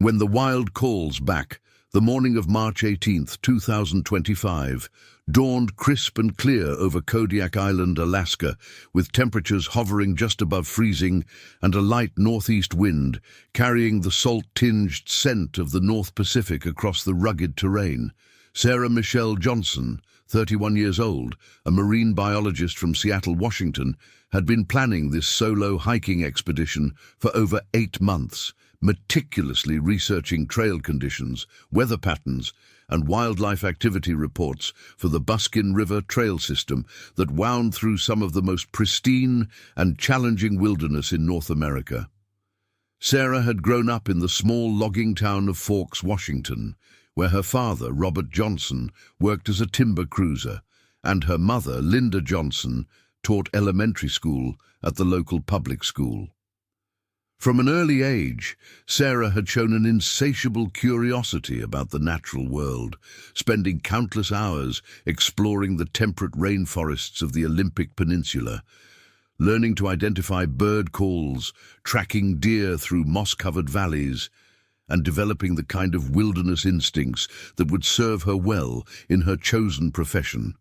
When the wild calls back, the morning of March 18th, 2025, dawned crisp and clear over Kodiak Island, Alaska, with temperatures hovering just above freezing and a light northeast wind carrying the salt-tinged scent of the North Pacific across the rugged terrain. Sarah Michelle Johnson, 31 years old, a marine biologist from Seattle, Washington, had been planning this solo hiking expedition for over 8 months, meticulously researching trail conditions, weather patterns, and wildlife activity reports for the Buskin River Trail system that wound through some of the most pristine and challenging wilderness in North America. Sarah had grown up in the small logging town of Forks, Washington, where her father, Robert Johnson, worked as a timber cruiser, and her mother, Linda Johnson, taught elementary school at the local public school. From an early age, Sarah had shown an insatiable curiosity about the natural world, spending countless hours exploring the temperate rainforests of the Olympic Peninsula, learning to identify bird calls, tracking deer through moss-covered valleys, and developing the kind of wilderness instincts that would serve her well in her chosen profession.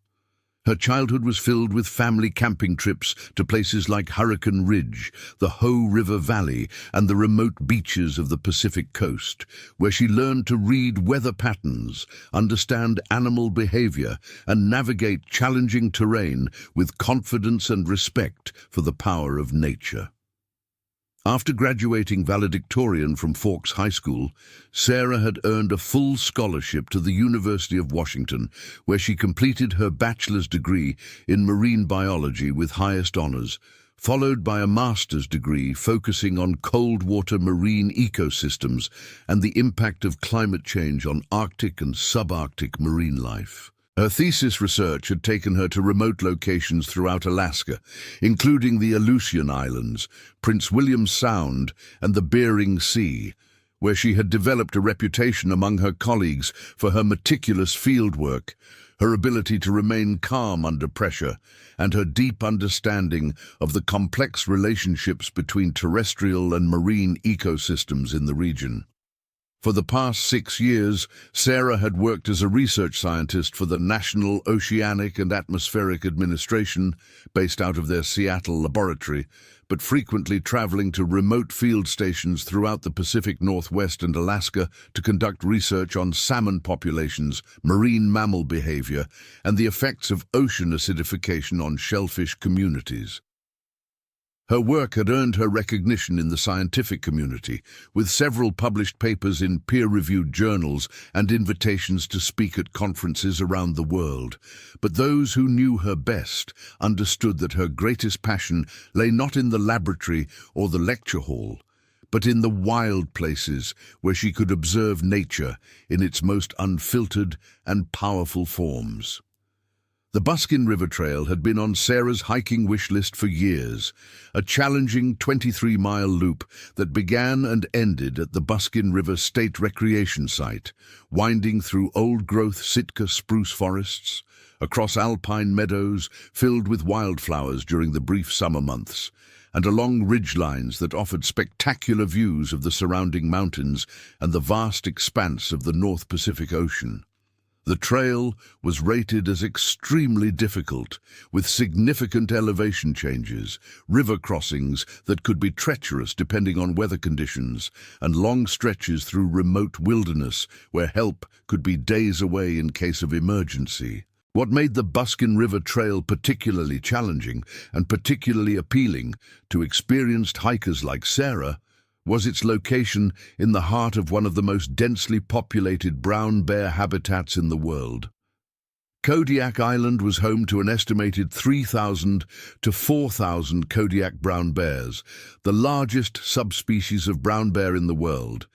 Her childhood was filled with family camping trips to places like Hurricane Ridge, the Hoh River Valley, and the remote beaches of the Pacific coast, where she learned to read weather patterns, understand animal behavior, and navigate challenging terrain with confidence and respect for the power of nature. After graduating valedictorian from Forks High School, Sarah had earned a full scholarship to the University of Washington, where she completed her bachelor's degree in marine biology with highest honors, followed by a master's degree focusing on cold water marine ecosystems and the impact of climate change on Arctic and subarctic marine life. Her thesis research had taken her to remote locations throughout Alaska, including the Aleutian Islands, Prince William Sound, and the Bering Sea, where she had developed a reputation among her colleagues for her meticulous fieldwork, her ability to remain calm under pressure, and her deep understanding of the complex relationships between terrestrial and marine ecosystems in the region. For the past 6 years, Sarah had worked as a research scientist for the National Oceanic and Atmospheric Administration, based out of their Seattle laboratory, but frequently traveling to remote field stations throughout the Pacific Northwest and Alaska to conduct research on salmon populations, marine mammal behavior, and the effects of ocean acidification on shellfish communities. Her work had earned her recognition in the scientific community, with several published papers in peer-reviewed journals and invitations to speak at conferences around the world. But those who knew her best understood that her greatest passion lay not in the laboratory or the lecture hall, but in the wild places where she could observe nature in its most unfiltered and powerful forms. The Buskin River Trail had been on Sarah's hiking wish list for years, a challenging 23-mile loop that began and ended at the Buskin River State Recreation Site, winding through old-growth Sitka spruce forests, across alpine meadows filled with wildflowers during the brief summer months, and along ridgelines that offered spectacular views of the surrounding mountains and the vast expanse of the North Pacific Ocean. The trail was rated as extremely difficult, with significant elevation changes, river crossings that could be treacherous depending on weather conditions, and long stretches through remote wilderness where help could be days away in case of emergency. What made the Buskin River Trail particularly challenging and particularly appealing to experienced hikers like Sarah was its location in the heart of one of the most densely populated brown bear habitats in the world. Kodiak Island was home to an estimated 3,000 to 4,000 Kodiak brown bears, the largest subspecies of brown bear in the world,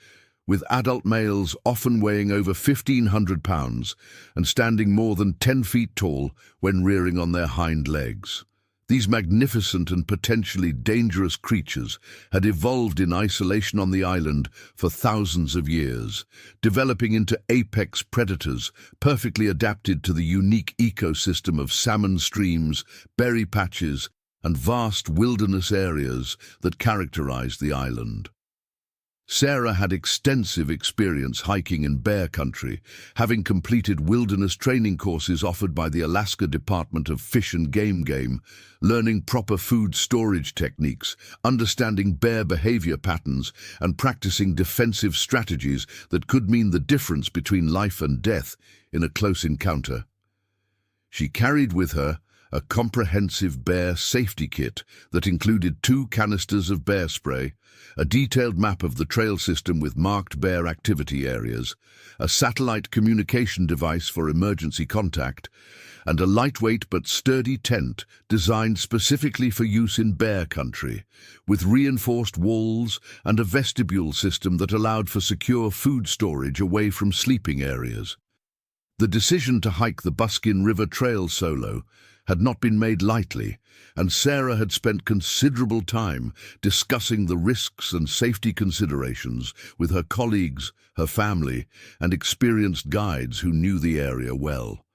with adult males often weighing over 1,500 pounds and standing more than 10 feet tall when rearing on their hind legs. These magnificent and potentially dangerous creatures had evolved in isolation on the island for thousands of years, developing into apex predators perfectly adapted to the unique ecosystem of salmon streams, berry patches, and vast wilderness areas that characterized the island. Sarah had extensive experience hiking in bear country, having completed wilderness training courses offered by the Alaska Department of Fish and Game, learning proper food storage techniques, understanding bear behavior patterns, and practicing defensive strategies that could mean the difference between life and death in a close encounter. She carried with her a comprehensive bear safety kit that included 2 canisters of bear spray, a detailed map of the trail system with marked bear activity areas, a satellite communication device for emergency contact, and a lightweight but sturdy tent designed specifically for use in bear country, with reinforced walls and a vestibule system that allowed for secure food storage away from sleeping areas. The decision to hike the Buskin River Trail solo had not been made lightly, and Sarah had spent considerable time discussing the risks and safety considerations with her colleagues, her family, and experienced guides who knew the area well.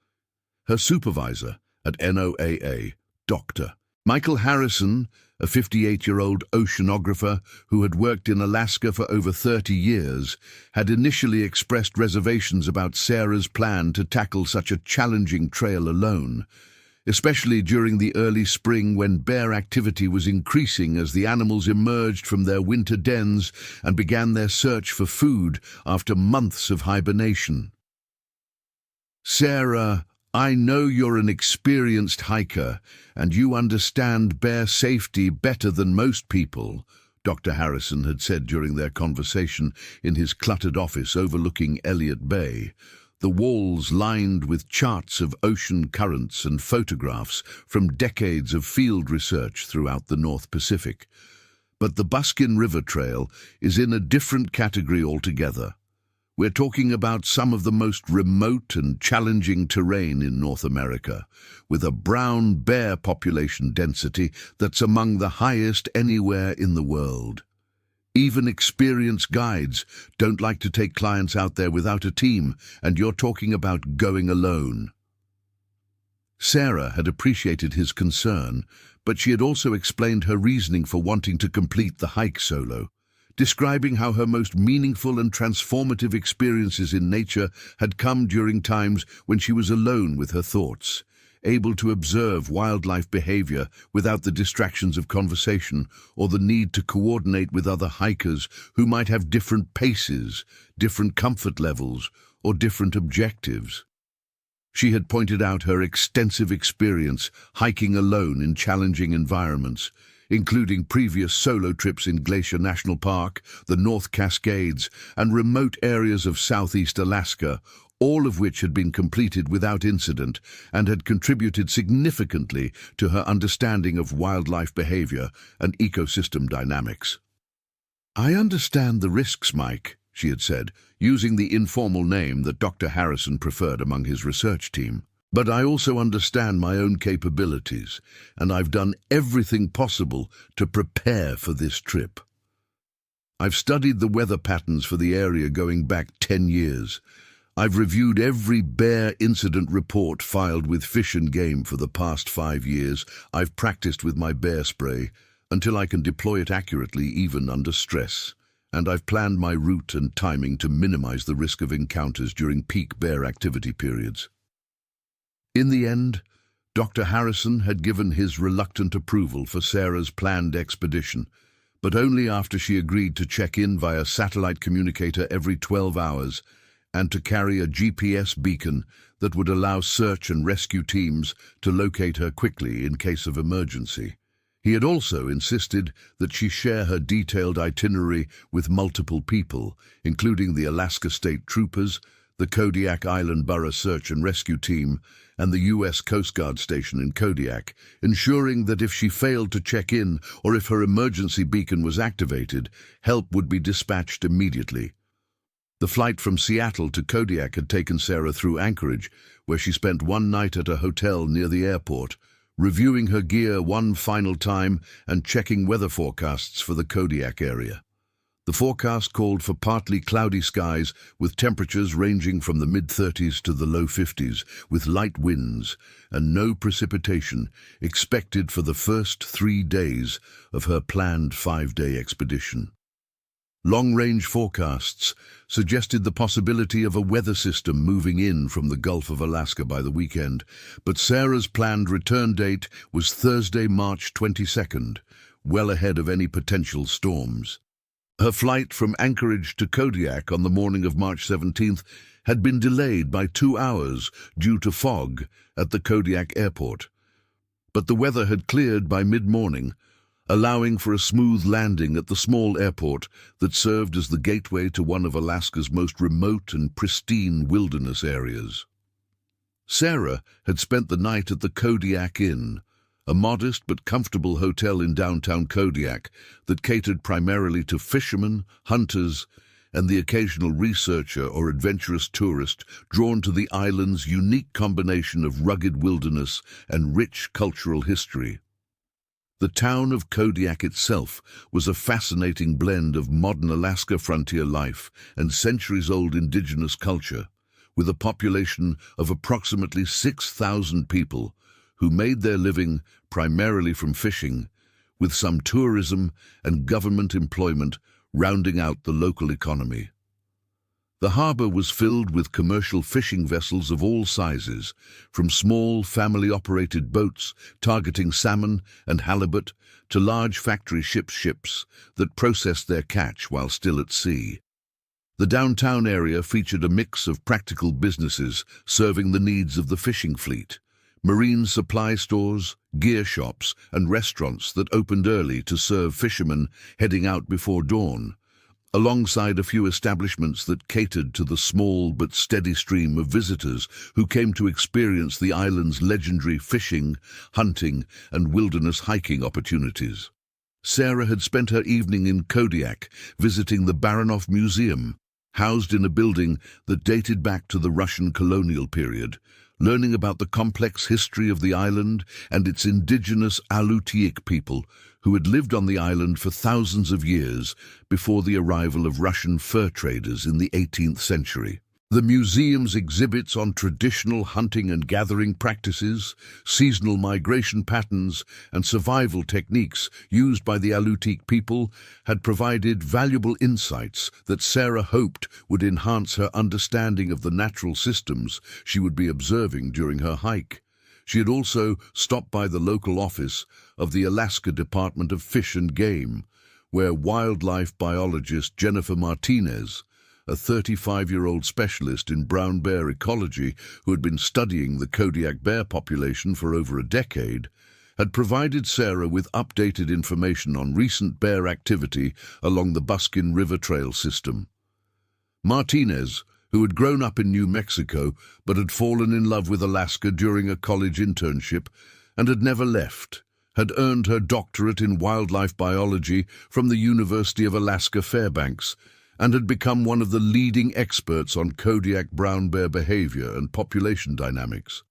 Her supervisor at NOAA, Dr. Michael Harrison, a 58-year-old oceanographer who had worked in Alaska for over 30 years, had initially expressed reservations about Sarah's plan to tackle such a challenging trail alone, especially during the early spring when bear activity was increasing as the animals emerged from their winter dens and began their search for food after months of hibernation. "Sarah, I know you're an experienced hiker and you understand bear safety better than most people," Dr. Harrison had said during their conversation in his cluttered office overlooking Elliott Bay, the walls lined with charts of ocean currents and photographs from decades of field research throughout the North Pacific. But the Buskin River Trail is in a different category altogether. We're talking about some of the most remote and challenging terrain in North America, with a brown bear population density that's among the highest anywhere in the world. Even experienced guides don't like to take clients out there without a team, and you're talking about going alone. Sarah had appreciated his concern, but she had also explained her reasoning for wanting to complete the hike solo, describing how her most meaningful and transformative experiences in nature had come during times when she was alone with her thoughts, able to observe wildlife behavior without the distractions of conversation or the need to coordinate with other hikers who might have different paces, different comfort levels, or different objectives. She had pointed out her extensive experience hiking alone in challenging environments, including previous solo trips in Glacier National Park, the North Cascades, and remote areas of southeast Alaska, all of which had been completed without incident and had contributed significantly to her understanding of wildlife behavior and ecosystem dynamics. "I understand the risks, Mike," she had said, using the informal name that Dr. Harrison preferred among his research team. "But I also understand my own capabilities, and I've done everything possible to prepare for this trip. I've studied the weather patterns for the area going back 10 years. I've reviewed every bear incident report filed with Fish and Game for the past 5 years. I've practiced with my bear spray until I can deploy it accurately even under stress. And I've planned my route and timing to minimize the risk of encounters during peak bear activity periods." In the end, Dr. Harrison had given his reluctant approval for Sarah's planned expedition, but only after she agreed to check in via satellite communicator every 12 hours and to carry a GPS beacon that would allow search and rescue teams to locate her quickly in case of emergency. He had also insisted that she share her detailed itinerary with multiple people, including the Alaska State Troopers, the Kodiak Island Borough Search and Rescue Team, and the U.S. Coast Guard station in Kodiak, ensuring that if she failed to check in or if her emergency beacon was activated, help would be dispatched immediately. The flight from Seattle to Kodiak had taken Sarah through Anchorage, where she spent one night at a hotel near the airport, reviewing her gear one final time and checking weather forecasts for the Kodiak area. The forecast called for partly cloudy skies with temperatures ranging from the mid-30s to the low 50s, with light winds and no precipitation expected for the first 3 days of her planned 5-day expedition. Long-range forecasts suggested the possibility of a weather system moving in from the Gulf of Alaska by the weekend, but Sarah's planned return date was Thursday, March 22nd, well ahead of any potential storms. Her flight from Anchorage to Kodiak on the morning of March 17th had been delayed by 2 hours due to fog at the Kodiak airport. But the weather had cleared by mid-morning, allowing for a smooth landing at the small airport that served as the gateway to one of Alaska's most remote and pristine wilderness areas. Sarah had spent the night at the Kodiak Inn, a modest but comfortable hotel in downtown Kodiak that catered primarily to fishermen, hunters, and the occasional researcher or adventurous tourist drawn to the island's unique combination of rugged wilderness and rich cultural history. The town of Kodiak itself was a fascinating blend of modern Alaska frontier life and centuries-old indigenous culture, with a population of approximately 6,000 people who made their living primarily from fishing, with some tourism and government employment rounding out the local economy. The harbor was filled with commercial fishing vessels of all sizes, from small family-operated boats targeting salmon and halibut to large factory ships that processed their catch while still at sea. The downtown area featured a mix of practical businesses serving the needs of the fishing fleet, marine supply stores, gear shops, and restaurants that opened early to serve fishermen heading out before dawn, alongside a few establishments that catered to the small but steady stream of visitors who came to experience the island's legendary fishing, hunting, and wilderness hiking opportunities. Sarah had spent her evening in Kodiak visiting the Baranov Museum, housed in a building that dated back to the Russian colonial period, learning about the complex history of the island and its indigenous Alutiiq people who had lived on the island for thousands of years before the arrival of Russian fur traders in the 18th century. The museum's exhibits on traditional hunting and gathering practices, seasonal migration patterns, and survival techniques used by the Alutiiq people had provided valuable insights that Sarah hoped would enhance her understanding of the natural systems she would be observing during her hike. She had also stopped by the local office of the Alaska Department of Fish and Game, where wildlife biologist Jennifer Martinez, a 35-year-old specialist in brown bear ecology who had been studying the Kodiak bear population for over a decade, had provided Sarah with updated information on recent bear activity along the Buskin River Trail system. Martinez, who had grown up in New Mexico but had fallen in love with Alaska during a college internship and had never left, had earned her doctorate in wildlife biology from the University of Alaska Fairbanks and had become one of the leading experts on Kodiak brown bear behavior and population dynamics.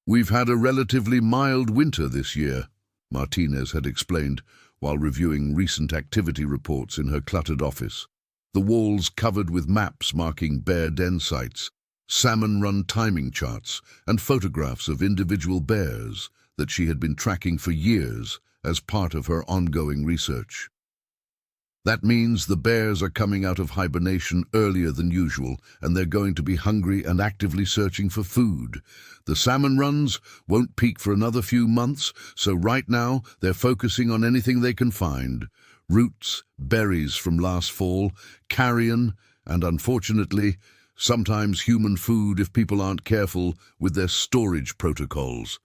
"We've had a relatively mild winter this year," Martinez had explained while reviewing recent activity reports in her cluttered office, the walls covered with maps marking bear den sites, salmon run timing charts, and photographs of individual bears that she had been tracking for years as part of her ongoing research. "That means the bears are coming out of hibernation earlier than usual, and they're going to be hungry and actively searching for food. The salmon runs won't peak for another few months, so right now they're focusing on anything they can find: roots, berries from last fall, carrion, and unfortunately, sometimes human food if people aren't careful with their storage protocols."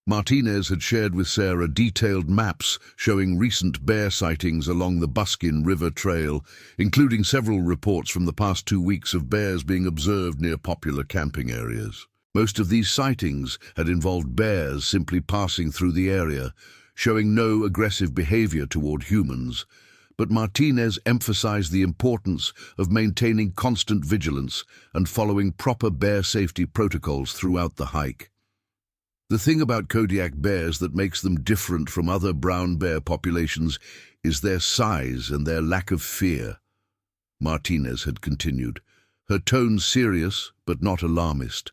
Martinez had shared with Sarah detailed maps showing recent bear sightings along the Buskin River Trail, including several reports from the past 2 weeks of bears being observed near popular camping areas. Most of these sightings had involved bears simply passing through the area, showing no aggressive behavior toward humans, but Martinez emphasized the importance of maintaining constant vigilance and following proper bear safety protocols throughout the hike. "The thing about Kodiak bears that makes them different from other brown bear populations is their size and their lack of fear," Martinez had continued, her tone serious but not alarmist.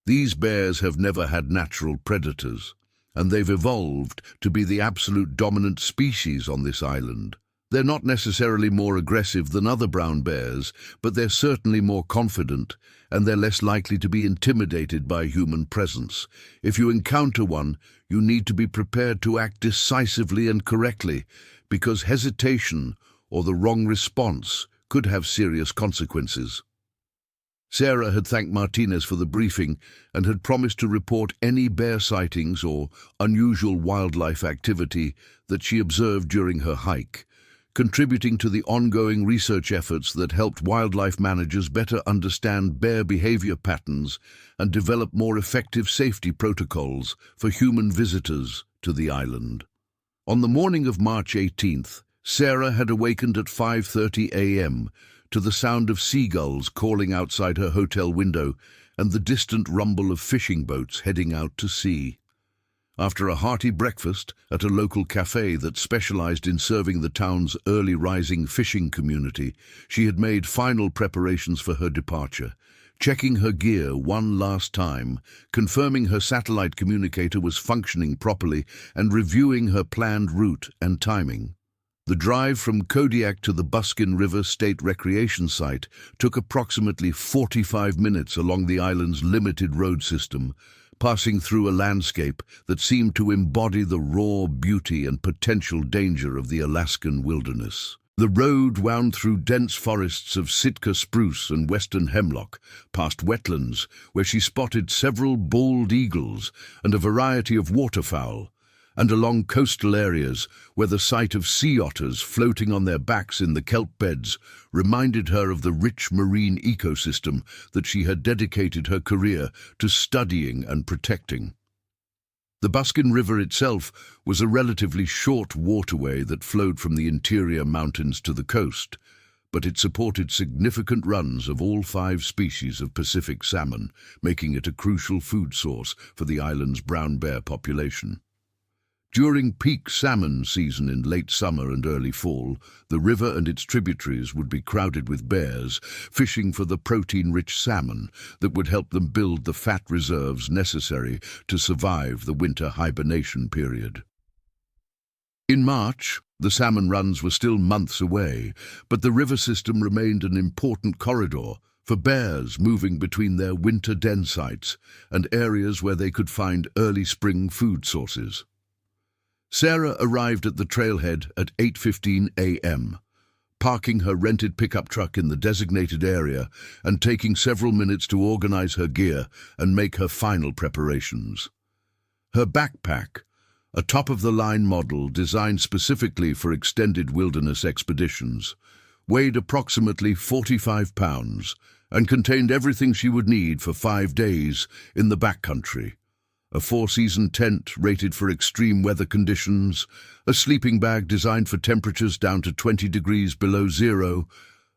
"These bears have never had natural predators, and they've evolved to be the absolute dominant species on this island. They're not necessarily more aggressive than other brown bears, but they're certainly more confident, and they're less likely to be intimidated by human presence. If you encounter one, you need to be prepared to act decisively and correctly, because hesitation or the wrong response could have serious consequences. Sarah had thanked Martinez for the briefing and had promised to report any bear sightings or unusual wildlife activity that she observed during her hike, contributing to the ongoing research efforts that helped wildlife managers better understand bear behavior patterns and develop more effective safety protocols for human visitors to the island. On the morning of March 18th, Sarah had awakened at 5:30 a.m. to the sound of seagulls calling outside her hotel window and the distant rumble of fishing boats heading out to sea. After a hearty breakfast at a local cafe that specialized in serving the town's early-rising fishing community, she had made final preparations for her departure, checking her gear one last time, confirming her satellite communicator was functioning properly, and reviewing her planned route and timing. The drive from Kodiak to the Buskin River State Recreation Site took approximately 45 minutes along the island's limited road system, passing through a landscape that seemed to embody the raw beauty and potential danger of the Alaskan wilderness. The road wound through dense forests of Sitka spruce and western hemlock, past wetlands where she spotted several bald eagles and a variety of waterfowl, and along coastal areas where the sight of sea otters floating on their backs in the kelp beds reminded her of the rich marine ecosystem that she had dedicated her career to studying and protecting. The Buskin River itself was a relatively short waterway that flowed from the interior mountains to the coast, but it supported significant runs of all 5 species of Pacific salmon, making it a crucial food source for the island's brown bear population. During peak salmon season in late summer and early fall, the river and its tributaries would be crowded with bears, fishing for the protein-rich salmon that would help them build the fat reserves necessary to survive the winter hibernation period. In March, the salmon runs were still months away, but the river system remained an important corridor for bears moving between their winter den sites and areas where they could find early spring food sources. Sarah arrived at the trailhead at 8:15 a.m., parking her rented pickup truck in the designated area and taking several minutes to organize her gear and make her final preparations. Her backpack, a top-of-the-line model designed specifically for extended wilderness expeditions, weighed approximately 45 pounds and contained everything she would need for 5 days in the backcountry. A 4-season tent rated for extreme weather conditions, a sleeping bag designed for temperatures down to 20 degrees below zero,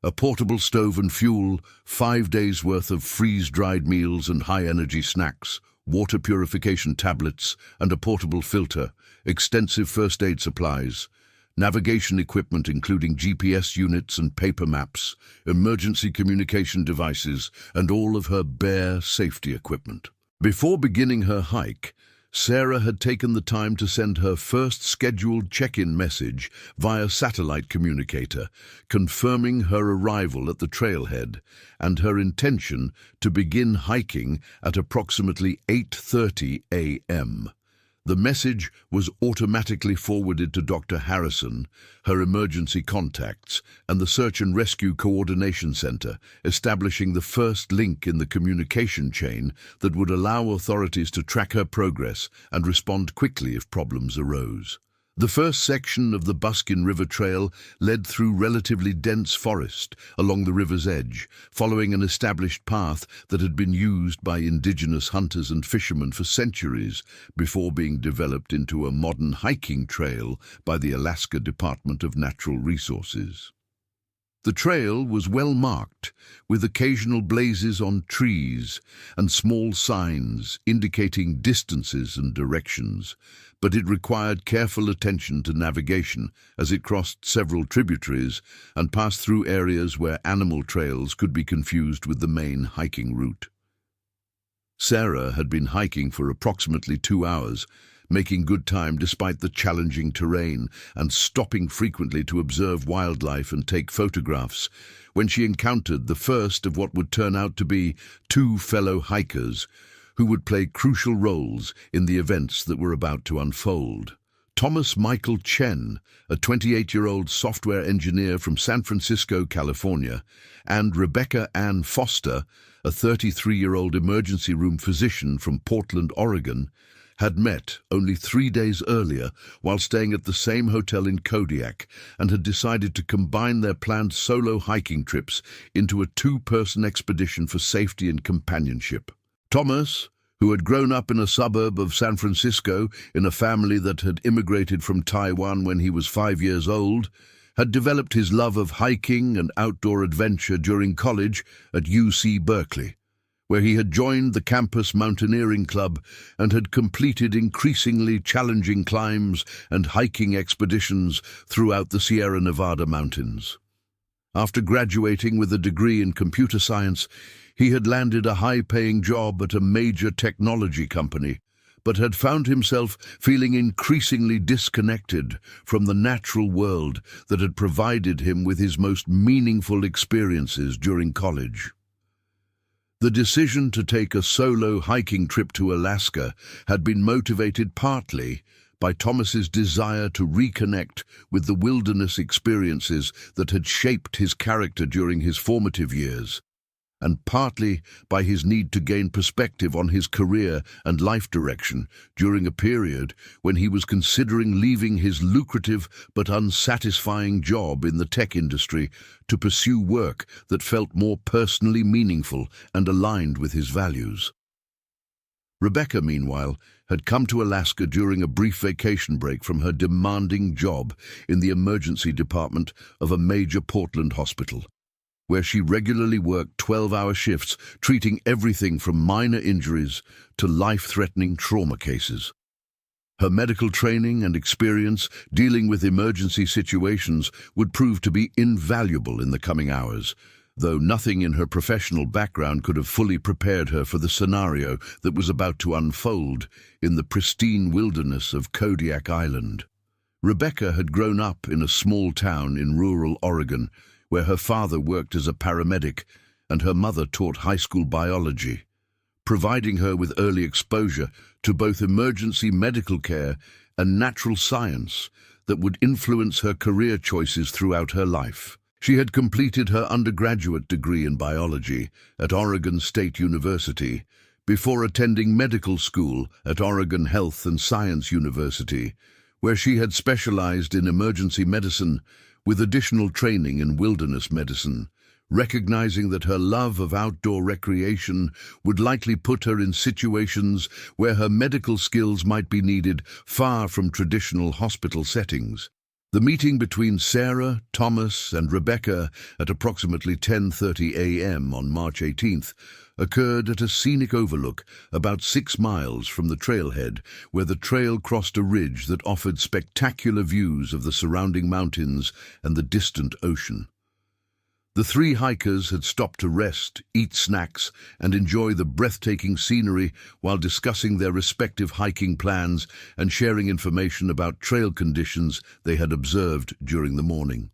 a portable stove and fuel, 5 days' worth of freeze-dried meals and high-energy snacks, water purification tablets and a portable filter, extensive first aid supplies, navigation equipment including GPS units and paper maps, emergency communication devices, and all of her bear safety equipment. Before beginning her hike, Sarah had taken the time to send her first scheduled check-in message via satellite communicator, confirming her arrival at the trailhead and her intention to begin hiking at approximately 8:30 a.m. The message was automatically forwarded to Dr. Harrison, her emergency contacts, and the Search and Rescue Coordination Center, establishing the first link in the communication chain that would allow authorities to track her progress and respond quickly if problems arose. The first section of the Buskin River Trail led through relatively dense forest along the river's edge, following an established path that had been used by indigenous hunters and fishermen for centuries before being developed into a modern hiking trail by the Alaska Department of Natural Resources. The trail was well marked, with occasional blazes on trees and small signs indicating distances and directions, but it required careful attention to navigation as it crossed several tributaries and passed through areas where animal trails could be confused with the main hiking route. Sarah had been hiking for approximately 2 hours, making good time despite the challenging terrain and stopping frequently to observe wildlife and take photographs, when she encountered the first of what would turn out to be two fellow hikers who would play crucial roles in the events that were about to unfold. Thomas Michael Chen, a 28-year-old software engineer from San Francisco, California, and Rebecca Ann Foster, a 33-year-old emergency room physician from Portland, Oregon, had met only 3 days earlier while staying at the same hotel in Kodiak and had decided to combine their planned solo hiking trips into a two-person expedition for safety and companionship. Thomas, who had grown up in a suburb of San Francisco in a family that had immigrated from Taiwan when he was 5 years old, had developed his love of hiking and outdoor adventure during college at UC Berkeley, where he had joined the campus mountaineering club and had completed increasingly challenging climbs and hiking expeditions throughout the Sierra Nevada mountains. After graduating with a degree in computer science, he had landed a high-paying job at a major technology company, but had found himself feeling increasingly disconnected from the natural world that had provided him with his most meaningful experiences during college. The decision to take a solo hiking trip to Alaska had been motivated partly by Thomas's desire to reconnect with the wilderness experiences that had shaped his character during his formative years, and partly by his need to gain perspective on his career and life direction during a period when he was considering leaving his lucrative but unsatisfying job in the tech industry to pursue work that felt more personally meaningful and aligned with his values. Rebecca, meanwhile, had come to Alaska during a brief vacation break from her demanding job in the emergency department of a major Portland hospital, where she regularly worked 12-hour shifts, treating everything from minor injuries to life-threatening trauma cases. Her medical training and experience dealing with emergency situations would prove to be invaluable in the coming hours, though nothing in her professional background could have fully prepared her for the scenario that was about to unfold in the pristine wilderness of Kodiak Island. Rebecca had grown up in a small town in rural Oregon, where her father worked as a paramedic and her mother taught high school biology, providing her with early exposure to both emergency medical care and natural science that would influence her career choices throughout her life. She had completed her undergraduate degree in biology at Oregon State University before attending medical school at Oregon Health and Science University, where she had specialized in emergency medicine with additional training in wilderness medicine, recognizing that her love of outdoor recreation would likely put her in situations where her medical skills might be needed far from traditional hospital settings. The meeting between Sarah, Thomas, and Rebecca at approximately 10:30 a.m. on March 18th occurred at a scenic overlook about 6 miles from the trailhead, where the trail crossed a ridge that offered spectacular views of the surrounding mountains and the distant ocean. The three hikers had stopped to rest, eat snacks, and enjoy the breathtaking scenery while discussing their respective hiking plans and sharing information about trail conditions they had observed during the morning.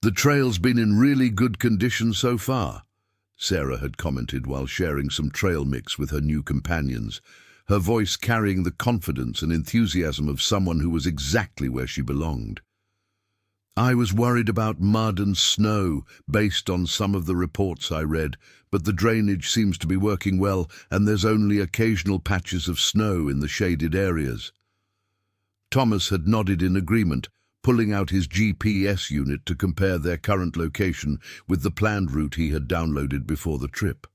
"The trail's been in really good condition so far," Sarah had commented while sharing some trail mix with her new companions, her voice carrying the confidence and enthusiasm of someone who was exactly where she belonged. "I was worried about mud and snow based on some of the reports I read, but the drainage seems to be working well and there's only occasional patches of snow in the shaded areas." Thomas had nodded in agreement, pulling out his GPS unit to compare their current location with the planned route he had downloaded before the trip.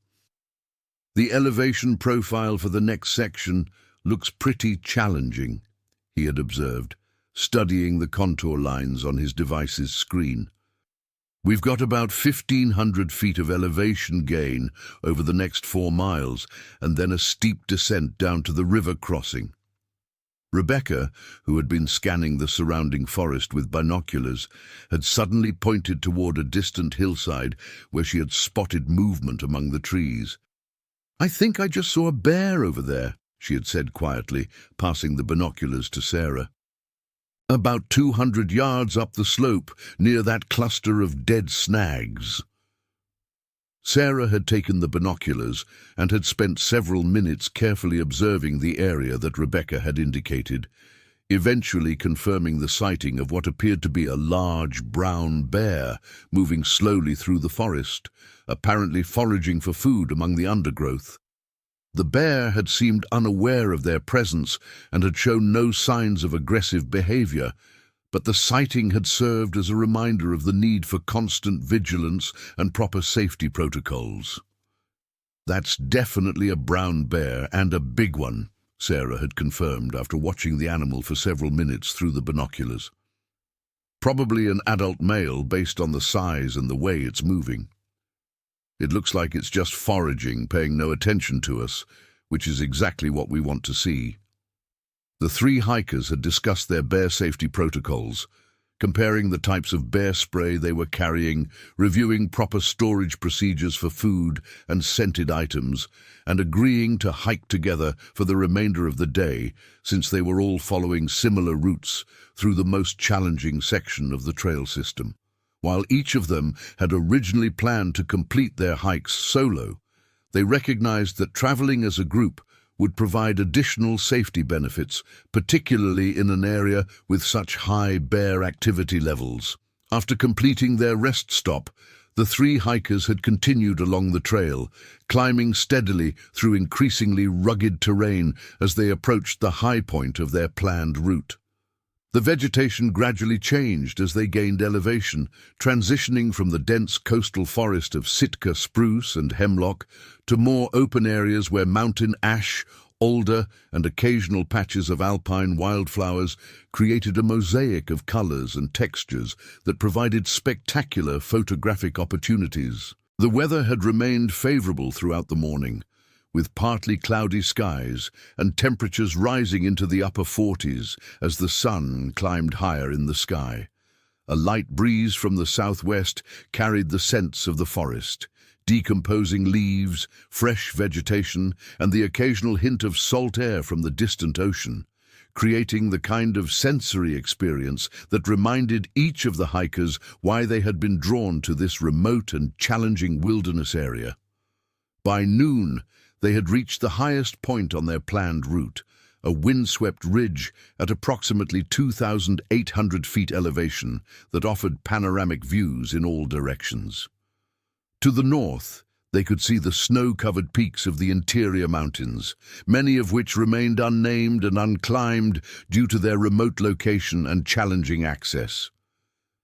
"The elevation profile for the next section looks pretty challenging," he had observed, studying the contour lines on his device's screen. "We've got about 1,500 feet of elevation gain over the next 4 miles, and then a steep descent down to the river crossing." Rebecca, who had been scanning the surrounding forest with binoculars, had suddenly pointed toward a distant hillside where she had spotted movement among the trees. "I think I just saw a bear over there," she had said quietly, passing the binoculars to Sarah. "About 200 yards up the slope, near that cluster of dead snags." Sarah had taken the binoculars and had spent several minutes carefully observing the area that Rebecca had indicated, eventually confirming the sighting of what appeared to be a large brown bear moving slowly through the forest, apparently foraging for food among the undergrowth. The bear had seemed unaware of their presence and had shown no signs of aggressive behavior, but the sighting had served as a reminder of the need for constant vigilance and proper safety protocols. "That's definitely a brown bear, and a big one," Sarah had confirmed after watching the animal for several minutes through the binoculars. "Probably an adult male based on the size and the way it's moving. It looks like it's just foraging, paying no attention to us, which is exactly what we want to see." The three hikers had discussed their bear safety protocols, comparing the types of bear spray they were carrying, reviewing proper storage procedures for food and scented items, and agreeing to hike together for the remainder of the day, since they were all following similar routes through the most challenging section of the trail system. While each of them had originally planned to complete their hikes solo, they recognized that traveling as a group would provide additional safety benefits, particularly in an area with such high bear activity levels. After completing their rest stop, the three hikers had continued along the trail, climbing steadily through increasingly rugged terrain as they approached the high point of their planned route. The vegetation gradually changed as they gained elevation, transitioning from the dense coastal forest of Sitka spruce and hemlock to more open areas where mountain ash, alder, and occasional patches of alpine wildflowers created a mosaic of colors and textures that provided spectacular photographic opportunities. The weather had remained favorable throughout the morning, with partly cloudy skies and temperatures rising into the upper 40s as the sun climbed higher in the sky. A light breeze from the southwest carried the scents of the forest, decomposing leaves, fresh vegetation, and the occasional hint of salt air from the distant ocean, creating the kind of sensory experience that reminded each of the hikers why they had been drawn to this remote and challenging wilderness area. By noon, they had reached the highest point on their planned route, a windswept ridge at approximately 2,800 feet elevation that offered panoramic views in all directions. To the north, they could see the snow-covered peaks of the interior mountains, many of which remained unnamed and unclimbed due to their remote location and challenging access.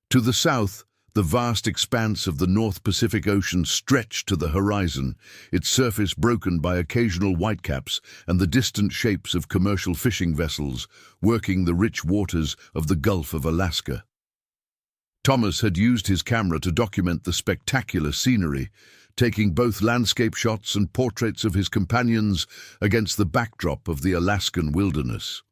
To the south, the vast expanse of the North Pacific Ocean stretched to the horizon, its surface broken by occasional whitecaps and the distant shapes of commercial fishing vessels working the rich waters of the Gulf of Alaska. Thomas had used his camera to document the spectacular scenery, taking both landscape shots and portraits of his companions against the backdrop of the Alaskan wilderness.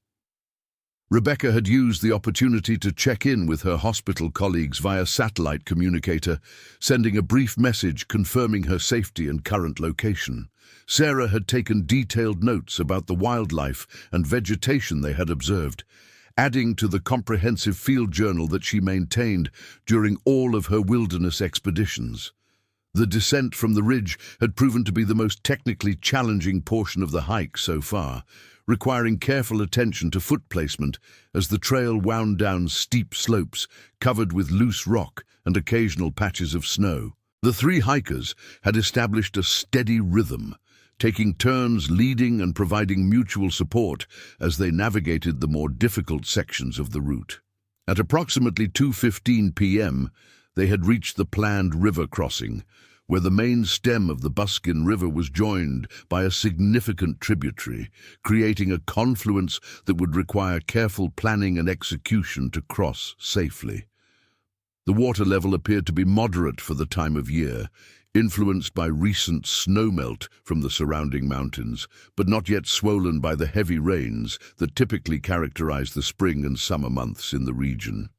Rebecca had used the opportunity to check in with her hospital colleagues via satellite communicator, sending a brief message confirming her safety and current location. Sarah had taken detailed notes about the wildlife and vegetation they had observed, adding to the comprehensive field journal that she maintained during all of her wilderness expeditions. The descent from the ridge had proven to be the most technically challenging portion of the hike so far, requiring careful attention to foot placement as the trail wound down steep slopes covered with loose rock and occasional patches of snow. The three hikers had established a steady rhythm, taking turns leading and providing mutual support as they navigated the more difficult sections of the route. At approximately 2:15 p.m., they had reached the planned river crossing, where the main stem of the Buskin River was joined by a significant tributary, creating a confluence that would require careful planning and execution to cross safely. The water level appeared to be moderate for the time of year, influenced by recent snowmelt from the surrounding mountains, but not yet swollen by the heavy rains that typically characterize the spring and summer months in the region.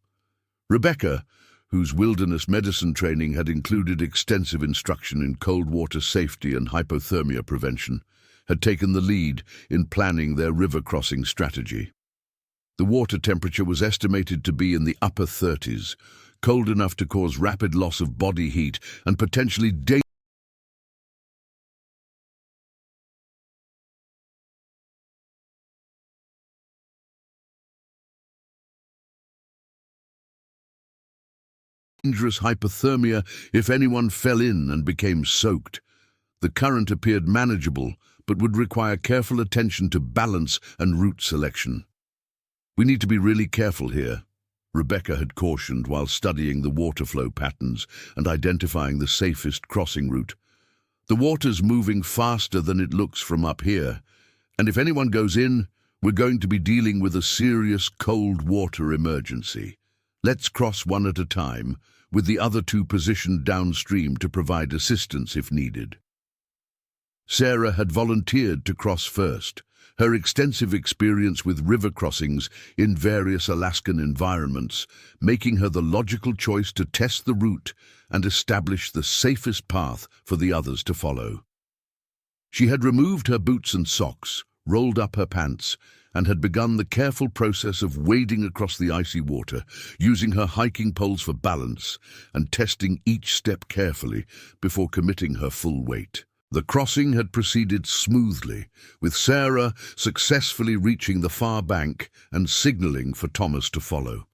Rebecca, whose wilderness medicine training had included extensive instruction in cold water safety and hypothermia prevention, had taken the lead in planning their river crossing strategy. The water temperature was estimated to be in the upper 30s, cold enough to cause rapid loss of body heat and potentially dangerous hypothermia if anyone fell in and became soaked. The current appeared manageable, but would require careful attention to balance and route selection. "We need to be really careful here," Rebecca had cautioned while studying the water flow patterns and identifying the safest crossing route. "The water's moving faster than it looks from up here, and if anyone goes in, we're going to be dealing with a serious cold water emergency. Let's cross one at a time, with the other two positioned downstream to provide assistance if needed." Sarah had volunteered to cross first, her extensive experience with river crossings in various Alaskan environments, making her the logical choice to test the route and establish the safest path for the others to follow. She had removed her boots and socks, rolled up her pants, and had begun the careful process of wading across the icy water, using her hiking poles for balance and testing each step carefully before committing her full weight. The crossing had proceeded smoothly, with Sarah successfully reaching the far bank and signaling for Thomas to follow.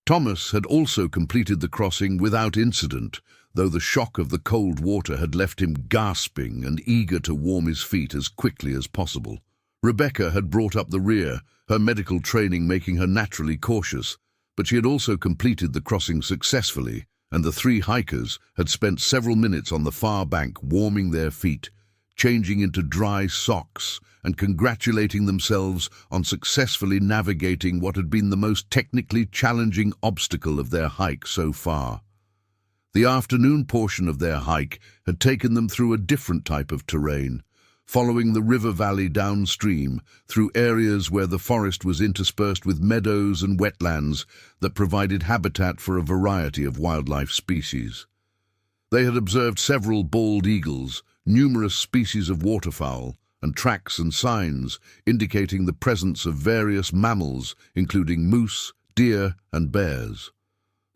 Thomas had also completed the crossing without incident, though the shock of the cold water had left him gasping and eager to warm his feet as quickly as possible. Rebecca had brought up the rear, her medical training making her naturally cautious, but she had also completed the crossing successfully, and the three hikers had spent several minutes on the far bank warming their feet, changing into dry socks, and congratulating themselves on successfully navigating what had been the most technically challenging obstacle of their hike so far. The afternoon portion of their hike had taken them through a different type of terrain, following the river valley downstream through areas where the forest was interspersed with meadows and wetlands that provided habitat for a variety of wildlife species. They had observed several bald eagles, numerous species of waterfowl, and tracks and signs indicating the presence of various mammals, including moose, deer, and bears.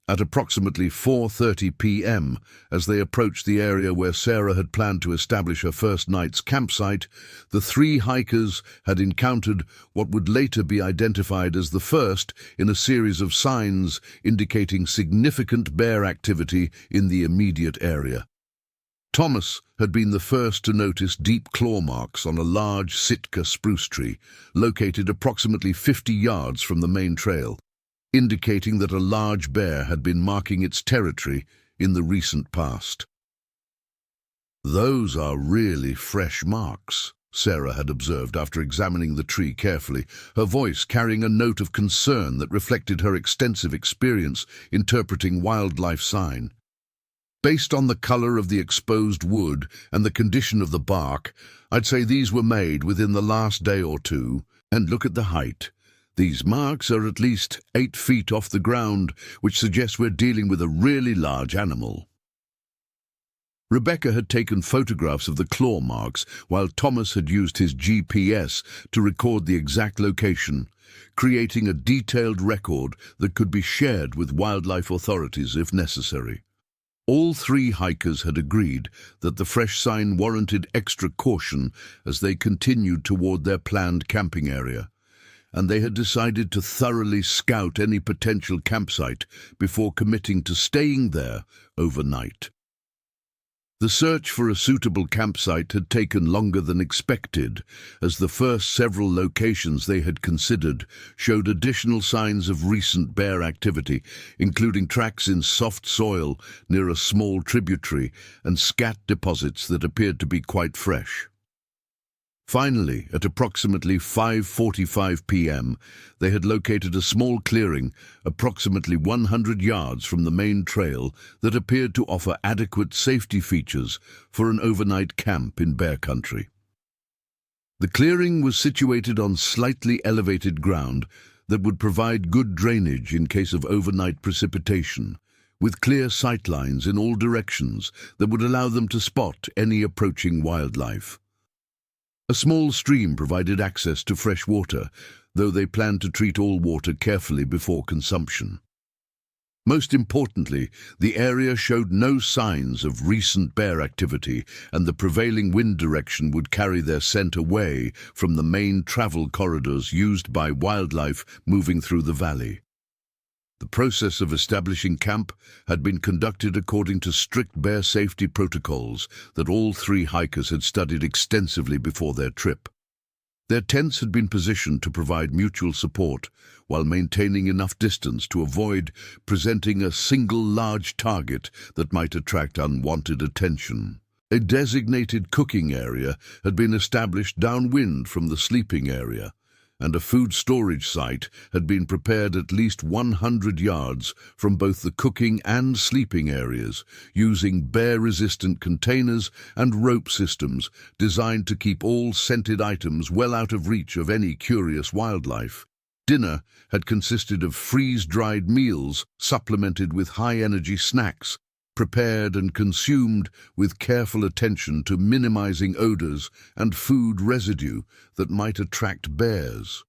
At approximately 4:30 p.m., as they approached the area where Sarah had planned to establish her first night's campsite, the three hikers had encountered what would later be identified as the first in a series of signs indicating significant bear activity in the immediate area. Thomas had been the first to notice deep claw marks on a large Sitka spruce tree, located approximately 50 yards from the main trail, indicating that a large bear had been marking its territory in the recent past. "Those are really fresh marks," Sarah had observed after examining the tree carefully, her voice carrying a note of concern that reflected her extensive experience interpreting wildlife sign. "Based on the color of the exposed wood and the condition of the bark, I'd say these were made within the last day or two, and look at the height. These marks are at least 8 feet off the ground, which suggests we're dealing with a really large animal." Rebecca had taken photographs of the claw marks, while Thomas had used his GPS to record the exact location, creating a detailed record that could be shared with wildlife authorities if necessary. All three hikers had agreed that the fresh sign warranted extra caution as they continued toward their planned camping area, and they had decided to thoroughly scout any potential campsite before committing to staying there overnight. The search for a suitable campsite had taken longer than expected, as the first several locations they had considered showed additional signs of recent bear activity, including tracks in soft soil near a small tributary and scat deposits that appeared to be quite fresh. Finally, at approximately 5:45 p.m., they had located a small clearing approximately 100 yards from the main trail that appeared to offer adequate safety features for an overnight camp in bear country. The clearing was situated on slightly elevated ground that would provide good drainage in case of overnight precipitation, with clear sightlines in all directions that would allow them to spot any approaching wildlife. A small stream provided access to fresh water, though they planned to treat all water carefully before consumption. Most importantly, the area showed no signs of recent bear activity, and the prevailing wind direction would carry their scent away from the main travel corridors used by wildlife moving through the valley. The process of establishing camp had been conducted according to strict bear safety protocols that all three hikers had studied extensively before their trip. Their tents had been positioned to provide mutual support while maintaining enough distance to avoid presenting a single large target that might attract unwanted attention. A designated cooking area had been established downwind from the sleeping area, and a food storage site had been prepared at least 100 yards from both the cooking and sleeping areas, using bear-resistant containers and rope systems designed to keep all scented items well out of reach of any curious wildlife. Dinner had consisted of freeze-dried meals supplemented with high-energy snacks, prepared and consumed with careful attention to minimizing odors and food residue that might attract bears.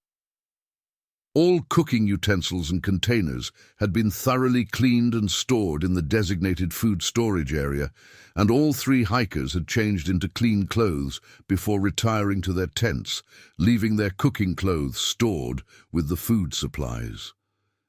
All cooking utensils and containers had been thoroughly cleaned and stored in the designated food storage area, and all three hikers had changed into clean clothes before retiring to their tents, leaving their cooking clothes stored with the food supplies.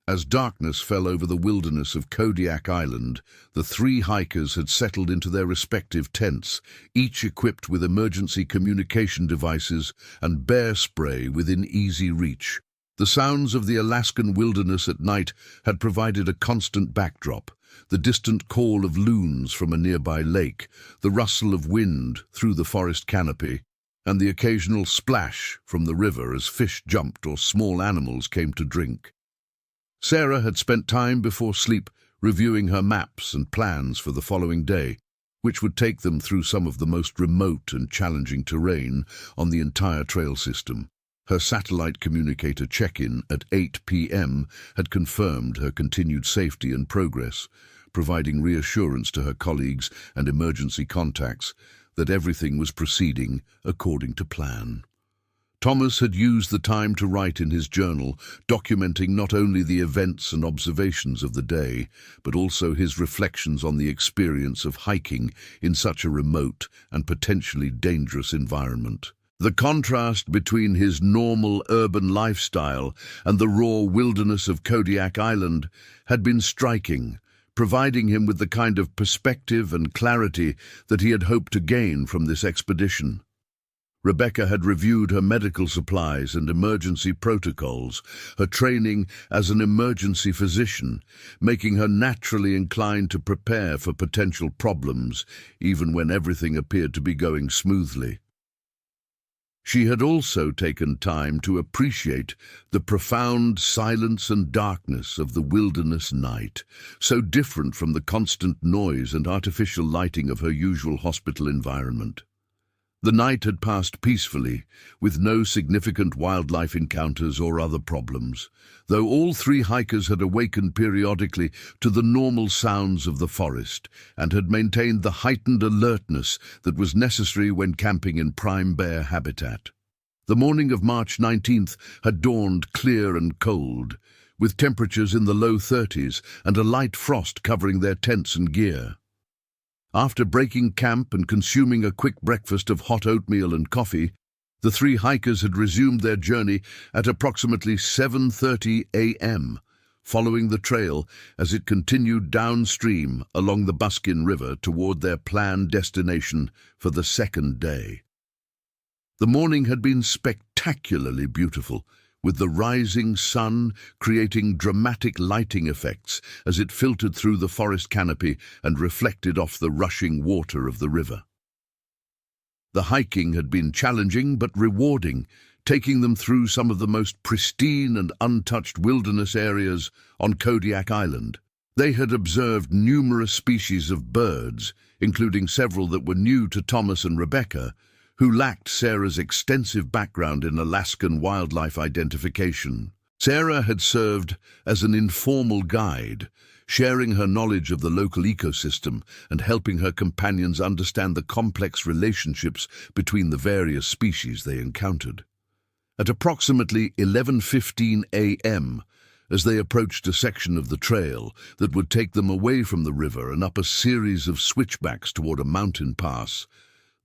As darkness fell over the wilderness of Kodiak Island, the three hikers had settled into their respective tents, each equipped with emergency communication devices and bear spray within easy reach. The sounds of the Alaskan wilderness at night had provided a constant backdrop: the distant call of loons from a nearby lake, the rustle of wind through the forest canopy, and the occasional splash from the river as fish jumped or small animals came to drink. Sarah had spent time before sleep reviewing her maps and plans for the following day, which would take them through some of the most remote and challenging terrain on the entire trail system. Her satellite communicator check-in at 8 p.m. had confirmed her continued safety and progress, providing reassurance to her colleagues and emergency contacts that everything was proceeding according to plan. Thomas had used the time to write in his journal, documenting not only the events and observations of the day, but also his reflections on the experience of hiking in such a remote and potentially dangerous environment. The contrast between his normal urban lifestyle and the raw wilderness of Kodiak Island had been striking, providing him with the kind of perspective and clarity that he had hoped to gain from this expedition. Rebecca had reviewed her medical supplies and emergency protocols, her training as an emergency physician, making her naturally inclined to prepare for potential problems, even when everything appeared to be going smoothly. She had also taken time to appreciate the profound silence and darkness of the wilderness night, so different from the constant noise and artificial lighting of her usual hospital environment. The night had passed peacefully, with no significant wildlife encounters or other problems, though all three hikers had awakened periodically to the normal sounds of the forest and had maintained the heightened alertness that was necessary when camping in prime bear habitat. The morning of March 19th had dawned clear and cold, with temperatures in the low 30s and a light frost covering their tents and gear. After breaking camp and consuming a quick breakfast of hot oatmeal and coffee, the three hikers had resumed their journey at approximately 7:30 a.m., following the trail as it continued downstream along the Buskin River toward their planned destination for the second day. The morning had been spectacularly beautiful, with the rising sun creating dramatic lighting effects as it filtered through the forest canopy and reflected off the rushing water of the river. The hiking had been challenging but rewarding, taking them through some of the most pristine and untouched wilderness areas on Kodiak Island. They had observed numerous species of birds, including several that were new to Thomas and Rebecca, who lacked Sarah's extensive background in Alaskan wildlife identification. Sarah had served as an informal guide, sharing her knowledge of the local ecosystem and helping her companions understand the complex relationships between the various species they encountered. At approximately 11:15 a.m., as they approached a section of the trail that would take them away from the river and up a series of switchbacks toward a mountain pass,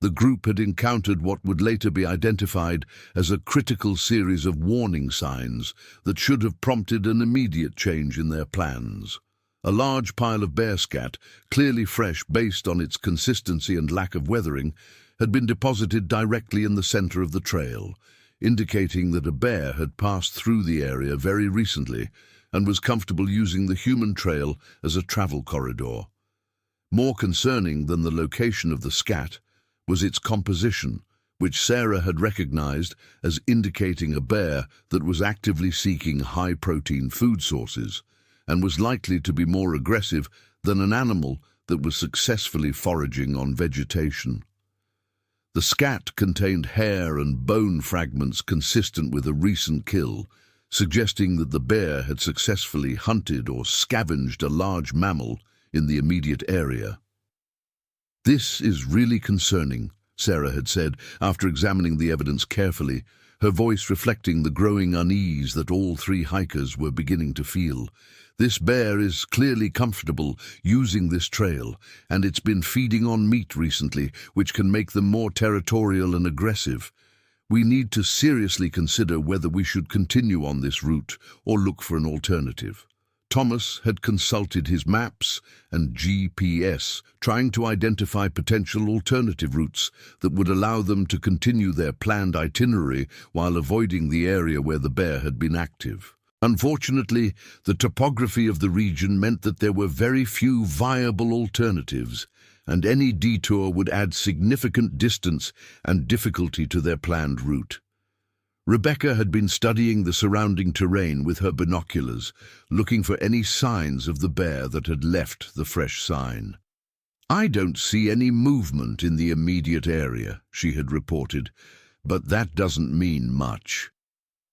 the group had encountered what would later be identified as a critical series of warning signs that should have prompted an immediate change in their plans. A large pile of bear scat, clearly fresh based on its consistency and lack of weathering, had been deposited directly in the center of the trail, indicating that a bear had passed through the area very recently and was comfortable using the human trail as a travel corridor. More concerning than the location of the scat was its composition, which Sarah had recognized as indicating a bear that was actively seeking high-protein food sources and was likely to be more aggressive than an animal that was successfully foraging on vegetation. The scat contained hair and bone fragments consistent with a recent kill, suggesting that the bear had successfully hunted or scavenged a large mammal in the immediate area. "This is really concerning," Sarah had said after examining the evidence carefully, her voice reflecting the growing unease that all three hikers were beginning to feel. "This bear is clearly comfortable using this trail, and it's been feeding on meat recently, which can make them more territorial and aggressive. We need to seriously consider whether we should continue on this route or look for an alternative." Thomas had consulted his maps and GPS, trying to identify potential alternative routes that would allow them to continue their planned itinerary while avoiding the area where the bear had been active. Unfortunately, the topography of the region meant that there were very few viable alternatives, and any detour would add significant distance and difficulty to their planned route. Rebecca had been studying the surrounding terrain with her binoculars, looking for any signs of the bear that had left the fresh sign. "I don't see any movement in the immediate area," she had reported, "but that doesn't mean much.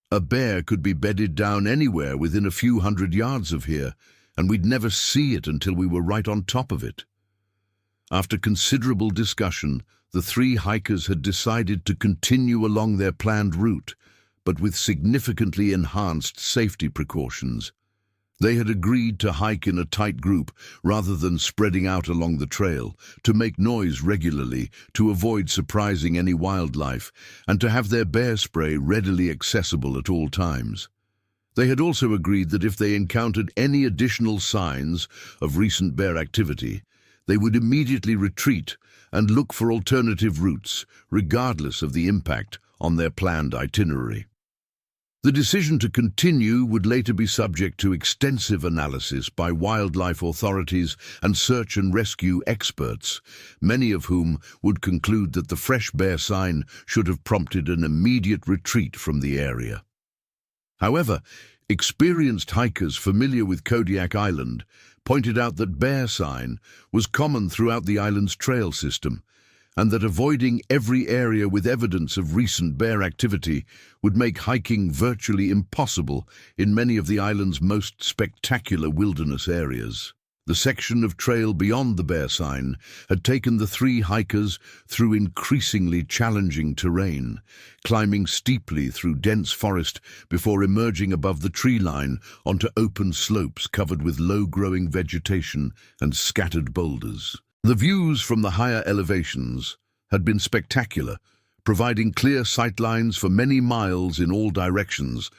A bear could be bedded down anywhere within a few hundred yards of here, and we'd never see it until we were right on top of it." After considerable discussion, the three hikers had decided to continue along their planned route, but with significantly enhanced safety precautions. They had agreed to hike in a tight group rather than spreading out along the trail, to make noise regularly, to avoid surprising any wildlife, and to have their bear spray readily accessible at all times. They had also agreed that if they encountered any additional signs of recent bear activity, they would immediately retreat and look for alternative routes, regardless of the impact on their planned itinerary. The decision to continue would later be subject to extensive analysis by wildlife authorities and search and rescue experts, many of whom would conclude that the fresh bear sign should have prompted an immediate retreat from the area. However, experienced hikers familiar with Kodiak Island pointed out that bear sign was common throughout the island's trail system, and that avoiding every area with evidence of recent bear activity would make hiking virtually impossible in many of the island's most spectacular wilderness areas. The section of trail beyond the bear sign had taken the three hikers through increasingly challenging terrain, climbing steeply through dense forest before emerging above the tree line onto open slopes covered with low-growing vegetation and scattered boulders. The views from the higher elevations had been spectacular, providing clear sightlines for many miles in all directions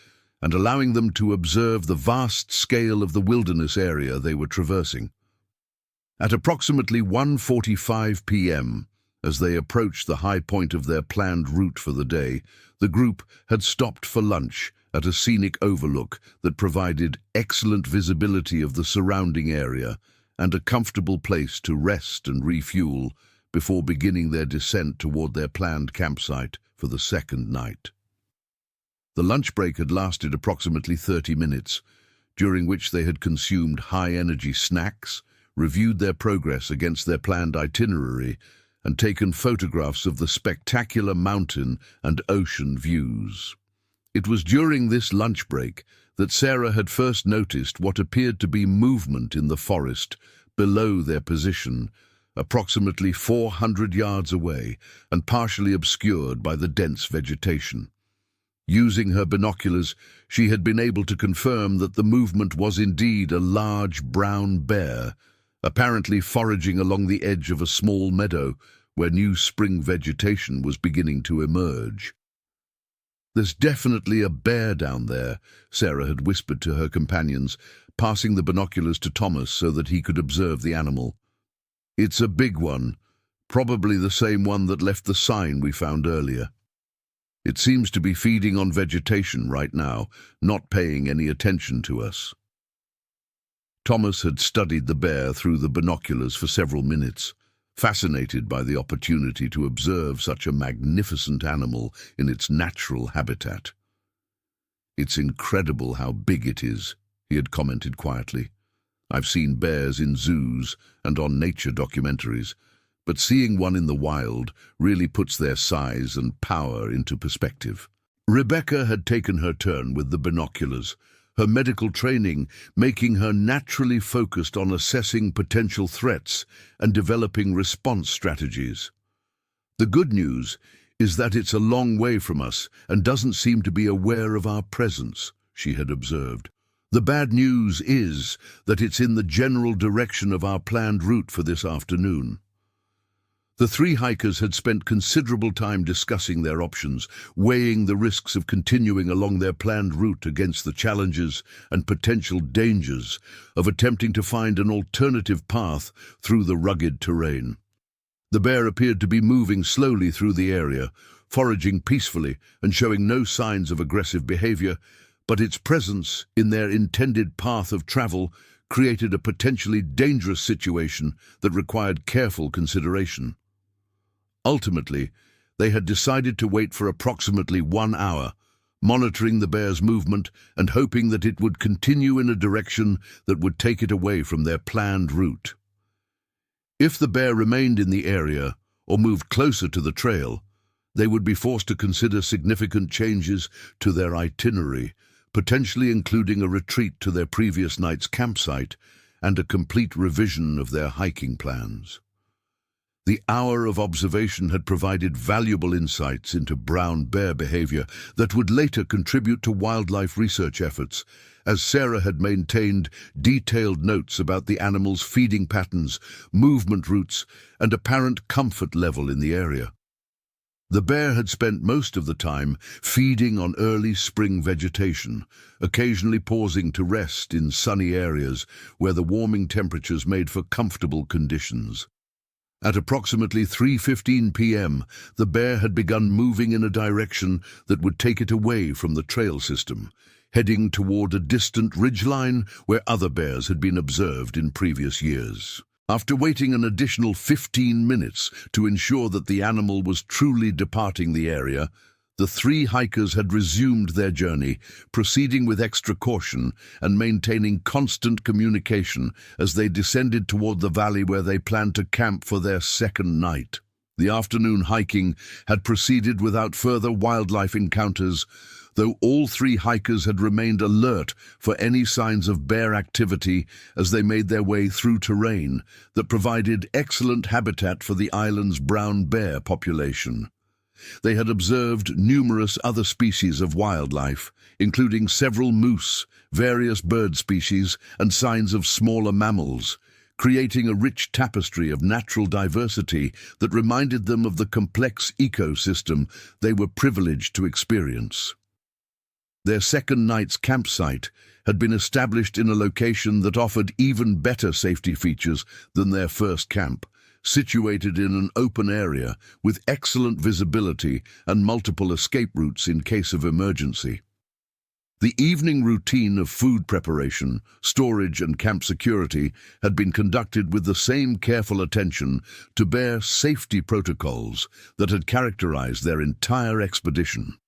and allowing them to observe the vast scale of the wilderness area they were traversing. At approximately 1:45 p.m., as they approached the high point of their planned route for the day, the group had stopped for lunch at a scenic overlook that provided excellent visibility of the surrounding area and a comfortable place to rest and refuel before beginning their descent toward their planned campsite for the second night. The lunch break had lasted approximately 30 minutes, during which they had consumed high-energy snacks, reviewed their progress against their planned itinerary, and taken photographs of the spectacular mountain and ocean views. It was during this lunch break that Sarah had first noticed what appeared to be movement in the forest below their position, approximately 400 yards away and partially obscured by the dense vegetation. Using her binoculars, she had been able to confirm that the movement was indeed a large brown bear, apparently foraging along the edge of a small meadow where new spring vegetation was beginning to emerge. "There's definitely a bear down there," Sarah had whispered to her companions, passing the binoculars to Thomas so that he could observe the animal. "It's a big one, probably the same one that left the sign we found earlier. It seems to be feeding on vegetation right now, not paying any attention to us." Thomas had studied the bear through the binoculars for several minutes, fascinated by the opportunity to observe such a magnificent animal in its natural habitat. "It's incredible how big it is," he had commented quietly. "I've seen bears in zoos and on nature documentaries, but seeing one in the wild really puts their size and power into perspective." Rebecca had taken her turn with the binoculars, her medical training making her naturally focused on assessing potential threats and developing response strategies. "The good news is that it's a long way from us and doesn't seem to be aware of our presence," she had observed. "The bad news is that it's in the general direction of our planned route for this afternoon." The three hikers had spent considerable time discussing their options, weighing the risks of continuing along their planned route against the challenges and potential dangers of attempting to find an alternative path through the rugged terrain. The bear appeared to be moving slowly through the area, foraging peacefully and showing no signs of aggressive behavior, but its presence in their intended path of travel created a potentially dangerous situation that required careful consideration. Ultimately, they had decided to wait for approximately 1 hour, monitoring the bear's movement and hoping that it would continue in a direction that would take it away from their planned route. If the bear remained in the area or moved closer to the trail, they would be forced to consider significant changes to their itinerary, potentially including a retreat to their previous night's campsite and a complete revision of their hiking plans. The hour of observation had provided valuable insights into brown bear behavior that would later contribute to wildlife research efforts, as Sarah had maintained detailed notes about the animal's feeding patterns, movement routes, and apparent comfort level in the area. The bear had spent most of the time feeding on early spring vegetation, occasionally pausing to rest in sunny areas where the warming temperatures made for comfortable conditions. At approximately 3:15 p.m., the bear had begun moving in a direction that would take it away from the trail system, heading toward a distant ridgeline where other bears had been observed in previous years. After waiting an additional 15 minutes to ensure that the animal was truly departing the area, the three hikers had resumed their journey, proceeding with extra caution and maintaining constant communication as they descended toward the valley where they planned to camp for their second night. The afternoon hiking had proceeded without further wildlife encounters, though all three hikers had remained alert for any signs of bear activity as they made their way through terrain that provided excellent habitat for the island's brown bear population. They had observed numerous other species of wildlife, including several moose, various bird species, and signs of smaller mammals, creating a rich tapestry of natural diversity that reminded them of the complex ecosystem they were privileged to experience. Their second night's campsite had been established in a location that offered even better safety features than their first camp, situated in an open area with excellent visibility and multiple escape routes in case of emergency. The evening routine of food preparation, storage and camp security had been conducted with the same careful attention to bear safety protocols that had characterized their entire expedition.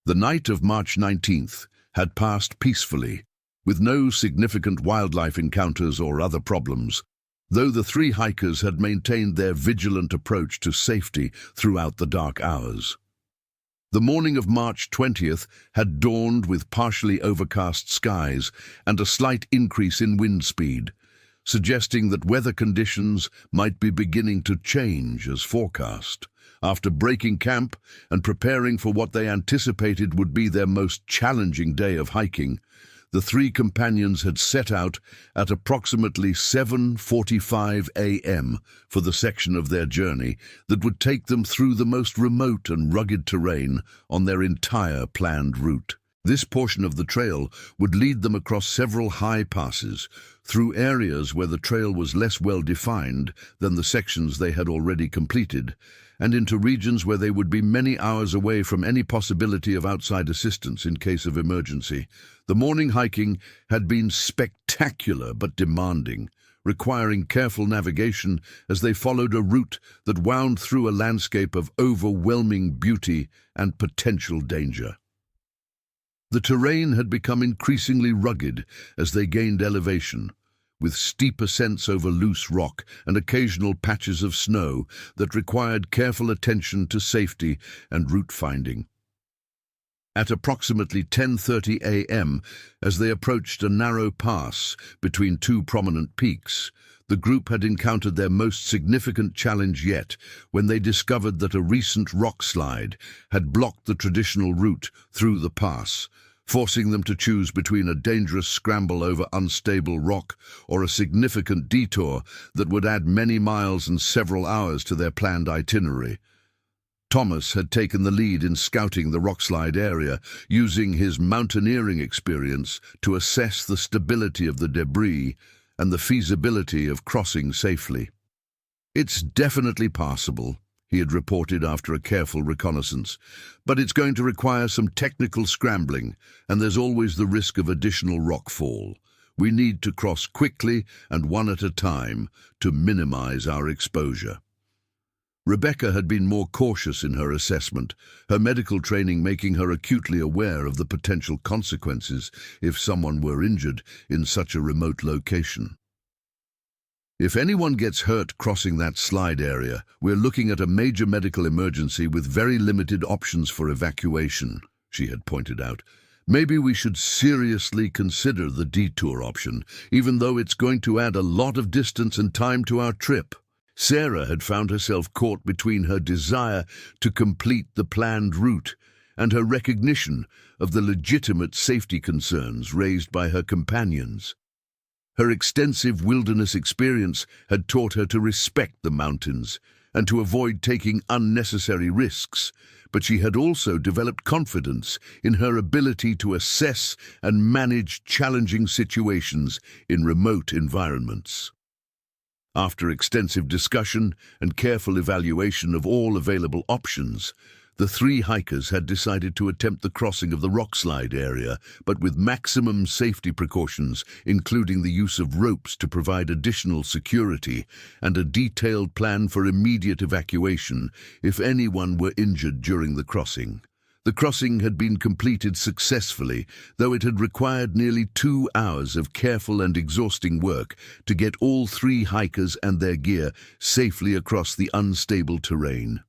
The night of March 19th had passed peacefully, with no significant wildlife encounters or other problems, though the three hikers had maintained their vigilant approach to safety throughout the dark hours. The morning of March 20th had dawned with partially overcast skies and a slight increase in wind speed, suggesting that weather conditions might be beginning to change as forecast. After breaking camp and preparing for what they anticipated would be their most challenging day of hiking, the three companions had set out at approximately 7:45 a.m. for the section of their journey that would take them through the most remote and rugged terrain on their entire planned route. This portion of the trail would lead them across several high passes, through areas where the trail was less well defined than the sections they had already completed, and into regions where they would be many hours away from any possibility of outside assistance in case of emergency. The morning hiking had been spectacular but demanding, requiring careful navigation as they followed a route that wound through a landscape of overwhelming beauty and potential danger. The terrain had become increasingly rugged as they gained elevation, with steep ascents over loose rock and occasional patches of snow that required careful attention to safety and route finding. At approximately 10:30 a.m., as they approached a narrow pass between two prominent peaks, the group had encountered their most significant challenge yet when they discovered that a recent rock slide had blocked the traditional route through the pass, forcing them to choose between a dangerous scramble over unstable rock or a significant detour that would add many miles and several hours to their planned itinerary. Thomas had taken the lead in scouting the rockslide area, using his mountaineering experience to assess the stability of the debris and the feasibility of crossing safely. "It's definitely passable," he had reported after a careful reconnaissance, "but it's going to require some technical scrambling, and there's always the risk of additional rockfall. We need to cross quickly and one at a time to minimize our exposure." Rebecca had been more cautious in her assessment, her medical training making her acutely aware of the potential consequences if someone were injured in such a remote location. "If anyone gets hurt crossing that slide area, we're looking at a major medical emergency with very limited options for evacuation," she had pointed out. "Maybe we should seriously consider the detour option, even though it's going to add a lot of distance and time to our trip." Sarah had found herself caught between her desire to complete the planned route and her recognition of the legitimate safety concerns raised by her companions. Her extensive wilderness experience had taught her to respect the mountains and to avoid taking unnecessary risks, but she had also developed confidence in her ability to assess and manage challenging situations in remote environments. After extensive discussion and careful evaluation of all available options, the three hikers had decided to attempt the crossing of the rockslide area, but with maximum safety precautions, including the use of ropes to provide additional security and a detailed plan for immediate evacuation if anyone were injured during the crossing. The crossing had been completed successfully, though it had required nearly 2 hours of careful and exhausting work to get all three hikers and their gear safely across the unstable terrain.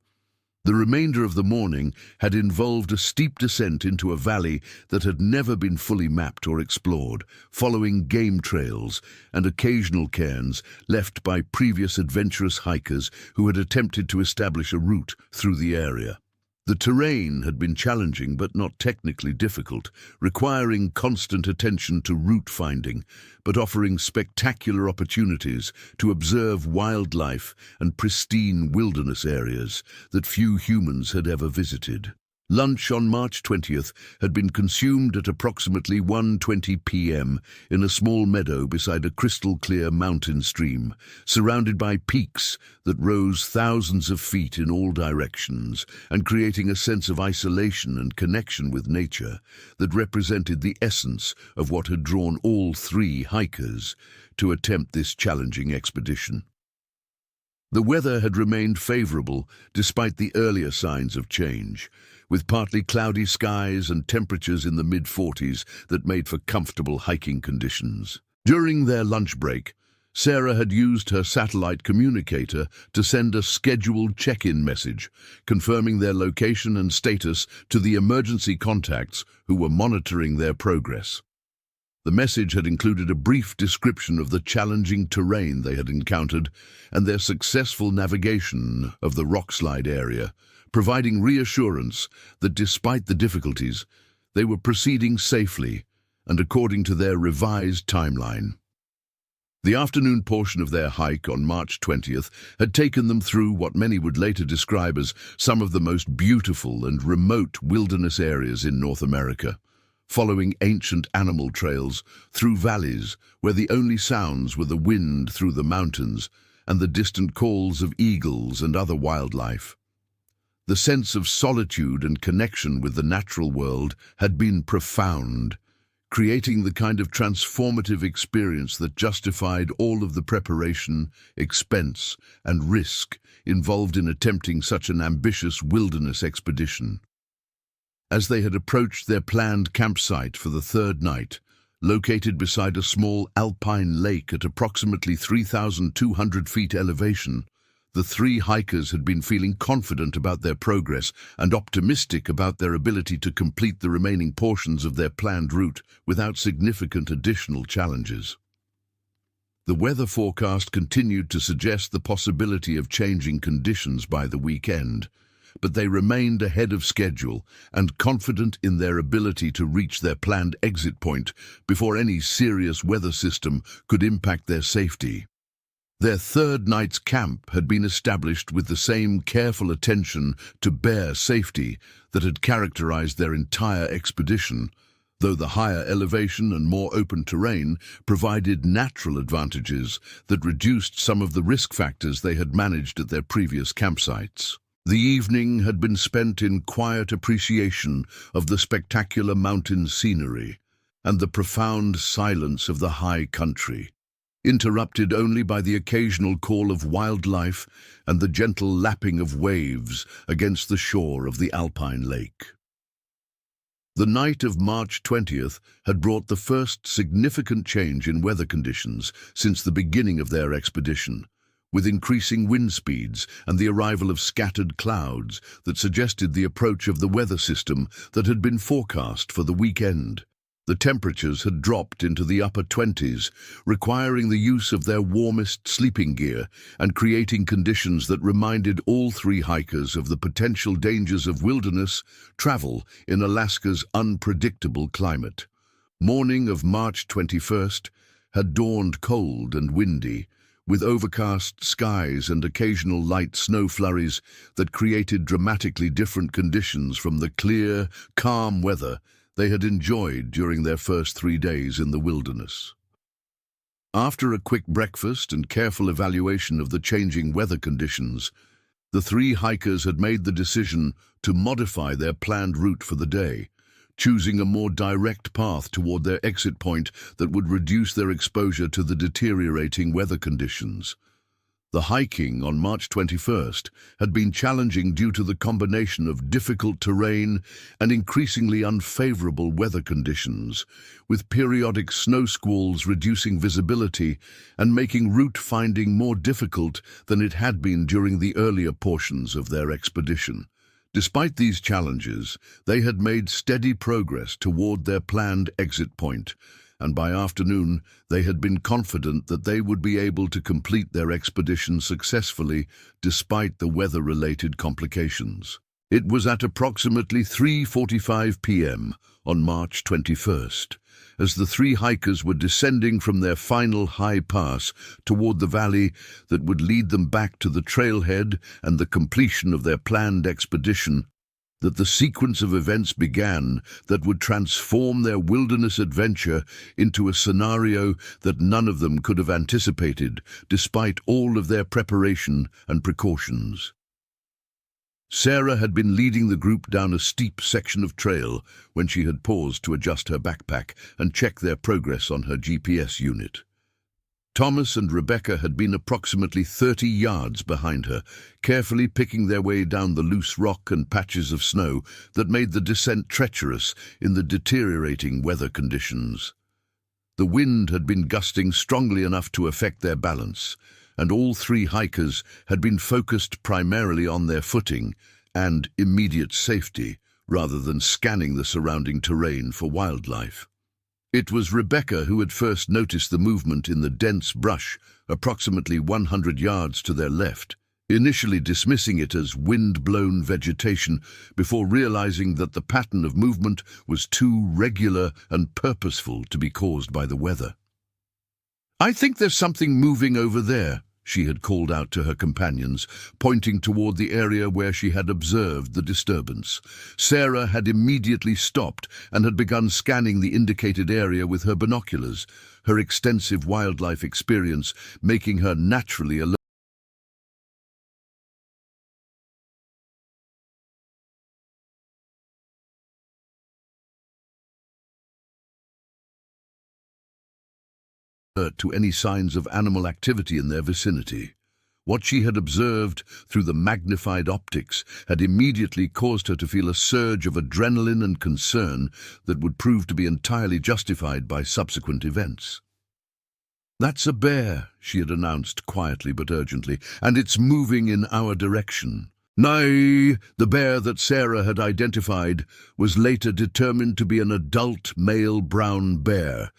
The remainder of the morning had involved a steep descent into a valley that had never been fully mapped or explored, following game trails and occasional cairns left by previous adventurous hikers who had attempted to establish a route through the area. The terrain had been challenging but not technically difficult, requiring constant attention to route finding, but offering spectacular opportunities to observe wildlife and pristine wilderness areas that few humans had ever visited. Lunch on March 20th had been consumed at approximately 1:20 p.m. in a small meadow beside a crystal-clear mountain stream, surrounded by peaks that rose thousands of feet in all directions and creating a sense of isolation and connection with nature that represented the essence of what had drawn all three hikers to attempt this challenging expedition. The weather had remained favorable despite the earlier signs of change, with partly cloudy skies and temperatures in the mid-40s that made for comfortable hiking conditions. During their lunch break, Sarah had used her satellite communicator to send a scheduled check-in message, confirming their location and status to the emergency contacts who were monitoring their progress. The message had included a brief description of the challenging terrain they had encountered and their successful navigation of the rockslide area, providing reassurance that despite the difficulties, they were proceeding safely and according to their revised timeline. The afternoon portion of their hike on March 20th had taken them through what many would later describe as some of the most beautiful and remote wilderness areas in North America, following ancient animal trails through valleys where the only sounds were the wind through the mountains and the distant calls of eagles and other wildlife. The sense of solitude and connection with the natural world had been profound, creating the kind of transformative experience that justified all of the preparation, expense, and risk involved in attempting such an ambitious wilderness expedition. As they had approached their planned campsite for the third night, located beside a small alpine lake at approximately 3,200 feet elevation, the three hikers had been feeling confident about their progress and optimistic about their ability to complete the remaining portions of their planned route without significant additional challenges. The weather forecast continued to suggest the possibility of changing conditions by the weekend, but they remained ahead of schedule and confident in their ability to reach their planned exit point before any serious weather system could impact their safety. Their third night's camp had been established with the same careful attention to bear safety that had characterized their entire expedition, though the higher elevation and more open terrain provided natural advantages that reduced some of the risk factors they had managed at their previous campsites. The evening had been spent in quiet appreciation of the spectacular mountain scenery and the profound silence of the high country, interrupted only by the occasional call of wildlife and the gentle lapping of waves against the shore of the alpine lake. The night of March 20th had brought the first significant change in weather conditions since the beginning of their expedition, with increasing wind speeds and the arrival of scattered clouds that suggested the approach of the weather system that had been forecast for the weekend. The temperatures had dropped into the upper 20s, requiring the use of their warmest sleeping gear and creating conditions that reminded all three hikers of the potential dangers of wilderness travel in Alaska's unpredictable climate. Morning of March 21st had dawned cold and windy, with overcast skies and occasional light snow flurries that created dramatically different conditions from the clear, calm weather they had enjoyed during their first 3 days in the wilderness. After a quick breakfast and careful evaluation of the changing weather conditions, the three hikers had made the decision to modify their planned route for the day, choosing a more direct path toward their exit point that would reduce their exposure to the deteriorating weather conditions. The hiking on March 21st had been challenging due to the combination of difficult terrain and increasingly unfavorable weather conditions, with periodic snow squalls reducing visibility and making route finding more difficult than it had been during the earlier portions of their expedition. Despite these challenges, they had made steady progress toward their planned exit point, and by afternoon they had been confident that they would be able to complete their expedition successfully despite the weather-related complications. It was at approximately 3:45 p.m. on March 21st, as the three hikers were descending from their final high pass toward the valley that would lead them back to the trailhead and the completion of their planned expedition, that the sequence of events began that would transform their wilderness adventure into a scenario that none of them could have anticipated, despite all of their preparation and precautions. Sarah had been leading the group down a steep section of trail when she had paused to adjust her backpack and check their progress on her GPS unit. Thomas and Rebecca had been approximately 30 yards behind her, carefully picking their way down the loose rock and patches of snow that made the descent treacherous in the deteriorating weather conditions. The wind had been gusting strongly enough to affect their balance, and all three hikers had been focused primarily on their footing and immediate safety, rather than scanning the surrounding terrain for wildlife. It was Rebecca who had first noticed the movement in the dense brush approximately 100 yards to their left, initially dismissing it as wind-blown vegetation before realizing that the pattern of movement was too regular and purposeful to be caused by the weather. "I think there's something moving over there," she had called out to her companions, pointing toward the area where she had observed the disturbance. Sarah had immediately stopped and had begun scanning the indicated area with her binoculars, her extensive wildlife experience making her naturally alert to any signs of animal activity in their vicinity. What she had observed through the magnified optics had immediately caused her to feel a surge of adrenaline and concern that would prove to be entirely justified by subsequent events. "That's a bear," she had announced quietly but urgently, "and it's moving in our direction." Nay, the bear that Sarah had identified was later determined to be an adult male brown bear,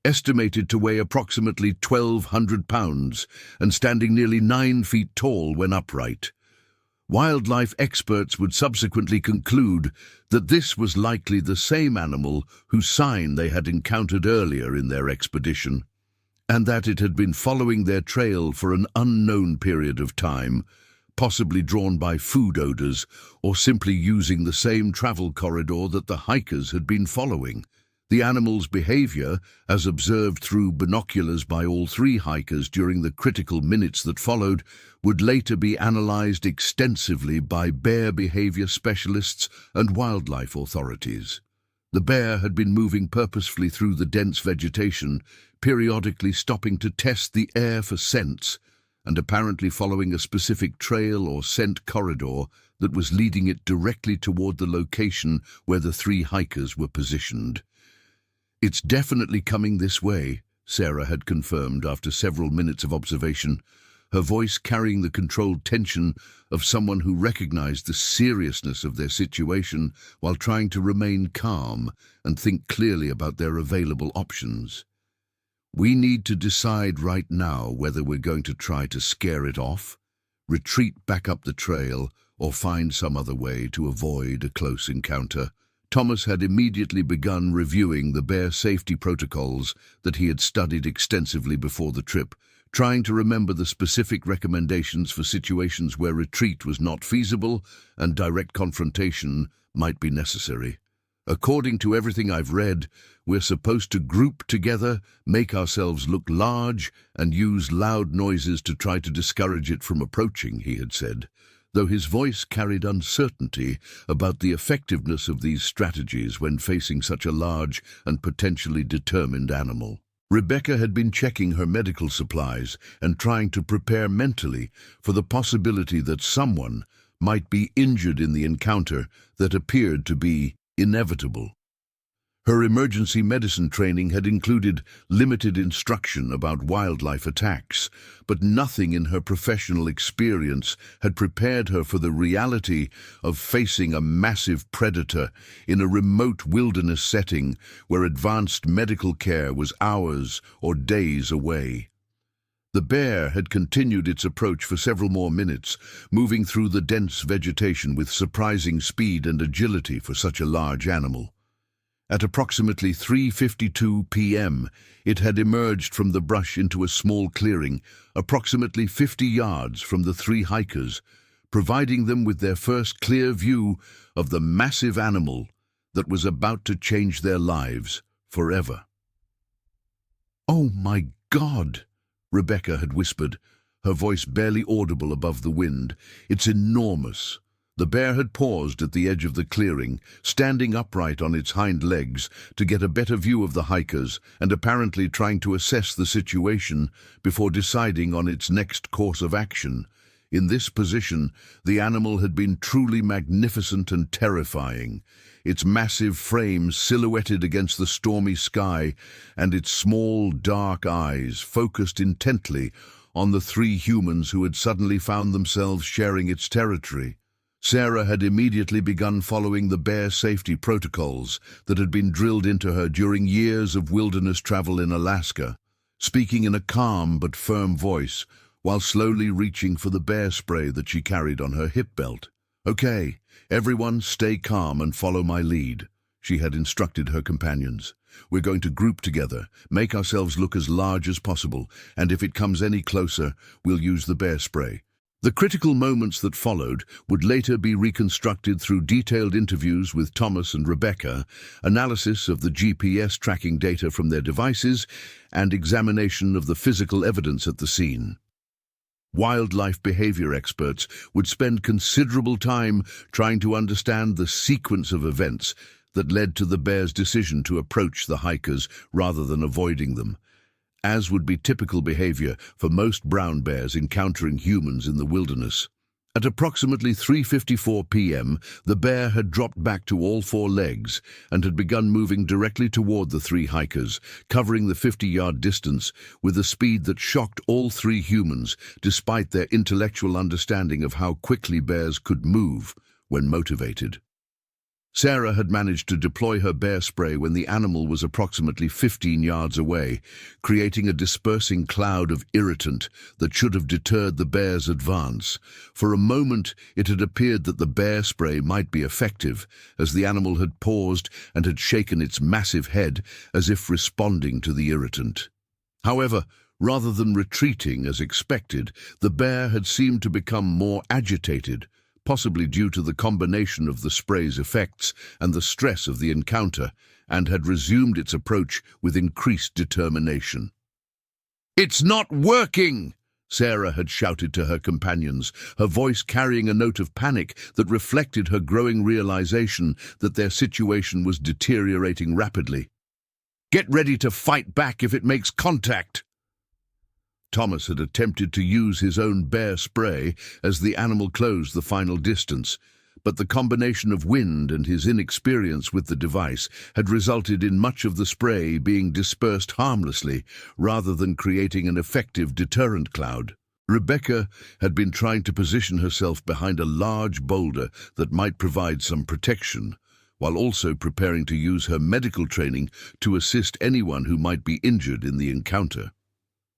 estimated to weigh approximately 1,200 pounds and standing nearly 9 feet tall when upright. Wildlife experts would subsequently conclude that this was likely the same animal whose sign they had encountered earlier in their expedition, and that it had been following their trail for an unknown period of time, possibly drawn by food odors or simply using the same travel corridor that the hikers had been following. The animal's behavior, as observed through binoculars by all three hikers during the critical minutes that followed, would later be analyzed extensively by bear behavior specialists and wildlife authorities. The bear had been moving purposefully through the dense vegetation, periodically stopping to test the air for scents, and apparently following a specific trail or scent corridor that was leading it directly toward the location where the three hikers were positioned. "It's definitely coming this way," Sarah had confirmed after several minutes of observation, her voice carrying the controlled tension of someone who recognized the seriousness of their situation while trying to remain calm and think clearly about their available options. "We need to decide right now whether we're going to try to scare it off, retreat back up the trail, or find some other way to avoid a close encounter." Thomas had immediately begun reviewing the bear safety protocols that he had studied extensively before the trip, trying to remember the specific recommendations for situations where retreat was not feasible and direct confrontation might be necessary. "According to everything I've read, we're supposed to group together, make ourselves look large, and use loud noises to try to discourage it from approaching," he had said, though his voice carried uncertainty about the effectiveness of these strategies when facing such a large and potentially determined animal. Rebecca had been checking her medical supplies and trying to prepare mentally for the possibility that someone might be injured in the encounter that appeared to be inevitable. Her emergency medicine training had included limited instruction about wildlife attacks, but nothing in her professional experience had prepared her for the reality of facing a massive predator in a remote wilderness setting where advanced medical care was hours or days away. The bear had continued its approach for several more minutes, moving through the dense vegetation with surprising speed and agility for such a large animal. At approximately 3:52 p.m., it had emerged from the brush into a small clearing, approximately 50 yards from the three hikers, providing them with their first clear view of the massive animal that was about to change their lives forever. "Oh my God!" Rebecca had whispered, her voice barely audible above the wind. "It's enormous." The bear had paused at the edge of the clearing, standing upright on its hind legs to get a better view of the hikers and apparently trying to assess the situation before deciding on its next course of action. In this position, the animal had been truly magnificent and terrifying, its massive frame silhouetted against the stormy sky and its small, dark eyes focused intently on the three humans who had suddenly found themselves sharing its territory. Sarah had immediately begun following the bear safety protocols that had been drilled into her during years of wilderness travel in Alaska, speaking in a calm but firm voice while slowly reaching for the bear spray that she carried on her hip belt. "Okay, everyone stay calm and follow my lead," she had instructed her companions. "We're going to group together, make ourselves look as large as possible, and if it comes any closer, we'll use the bear spray." The critical moments that followed would later be reconstructed through detailed interviews with Thomas and Rebecca, analysis of the GPS tracking data from their devices, and examination of the physical evidence at the scene. Wildlife behavior experts would spend considerable time trying to understand the sequence of events that led to the bear's decision to approach the hikers rather than avoiding them, as would be typical behavior for most brown bears encountering humans in the wilderness. At approximately 3:54 p.m., the bear had dropped back to all four legs and had begun moving directly toward the three hikers, covering the 50-yard distance with a speed that shocked all three humans, despite their intellectual understanding of how quickly bears could move when motivated. Sarah had managed to deploy her bear spray when the animal was approximately 15 yards away, creating a dispersing cloud of irritant that should have deterred the bear's advance. For a moment, it had appeared that the bear spray might be effective, as the animal had paused and had shaken its massive head as if responding to the irritant. However, rather than retreating as expected, the bear had seemed to become more agitated, possibly due to the combination of the spray's effects and the stress of the encounter, and had resumed its approach with increased determination. "It's not working!" Sarah had shouted to her companions, her voice carrying a note of panic that reflected her growing realization that their situation was deteriorating rapidly. "Get ready to fight back if it makes contact!" Thomas had attempted to use his own bear spray as the animal closed the final distance, but the combination of wind and his inexperience with the device had resulted in much of the spray being dispersed harmlessly rather than creating an effective deterrent cloud. Rebecca had been trying to position herself behind a large boulder that might provide some protection, while also preparing to use her medical training to assist anyone who might be injured in the encounter.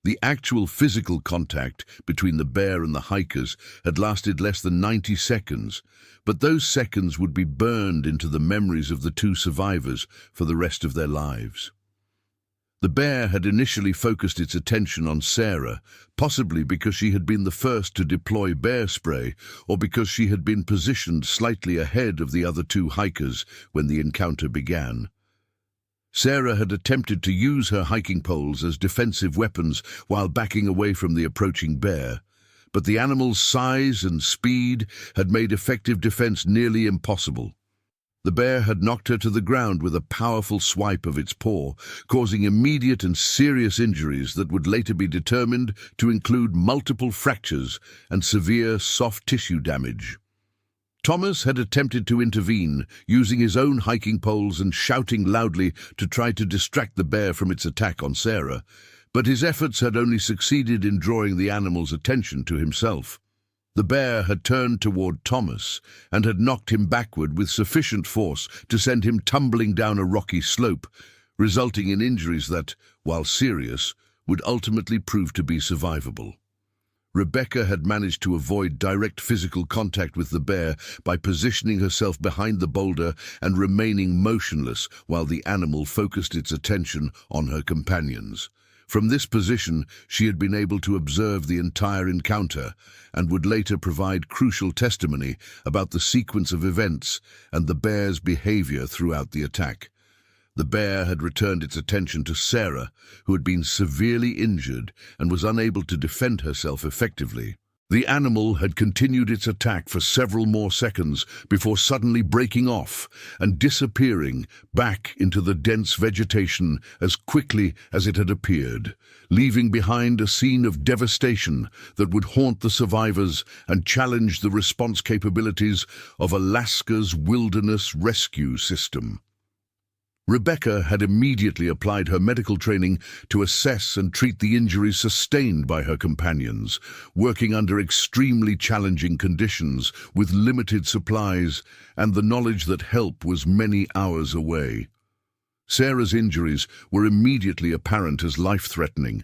The actual physical contact between the bear and the hikers had lasted less than 90 seconds, but those seconds would be burned into the memories of the two survivors for the rest of their lives. The bear had initially focused its attention on Sarah, possibly because she had been the first to deploy bear spray or because she had been positioned slightly ahead of the other two hikers when the encounter began. Sarah had attempted to use her hiking poles as defensive weapons while backing away from the approaching bear, but the animal's size and speed had made effective defense nearly impossible. The bear had knocked her to the ground with a powerful swipe of its paw, causing immediate and serious injuries that would later be determined to include multiple fractures and severe soft tissue damage. Thomas had attempted to intervene, using his own hiking poles and shouting loudly to try to distract the bear from its attack on Sarah, but his efforts had only succeeded in drawing the animal's attention to himself. The bear had turned toward Thomas and had knocked him backward with sufficient force to send him tumbling down a rocky slope, resulting in injuries that, while serious, would ultimately prove to be survivable. Rebecca had managed to avoid direct physical contact with the bear by positioning herself behind the boulder and remaining motionless while the animal focused its attention on her companions. From this position, she had been able to observe the entire encounter and would later provide crucial testimony about the sequence of events and the bear's behavior throughout the attack. The bear had returned its attention to Sarah, who had been severely injured and was unable to defend herself effectively. The animal had continued its attack for several more seconds before suddenly breaking off and disappearing back into the dense vegetation as quickly as it had appeared, leaving behind a scene of devastation that would haunt the survivors and challenge the response capabilities of Alaska's wilderness rescue system. Rebecca had immediately applied her medical training to assess and treat the injuries sustained by her companions, working under extremely challenging conditions with limited supplies and the knowledge that help was many hours away. Sarah's injuries were immediately apparent as life-threatening,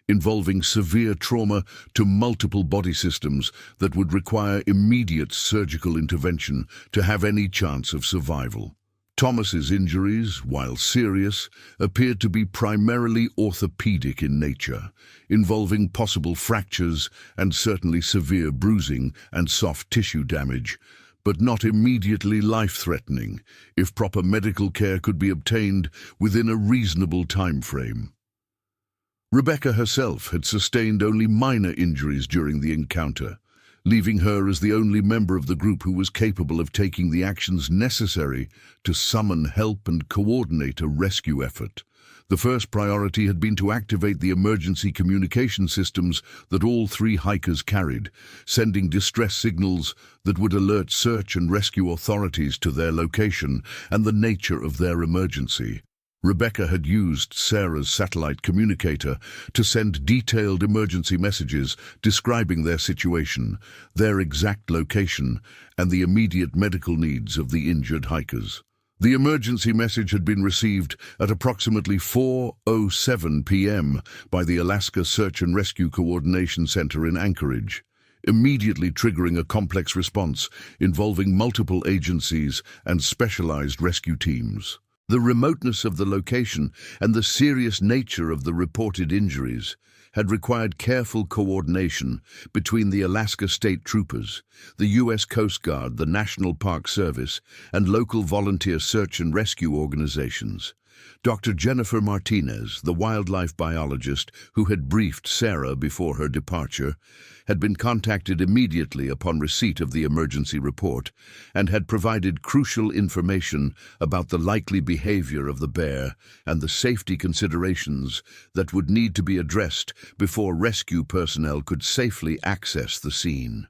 involving severe trauma to multiple body systems that would require immediate surgical intervention to have any chance of survival. Thomas's injuries, while serious, appeared to be primarily orthopedic in nature, involving possible fractures and certainly severe bruising and soft tissue damage, but not immediately life-threatening if proper medical care could be obtained within a reasonable time frame. Rebecca herself had sustained only minor injuries during the encounter, leaving her as the only member of the group who was capable of taking the actions necessary to summon help and coordinate a rescue effort. The first priority had been to activate the emergency communication systems that all three hikers carried, sending distress signals that would alert search and rescue authorities to their location and the nature of their emergency. Rebecca had used Sarah's satellite communicator to send detailed emergency messages describing their situation, their exact location, and the immediate medical needs of the injured hikers. The emergency message had been received at approximately 4:07 p.m. by the Alaska Search and Rescue Coordination Center in Anchorage, immediately triggering a complex response involving multiple agencies and specialized rescue teams. The remoteness of the location and the serious nature of the reported injuries had required careful coordination between the Alaska State Troopers, the U.S. Coast Guard, the National Park Service, and local volunteer search and rescue organizations. Dr. Jennifer Martinez, the wildlife biologist who had briefed Sarah before her departure, had been contacted immediately upon receipt of the emergency report and had provided crucial information about the likely behavior of the bear and the safety considerations that would need to be addressed before rescue personnel could safely access the scene.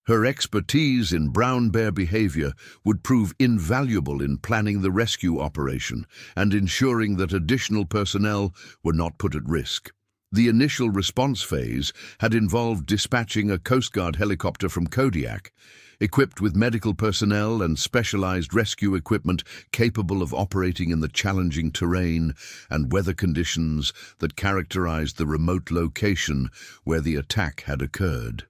Her expertise in brown bear behavior would prove invaluable in planning the rescue operation and ensuring that additional personnel were not put at risk. The initial response phase had involved dispatching a Coast Guard helicopter from Kodiak, equipped with medical personnel and specialized rescue equipment capable of operating in the challenging terrain and weather conditions that characterized the remote location where the attack had occurred.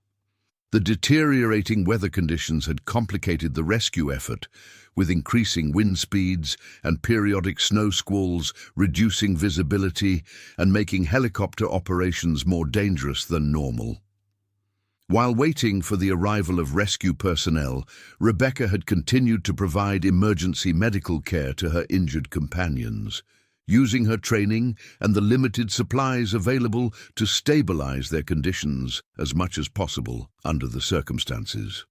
The deteriorating weather conditions had complicated the rescue effort, with increasing wind speeds and periodic snow squalls reducing visibility and making helicopter operations more dangerous than normal. While waiting for the arrival of rescue personnel, Rebecca had continued to provide emergency medical care to her injured companions, using her training and the limited supplies available to stabilize their conditions as much as possible under the circumstances.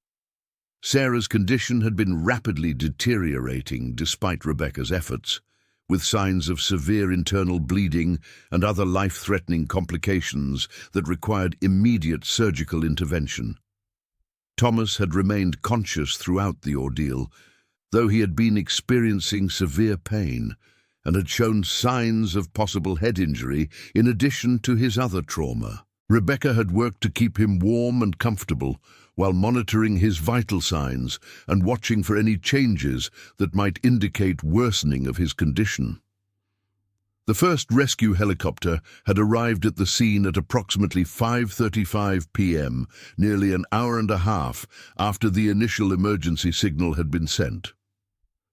Sarah's condition had been rapidly deteriorating despite Rebecca's efforts, with signs of severe internal bleeding and other life-threatening complications that required immediate surgical intervention. Thomas had remained conscious throughout the ordeal, though he had been experiencing severe pain and had shown signs of possible head injury in addition to his other trauma. Rebecca had worked to keep him warm and comfortable while monitoring his vital signs and watching for any changes that might indicate worsening of his condition. The first rescue helicopter had arrived at the scene at approximately 5:35 p.m., nearly an hour and a half after the initial emergency signal had been sent.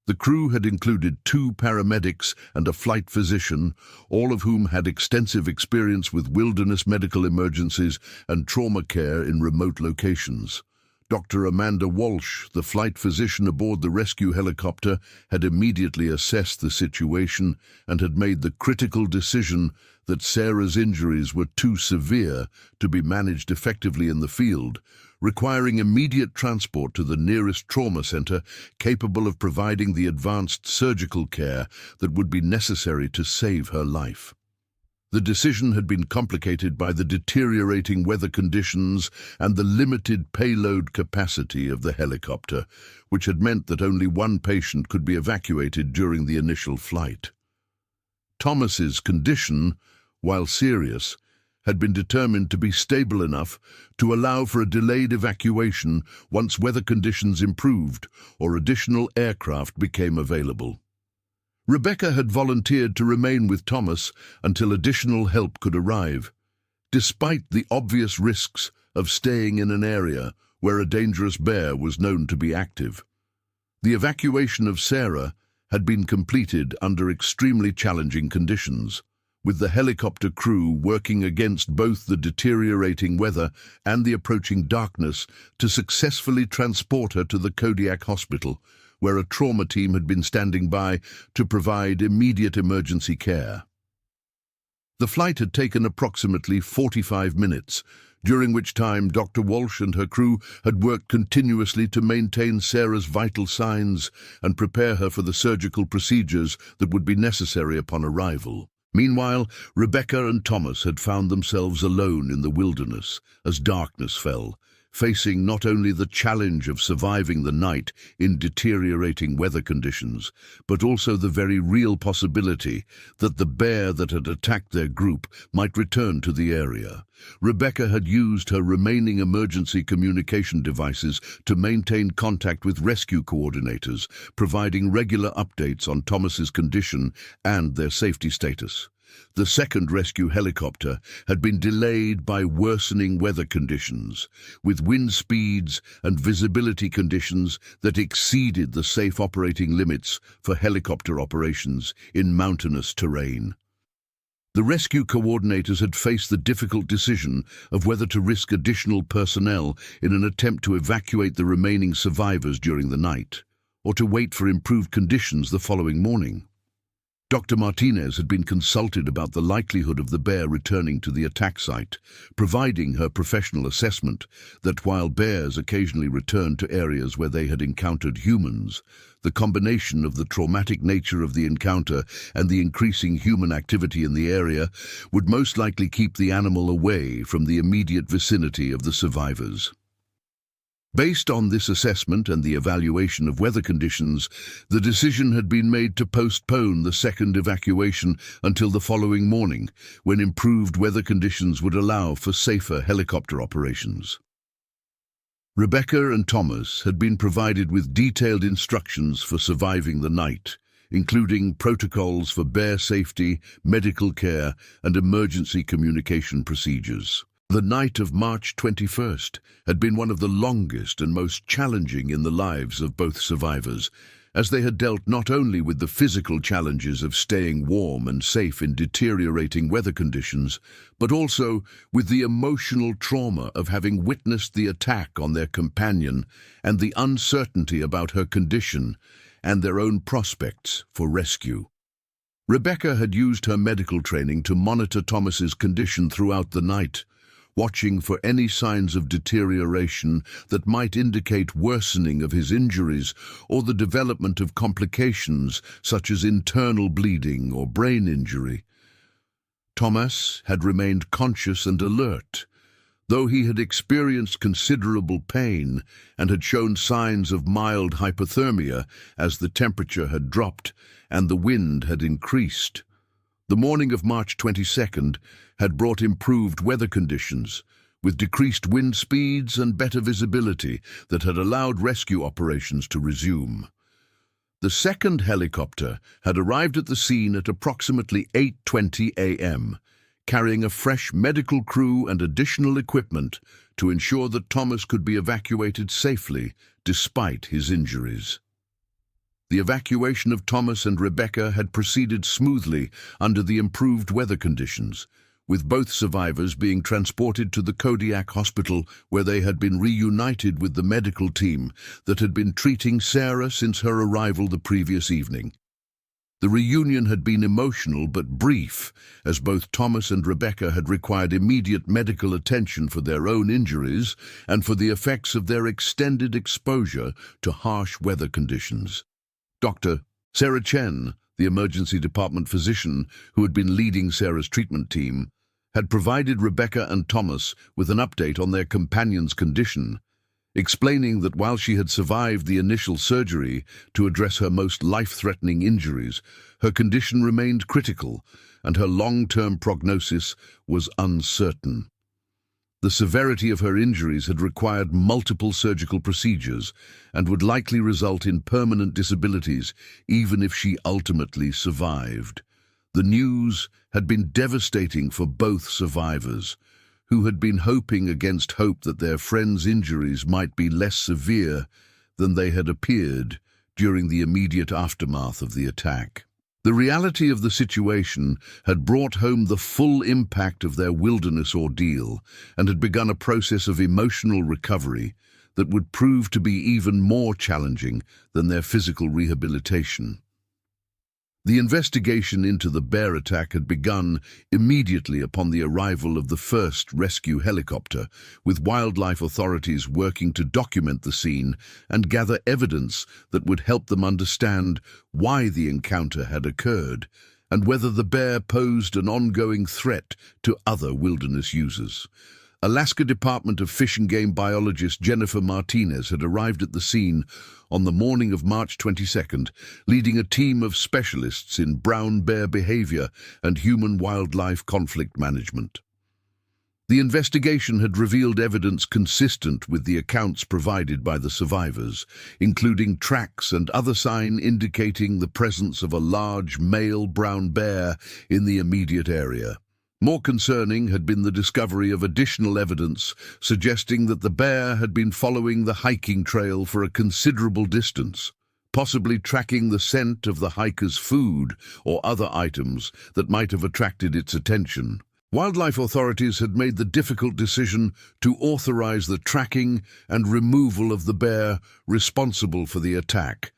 The crew had included 2 paramedics and a flight physician, all of whom had extensive experience with wilderness medical emergencies and trauma care in remote locations. Dr. Amanda Walsh, the flight physician aboard the rescue helicopter, had immediately assessed the situation and had made the critical decision that Sarah's injuries were too severe to be managed effectively in the field, requiring immediate transport to the nearest trauma center capable of providing the advanced surgical care that would be necessary to save her life. The decision had been complicated by the deteriorating weather conditions and the limited payload capacity of the helicopter, which had meant that only one patient could be evacuated during the initial flight. Thomas's condition, while serious, had been determined to be stable enough to allow for a delayed evacuation once weather conditions improved or additional aircraft became available. Rebecca had volunteered to remain with Thomas until additional help could arrive, despite the obvious risks of staying in an area where a dangerous bear was known to be active. The evacuation of Sarah had been completed under extremely challenging conditions, with the helicopter crew working against both the deteriorating weather and the approaching darkness to successfully transport her to the Kodiak Hospital, where a trauma team had been standing by to provide immediate emergency care. The flight had taken approximately 45 minutes, during which time Dr. Walsh and her crew had worked continuously to maintain Sarah's vital signs and prepare her for the surgical procedures that would be necessary upon arrival. Meanwhile, Rebecca and Thomas had found themselves alone in the wilderness as darkness fell, facing not only the challenge of surviving the night in deteriorating weather conditions, but also the very real possibility that the bear that had attacked their group might return to the area. Rebecca had used her remaining emergency communication devices to maintain contact with rescue coordinators, providing regular updates on Thomas's condition and their safety status. The second rescue helicopter had been delayed by worsening weather conditions, with wind speeds and visibility conditions that exceeded the safe operating limits for helicopter operations in mountainous terrain. The rescue coordinators had faced the difficult decision of whether to risk additional personnel in an attempt to evacuate the remaining survivors during the night, or to wait for improved conditions the following morning. Dr. Martinez had been consulted about the likelihood of the bear returning to the attack site, providing her professional assessment that while bears occasionally returned to areas where they had encountered humans, the combination of the traumatic nature of the encounter and the increasing human activity in the area would most likely keep the animal away from the immediate vicinity of the survivors. Based on this assessment and the evaluation of weather conditions, the decision had been made to postpone the second evacuation until the following morning, when improved weather conditions would allow for safer helicopter operations. Rebecca and Thomas had been provided with detailed instructions for surviving the night, including protocols for bear safety, medical care, and emergency communication procedures. The night of March 21st had been one of the longest and most challenging in the lives of both survivors, as they had dealt not only with the physical challenges of staying warm and safe in deteriorating weather conditions, but also with the emotional trauma of having witnessed the attack on their companion and the uncertainty about her condition and their own prospects for rescue. Rebecca had used her medical training to monitor Thomas's condition throughout the night, watching for any signs of deterioration that might indicate worsening of his injuries or the development of complications such as internal bleeding or brain injury. Thomas had remained conscious and alert, though he had experienced considerable pain and had shown signs of mild hypothermia as the temperature had dropped and the wind had increased. The morning of March 22nd had brought improved weather conditions, with decreased wind speeds and better visibility that had allowed rescue operations to resume. The second helicopter had arrived at the scene at approximately 8:20 a.m., carrying a fresh medical crew and additional equipment to ensure that Thomas could be evacuated safely despite his injuries. The evacuation of Thomas and Rebecca had proceeded smoothly under the improved weather conditions, with both survivors being transported to the Kodiak Hospital, where they had been reunited with the medical team that had been treating Sarah since her arrival the previous evening. The reunion had been emotional but brief, as both Thomas and Rebecca had required immediate medical attention for their own injuries and for the effects of their extended exposure to harsh weather conditions. Dr. Sarah Chen, the emergency department physician who had been leading Sarah's treatment team, had provided Rebecca and Thomas with an update on their companion's condition, explaining that while she had survived the initial surgery to address her most life-threatening injuries, her condition remained critical and her long-term prognosis was uncertain. The severity of her injuries had required multiple surgical procedures and would likely result in permanent disabilities even if she ultimately survived. The news had been devastating for both survivors, who had been hoping against hope that their friends' injuries might be less severe than they had appeared during the immediate aftermath of the attack. The reality of the situation had brought home the full impact of their wilderness ordeal and had begun a process of emotional recovery that would prove to be even more challenging than their physical rehabilitation. The investigation into the bear attack had begun immediately upon the arrival of the first rescue helicopter, with wildlife authorities working to document the scene and gather evidence that would help them understand why the encounter had occurred and whether the bear posed an ongoing threat to other wilderness users. Alaska Department of Fish and Game biologist Jennifer Martinez had arrived at the scene on the morning of March 22nd, leading a team of specialists in brown bear behavior and human-wildlife conflict management. The investigation had revealed evidence consistent with the accounts provided by the survivors, including tracks and other signs indicating the presence of a large male brown bear in the immediate area. More concerning had been the discovery of additional evidence suggesting that the bear had been following the hiking trail for a considerable distance, possibly tracking the scent of the hiker's food or other items that might have attracted its attention. Wildlife authorities had made the difficult decision to authorize the tracking and removal of the bear responsible for the attack,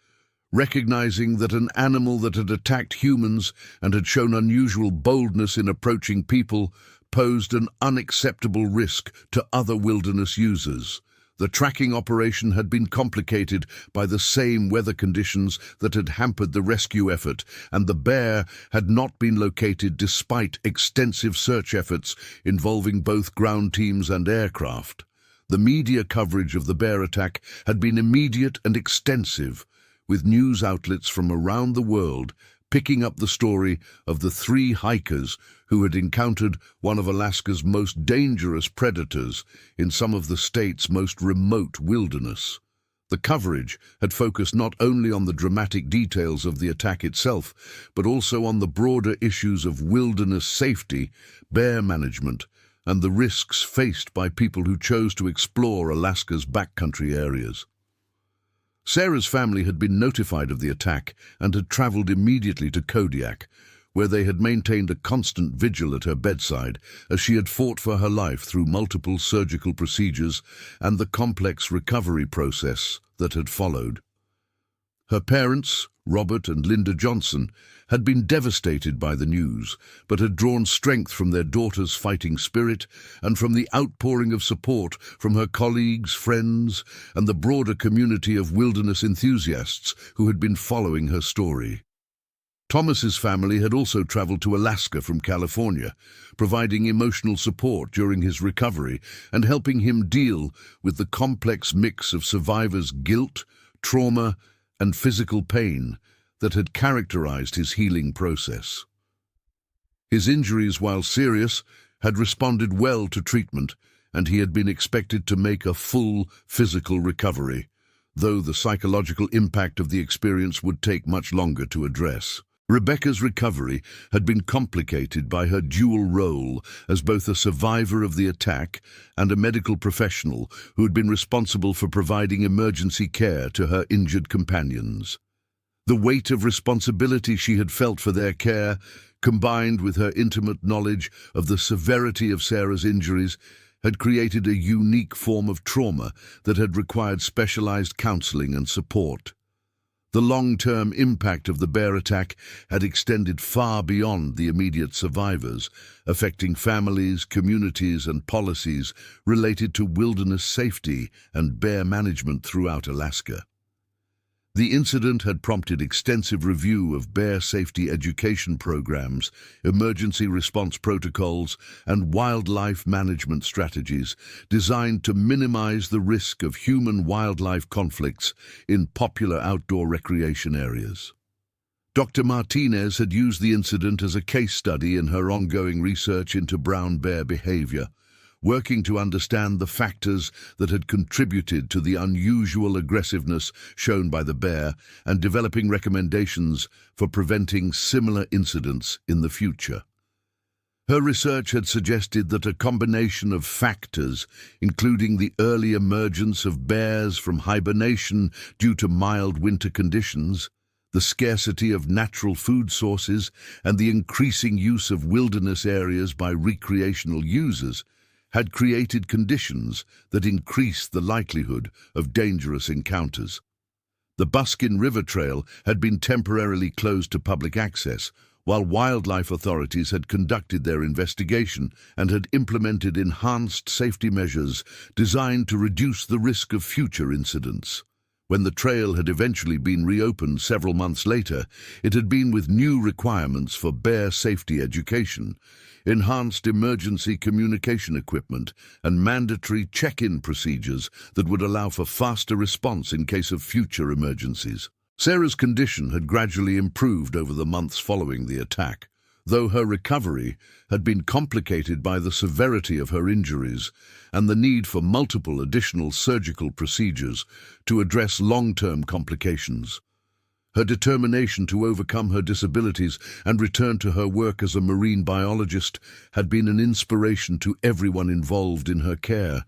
recognizing that an animal that had attacked humans and had shown unusual boldness in approaching people posed an unacceptable risk to other wilderness users. The tracking operation had been complicated by the same weather conditions that had hampered the rescue effort, and the bear had not been located despite extensive search efforts involving both ground teams and aircraft. The media coverage of the bear attack had been immediate and extensive, with news outlets from around the world picking up the story of the 3 hikers who had encountered one of Alaska's most dangerous predators in some of the state's most remote wilderness. The coverage had focused not only on the dramatic details of the attack itself, but also on the broader issues of wilderness safety, bear management, and the risks faced by people who chose to explore Alaska's backcountry areas. Sarah's family had been notified of the attack and had traveled immediately to Kodiak, where they had maintained a constant vigil at her bedside as she had fought for her life through multiple surgical procedures and the complex recovery process that had followed. Her parents, Robert and Linda Johnson, had been devastated by the news, but had drawn strength from their daughter's fighting spirit and from the outpouring of support from her colleagues, friends, and the broader community of wilderness enthusiasts who had been following her story. Thomas's family had also traveled to Alaska from California, providing emotional support during his recovery and helping him deal with the complex mix of survivors' guilt, trauma, and physical pain that had characterized his healing process. His injuries, while serious, had responded well to treatment, and he had been expected to make a full physical recovery, though the psychological impact of the experience would take much longer to address. Rebecca's recovery had been complicated by her dual role as both a survivor of the attack and a medical professional who had been responsible for providing emergency care to her injured companions. The weight of responsibility she had felt for their care, combined with her intimate knowledge of the severity of Sarah's injuries, had created a unique form of trauma that had required specialized counseling and support. The long-term impact of the bear attack had extended far beyond the immediate survivors, affecting families, communities, and policies related to wilderness safety and bear management throughout Alaska. The incident had prompted extensive review of bear safety education programs, emergency response protocols, and wildlife management strategies designed to minimize the risk of human-wildlife conflicts in popular outdoor recreation areas. Dr. Martinez had used the incident as a case study in her ongoing research into brown bear behavior, working to understand the factors that had contributed to the unusual aggressiveness shown by the bear and developing recommendations for preventing similar incidents in the future. Her research had suggested that a combination of factors, including the early emergence of bears from hibernation due to mild winter conditions, the scarcity of natural food sources, and the increasing use of wilderness areas by recreational users, had created conditions that increased the likelihood of dangerous encounters. The Buskin River Trail had been temporarily closed to public access, while wildlife authorities had conducted their investigation and had implemented enhanced safety measures designed to reduce the risk of future incidents. When the trail had eventually been reopened several months later, it had been with new requirements for bear safety education, enhanced emergency communication equipment, and mandatory check-in procedures that would allow for faster response in case of future emergencies. Sarah's condition had gradually improved over the months following the attack, though her recovery had been complicated by the severity of her injuries and the need for multiple additional surgical procedures to address long-term complications. Her determination to overcome her disabilities and return to her work as a marine biologist had been an inspiration to everyone involved in her care,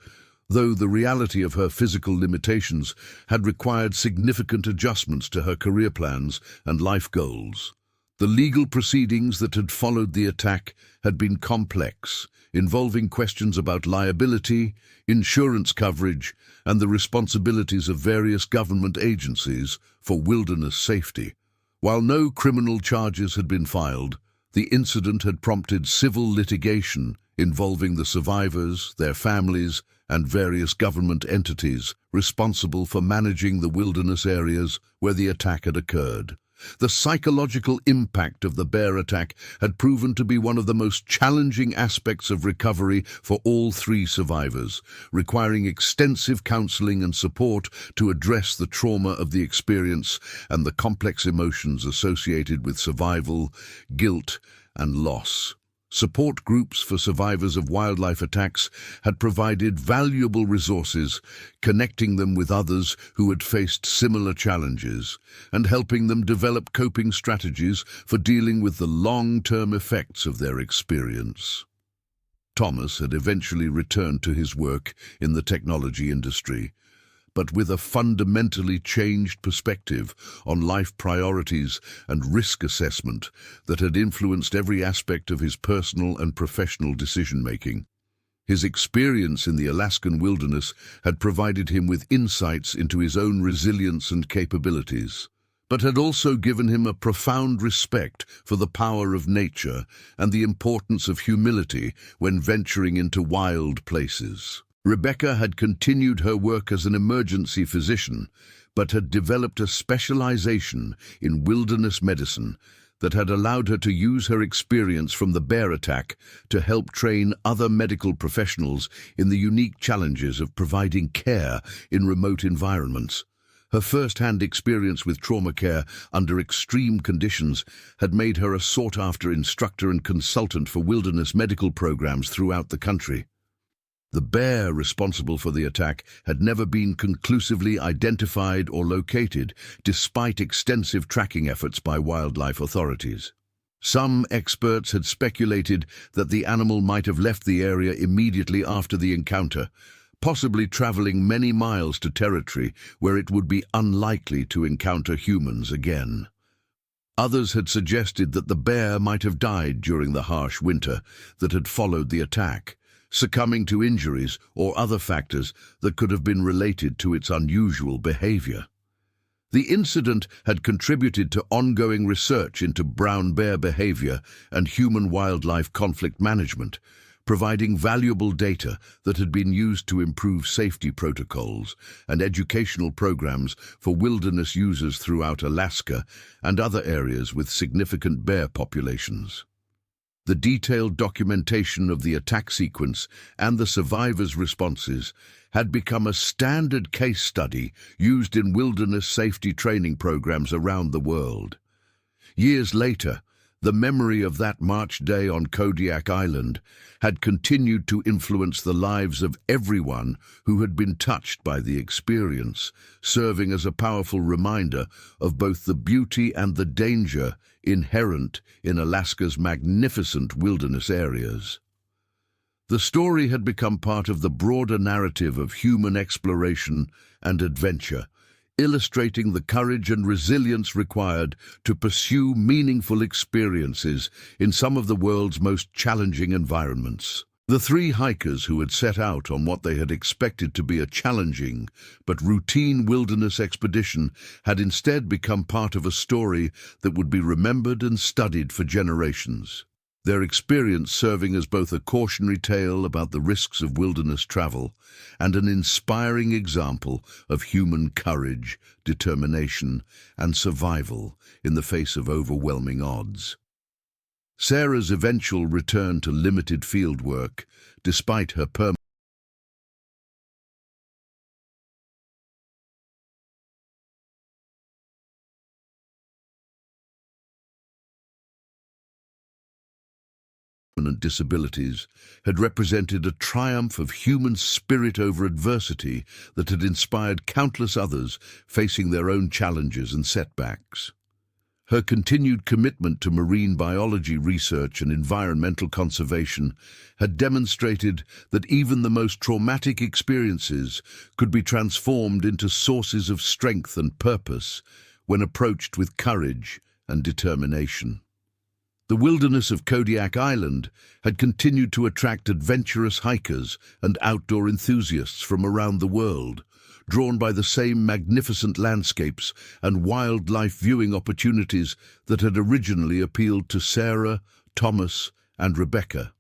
though the reality of her physical limitations had required significant adjustments to her career plans and life goals. The legal proceedings that had followed the attack had been complex, involving questions about liability, insurance coverage, and the responsibilities of various government agencies for wilderness safety. While no criminal charges had been filed, the incident had prompted civil litigation involving the survivors, their families, and various government entities responsible for managing the wilderness areas where the attack had occurred. The psychological impact of the bear attack had proven to be one of the most challenging aspects of recovery for all three survivors, requiring extensive counseling and support to address the trauma of the experience and the complex emotions associated with survival, guilt, and loss. Support groups for survivors of wildlife attacks had provided valuable resources, connecting them with others who had faced similar challenges and helping them develop coping strategies for dealing with the long-term effects of their experience. Thomas had eventually returned to his work in the technology industry, but with a fundamentally changed perspective on life priorities and risk assessment that had influenced every aspect of his personal and professional decision-making. His experience in the Alaskan wilderness had provided him with insights into his own resilience and capabilities, but had also given him a profound respect for the power of nature and the importance of humility when venturing into wild places. Rebecca had continued her work as an emergency physician, but had developed a specialization in wilderness medicine that had allowed her to use her experience from the bear attack to help train other medical professionals in the unique challenges of providing care in remote environments. Her first-hand experience with trauma care under extreme conditions had made her a sought-after instructor and consultant for wilderness medical programs throughout the country. The bear responsible for the attack had never been conclusively identified or located, despite extensive tracking efforts by wildlife authorities. Some experts had speculated that the animal might have left the area immediately after the encounter, possibly traveling many miles to territory where it would be unlikely to encounter humans again. Others had suggested that the bear might have died during the harsh winter that had followed the attack, succumbing to injuries or other factors that could have been related to its unusual behavior. The incident had contributed to ongoing research into brown bear behavior and human-wildlife conflict management, providing valuable data that had been used to improve safety protocols and educational programs for wilderness users throughout Alaska and other areas with significant bear populations. The detailed documentation of the attack sequence and the survivors' responses had become a standard case study used in wilderness safety training programs around the world. Years later, the memory of that March day on Kodiak Island had continued to influence the lives of everyone who had been touched by the experience, serving as a powerful reminder of both the beauty and the danger inherent in Alaska's magnificent wilderness areas. The story had become part of the broader narrative of human exploration and adventure, illustrating the courage and resilience required to pursue meaningful experiences in some of the world's most challenging environments. The three hikers who had set out on what they had expected to be a challenging but routine wilderness expedition had instead become part of a story that would be remembered and studied for generations. Their experience serving as both a cautionary tale about the risks of wilderness travel and an inspiring example of human courage, determination, and survival in the face of overwhelming odds. Sarah's eventual return to limited field work, despite her permanent disabilities, had represented a triumph of human spirit over adversity that had inspired countless others facing their own challenges and setbacks. Her continued commitment to marine biology research and environmental conservation had demonstrated that even the most traumatic experiences could be transformed into sources of strength and purpose when approached with courage and determination. The wilderness of Kodiak Island had continued to attract adventurous hikers and outdoor enthusiasts from around the world, drawn by the same magnificent landscapes and wildlife viewing opportunities that had originally appealed to Sarah, Thomas, and Rebecca.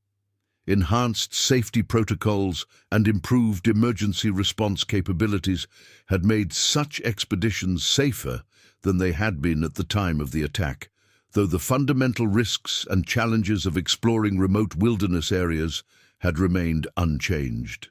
Enhanced safety protocols and improved emergency response capabilities had made such expeditions safer than they had been at the time of the attack, though the fundamental risks and challenges of exploring remote wilderness areas had remained unchanged.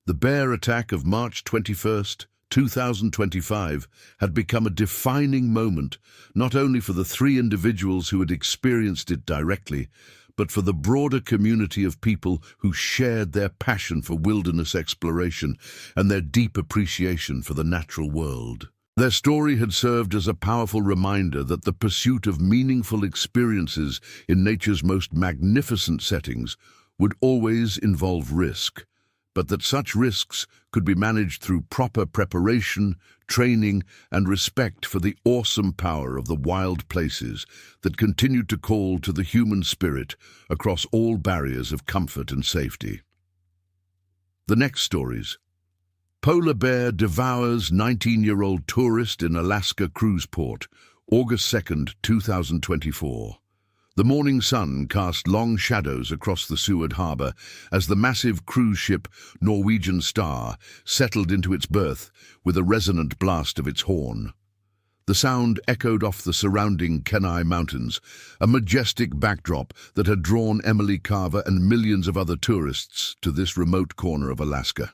The bear attack of March 21, 2025 had become a defining moment not only for the three individuals who had experienced it directly, but for the broader community of people who shared their passion for wilderness exploration and their deep appreciation for the natural world. Their story had served as a powerful reminder that the pursuit of meaningful experiences in nature's most magnificent settings would always involve risk, but that such risks could be managed through proper preparation, training, and respect for the awesome power of the wild places that continued to call to the human spirit across all barriers of comfort and safety. The next stories. Polar bear devours 19-year-old tourist in Alaska cruise port, August 2, 2024. The morning sun cast long shadows across the Seward Harbour as the massive cruise ship Norwegian Star settled into its berth with a resonant blast of its horn. The sound echoed off the surrounding Kenai Mountains, a majestic backdrop that had drawn Emily Carver and millions of other tourists to this remote corner of Alaska.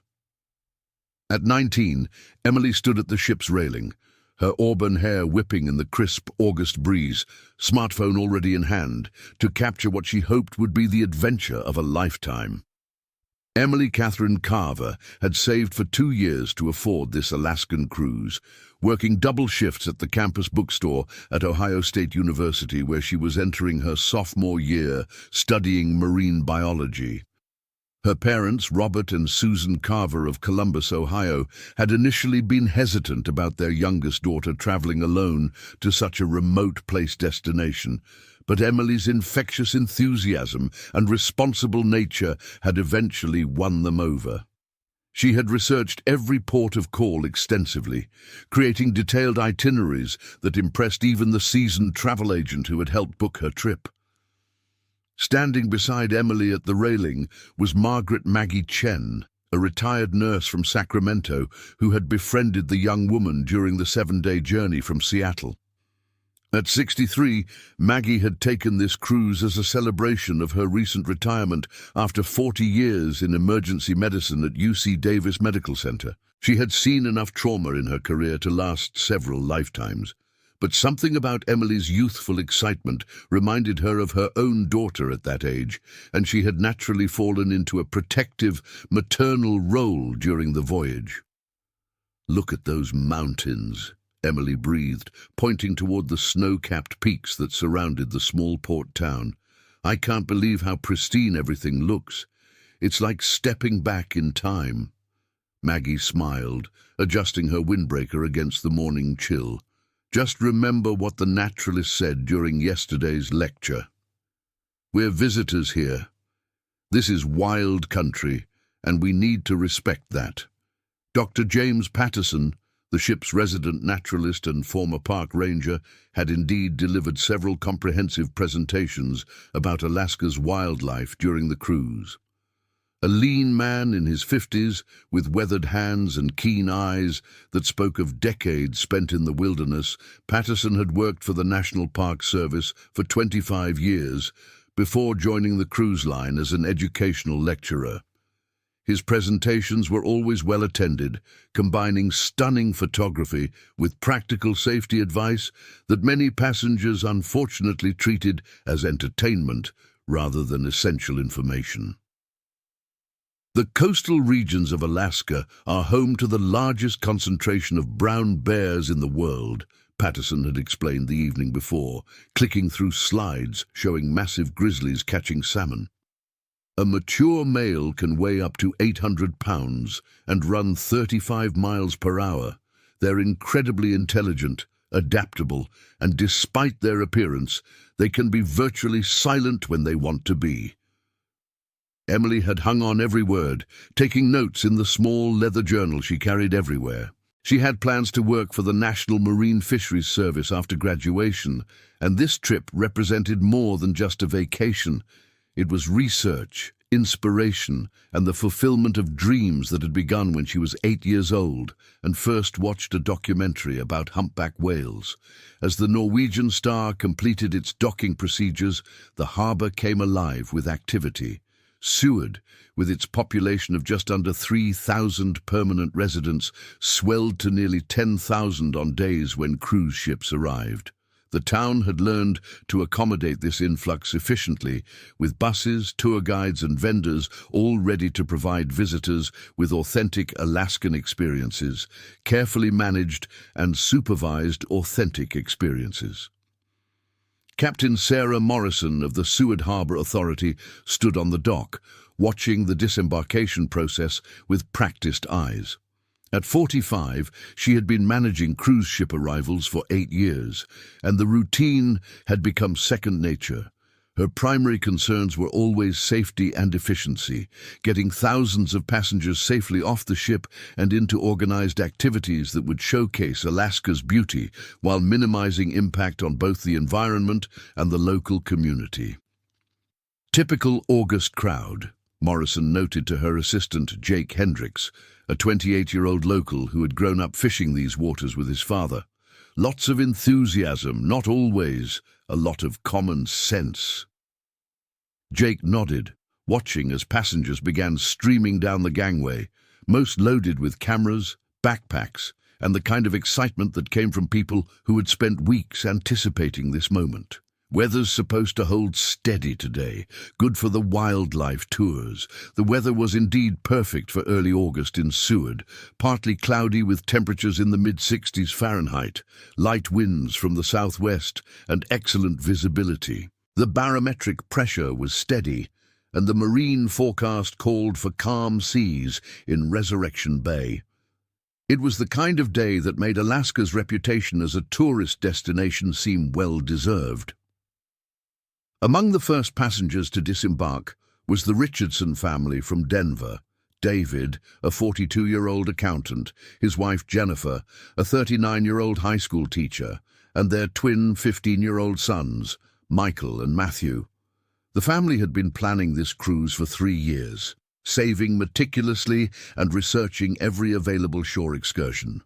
At 19, Emily stood at the ship's railing, her auburn hair whipping in the crisp August breeze, smartphone already in hand, to capture what she hoped would be the adventure of a lifetime. Emily Catherine Carver had saved for 2 years to afford this Alaskan cruise, working double shifts at the campus bookstore at Ohio State University, where she was entering her sophomore year studying marine biology. Her parents, Robert and Susan Carver of Columbus, Ohio, had initially been hesitant about their youngest daughter traveling alone to such a remote place destination, but Emily's infectious enthusiasm and responsible nature had eventually won them over. She had researched every port of call extensively, creating detailed itineraries that impressed even the seasoned travel agent who had helped book her trip. Standing beside Emily at the railing was Margaret Maggie Chen, a retired nurse from Sacramento who had befriended the young woman during the 7-day journey from Seattle. At 63, Maggie had taken this cruise as a celebration of her recent retirement after 40 years in emergency medicine at UC Davis Medical Center. She had seen enough trauma in her career to last several lifetimes. But something about Emily's youthful excitement reminded her of her own daughter at that age, and she had naturally fallen into a protective, maternal role during the voyage. "Look at those mountains," Emily breathed, pointing toward the snow-capped peaks that surrounded the small port town. "I can't believe how pristine everything looks. It's like stepping back in time." Maggie smiled, adjusting her windbreaker against the morning chill. "Just remember what the naturalist said during yesterday's lecture. We're visitors here. This is wild country, and we need to respect that." Dr. James Patterson, the ship's resident naturalist and former park ranger, had indeed delivered several comprehensive presentations about Alaska's wildlife during the cruise. A lean man in his 50s, with weathered hands and keen eyes that spoke of decades spent in the wilderness, Patterson had worked for the National Park Service for 25 years before joining the cruise line as an educational lecturer. His presentations were always well attended, combining stunning photography with practical safety advice that many passengers unfortunately treated as entertainment rather than essential information. The coastal regions of Alaska are home to the largest concentration of brown bears in the world, Patterson had explained the evening before, clicking through slides showing massive grizzlies catching salmon. A mature male can weigh up to 800 pounds and run 35 miles per hour. They're incredibly intelligent, adaptable, and despite their appearance, they can be virtually silent when they want to be. Emily had hung on every word, taking notes in the small leather journal she carried everywhere. She had plans to work for the National Marine Fisheries Service after graduation, and this trip represented more than just a vacation. It was research, inspiration, and the fulfillment of dreams that had begun when she was 8 years old and first watched a documentary about humpback whales. As the Norwegian Star completed its docking procedures, the harbour came alive with activity. Seward, with its population of just under 3,000 permanent residents, swelled to nearly 10,000 on days when cruise ships arrived. The town had learned to accommodate this influx efficiently, with buses, tour guides and vendors all ready to provide visitors with authentic Alaskan experiences, carefully managed and supervised authentic experiences. Captain Sarah Morrison of the Seward Harbour Authority stood on the dock, watching the disembarkation process with practiced eyes. At 45, she had been managing cruise ship arrivals for 8 years, and the routine had become second nature. Her primary concerns were always safety and efficiency, getting thousands of passengers safely off the ship and into organized activities that would showcase Alaska's beauty while minimizing impact on both the environment and the local community. "Typical August crowd," Morrison noted to her assistant Jake Hendricks, a 28-year-old local who had grown up fishing these waters with his father. "Lots of enthusiasm, not always a lot of common sense." Jake nodded, watching as passengers began streaming down the gangway, most loaded with cameras, backpacks, and the kind of excitement that came from people who had spent weeks anticipating this moment. "Weather's supposed to hold steady today, good for the wildlife tours." The weather was indeed perfect for early August in Seward, partly cloudy with temperatures in the mid-60s Fahrenheit, light winds from the southwest, and excellent visibility. The barometric pressure was steady, and the marine forecast called for calm seas in Resurrection Bay. It was the kind of day that made Alaska's reputation as a tourist destination seem well-deserved. Among the first passengers to disembark was the Richardson family from Denver. David, a 42-year-old accountant, his wife Jennifer, a 39-year-old high school teacher, and their twin 15-year-old sons, Michael and Matthew. The family had been planning this cruise for 3 years, saving meticulously and researching every available shore excursion.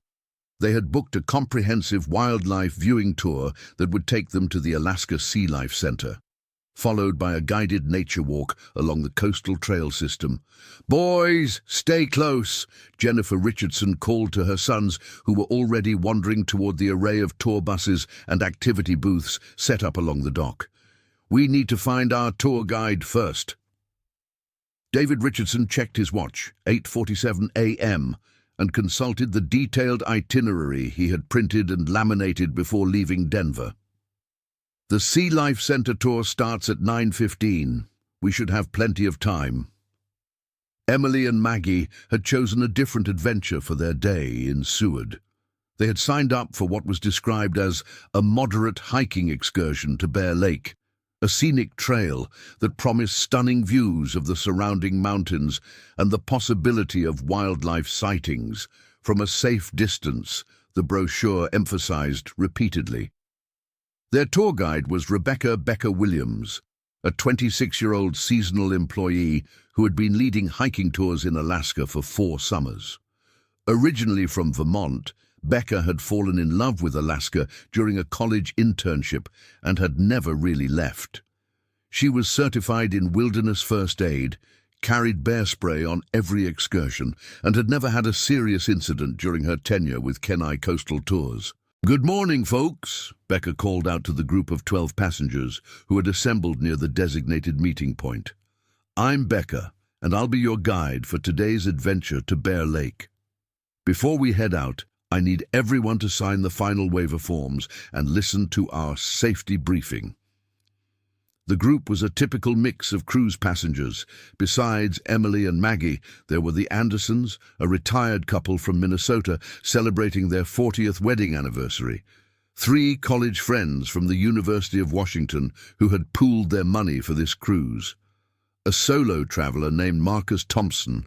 They had booked a comprehensive wildlife viewing tour that would take them to the Alaska Sea Life Center, followed by a guided nature walk along the coastal trail system. "Boys, stay close," Jennifer Richardson called to her sons, who were already wandering toward the array of tour buses and activity booths set up along the dock. "We need to find our tour guide first." David Richardson checked his watch, 8:47 a.m., and consulted the detailed itinerary he had printed and laminated before leaving Denver. "The Sea Life Center tour starts at 9:15. We should have plenty of time." Emily and Maggie had chosen a different adventure for their day in Seward. They had signed up for what was described as a moderate hiking excursion to Bear Lake, a scenic trail that promised stunning views of the surrounding mountains and the possibility of wildlife sightings from a safe distance, the brochure emphasized repeatedly. Their tour guide was Rebecca Becker Williams, a 26-year-old seasonal employee who had been leading hiking tours in Alaska for 4 summers. Originally from Vermont, Becca had fallen in love with Alaska during a college internship and had never really left. She was certified in wilderness first aid, carried bear spray on every excursion, and had never had a serious incident during her tenure with Kenai Coastal Tours. "Good morning, folks," Becca called out to the group of 12 passengers who had assembled near the designated meeting point. "I'm Becca, and I'll be your guide for today's adventure to Bear Lake. Before we head out, I need everyone to sign the final waiver forms and listen to our safety briefing." The group was a typical mix of cruise passengers. Besides Emily and Maggie, there were the Andersons, a retired couple from Minnesota celebrating their 40th wedding anniversary, 3 college friends from the University of Washington who had pooled their money for this cruise, a solo traveler named Marcus Thompson,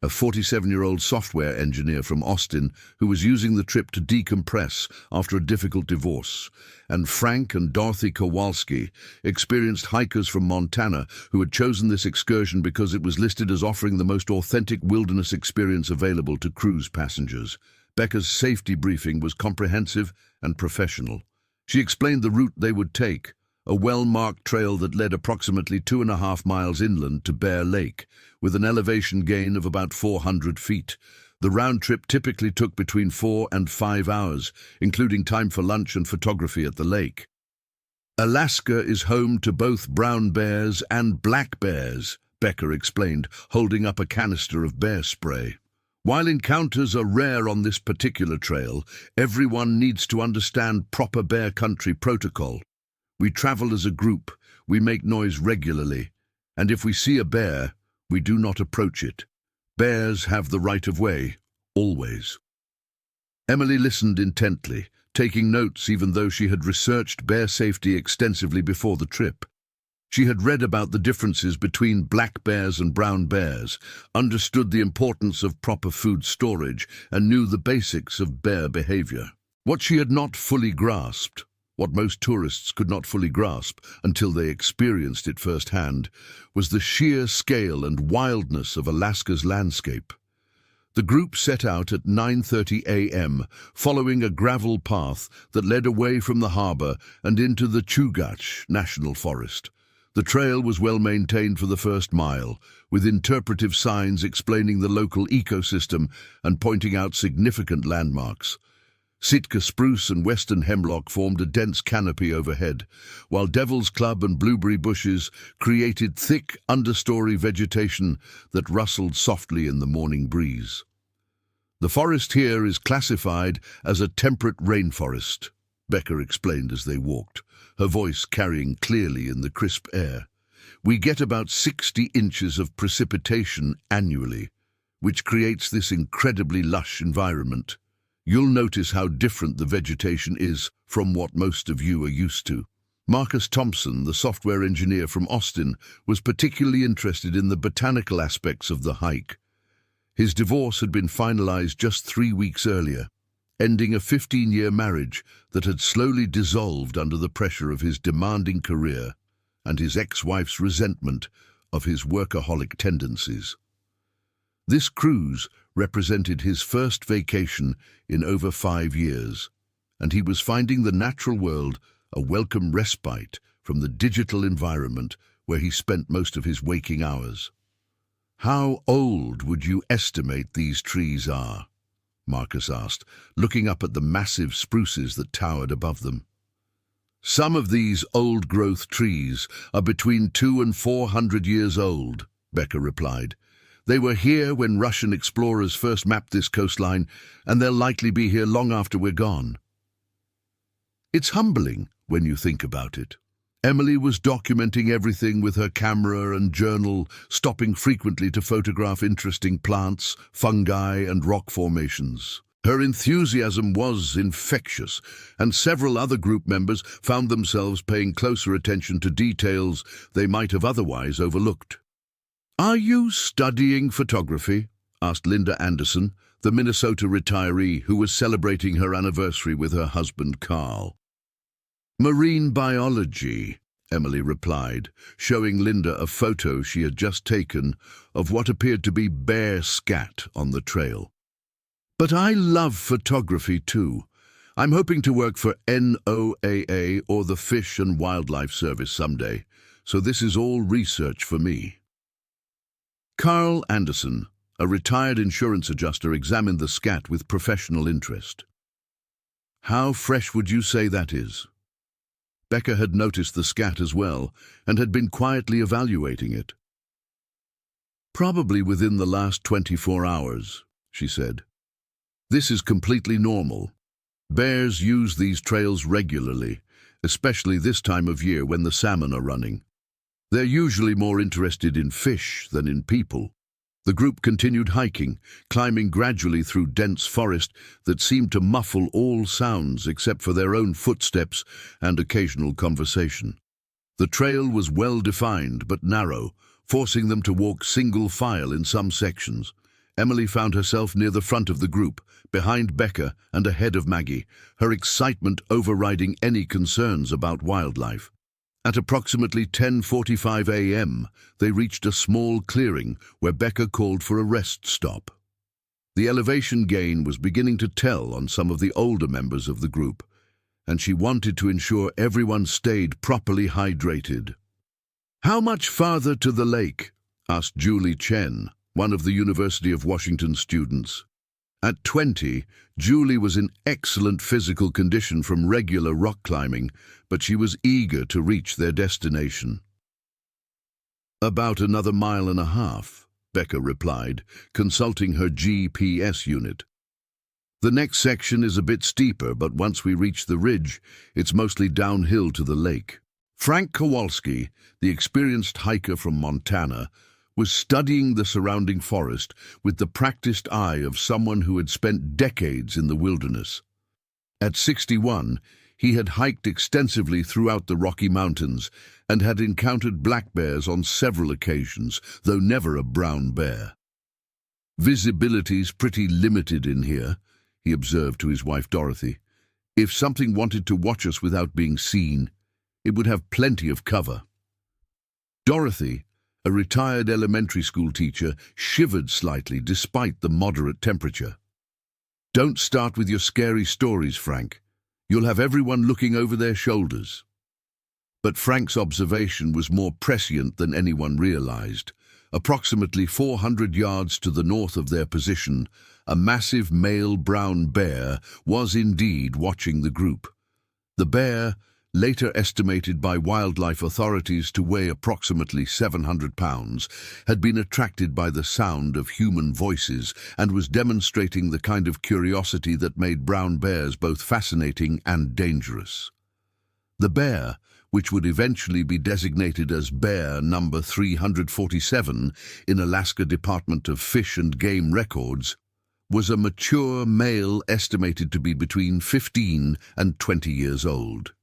a 47-year-old software engineer from Austin who was using the trip to decompress after a difficult divorce, and Frank and Dorothy Kowalski, experienced hikers from Montana who had chosen this excursion because it was listed as offering the most authentic wilderness experience available to cruise passengers. Becca's safety briefing was comprehensive and professional. She explained the route they would take, a well-marked trail that led approximately 2.5 miles inland to Bear Lake, with an elevation gain of about 400 feet. The round trip typically took between 4 and 5 hours, including time for lunch and photography at the lake. "Alaska is home to both brown bears and black bears," Becca explained, holding up a canister of bear spray. "While encounters are rare on this particular trail, everyone needs to understand proper bear country protocol. We travel as a group, we make noise regularly, and if we see a bear, we do not approach it. Bears have the right of way, always." Emily listened intently, taking notes even though she had researched bear safety extensively before the trip. She had read about the differences between black bears and brown bears, understood the importance of proper food storage, and knew the basics of bear behavior. What she had not fully grasped, what most tourists could not fully grasp until they experienced it firsthand, was the sheer scale and wildness of Alaska's landscape. The group set out at 9:30 a.m., following a gravel path that led away from the harbor and into the Chugach National Forest. The trail was well maintained for the first mile, with interpretive signs explaining the local ecosystem and pointing out significant landmarks. Sitka spruce and western hemlock formed a dense canopy overhead, while Devil's Club and blueberry bushes created thick understory vegetation that rustled softly in the morning breeze. "The forest here is classified as a temperate rainforest," Becca explained as they walked, her voice carrying clearly in the crisp air. We get about 60 inches of precipitation annually, which creates this incredibly lush environment. You'll notice how different the vegetation is from what most of you are used to. Marcus Thompson, the software engineer from Austin, was particularly interested in the botanical aspects of the hike. His divorce had been finalized just 3 weeks earlier, ending a 15-year marriage that had slowly dissolved under the pressure of his demanding career and his ex-wife's resentment of his workaholic tendencies. This cruise represented his first vacation in over 5 years, and he was finding the natural world a welcome respite from the digital environment where he spent most of his waking hours. "How old would you estimate these trees are?" Marcus asked, looking up at the massive spruces that towered above them. "Some of these old-growth trees are between 200 and 400 years old," Becca replied. "They were here when Russian explorers first mapped this coastline, and they'll likely be here long after we're gone." It's humbling when you think about it. Emily was documenting everything with her camera and journal, stopping frequently to photograph interesting plants, fungi, and rock formations. Her enthusiasm was infectious, and several other group members found themselves paying closer attention to details they might have otherwise overlooked. "Are you studying photography?" asked Linda Anderson, the Minnesota retiree who was celebrating her anniversary with her husband Carl. "Marine biology," Emily replied, showing Linda a photo she had just taken of what appeared to be bear scat on the trail. "But I love photography too. I'm hoping to work for NOAA or the Fish and Wildlife Service someday, so this is all research for me." Carl Anderson, a retired insurance adjuster, examined the scat with professional interest. "How fresh would you say that is?" Becca had noticed the scat as well and had been quietly evaluating it. "Probably within the last 24 hours, she said. "This is completely normal. Bears use these trails regularly, especially this time of year when the salmon are running. They're usually more interested in fish than in people." The group continued hiking, climbing gradually through dense forest that seemed to muffle all sounds except for their own footsteps and occasional conversation. The trail was well defined but narrow, forcing them to walk single file in some sections. Emily found herself near the front of the group, behind Becca and ahead of Maggie, her excitement overriding any concerns about wildlife. At approximately 10:45 a.m., they reached a small clearing where Becca called for a rest stop. The elevation gain was beginning to tell on some of the older members of the group, and she wanted to ensure everyone stayed properly hydrated. "How much farther to the lake?" asked Julie Chen, one of the University of Washington students. At 20, Julie was in excellent physical condition from regular rock climbing, but she was eager to reach their destination. "About another 1.5 miles, Becca replied, consulting her GPS unit. "The next section is a bit steeper, but once we reach the ridge, it's mostly downhill to the lake." Frank Kowalski, the experienced hiker from Montana, was studying the surrounding forest with the practiced eye of someone who had spent decades in the wilderness. At 61, he had hiked extensively throughout the Rocky Mountains and had encountered black bears on several occasions, though never a brown bear. "Visibility's pretty limited in here," he observed to his wife Dorothy. "If something wanted to watch us without being seen, it would have plenty of cover." Dorothy, a retired elementary school teacher, shivered slightly despite the moderate temperature. "Don't start with your scary stories, Frank. You'll have everyone looking over their shoulders." But Frank's observation was more prescient than anyone realized. Approximately 400 yards to the north of their position, a massive male brown bear was indeed watching the group. The bear, later estimated by wildlife authorities to weigh approximately 700 pounds, had been attracted by the sound of human voices and was demonstrating the kind of curiosity that made brown bears both fascinating and dangerous. The bear, which would eventually be designated as Bear number 347 in Alaska Department of Fish and Game Records, was a mature male estimated to be between 15 and 20 years old.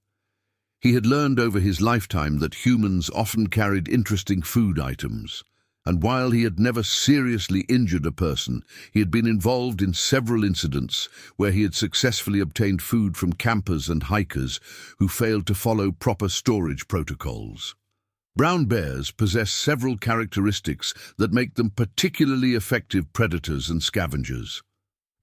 He had learned over his lifetime that humans often carried interesting food items, and while he had never seriously injured a person, he had been involved in several incidents where he had successfully obtained food from campers and hikers who failed to follow proper storage protocols. Brown bears possess several characteristics that make them particularly effective predators and scavengers.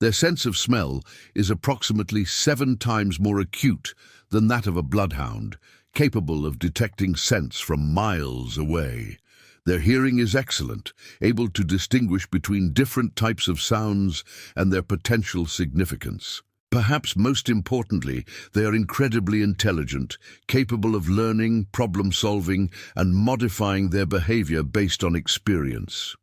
Their sense of smell is approximately 7 times more acute than that of a bloodhound, capable of detecting scents from miles away. Their hearing is excellent, able to distinguish between different types of sounds and their potential significance. Perhaps most importantly, they are incredibly intelligent, capable of learning, problem-solving, and modifying their behavior based on experience.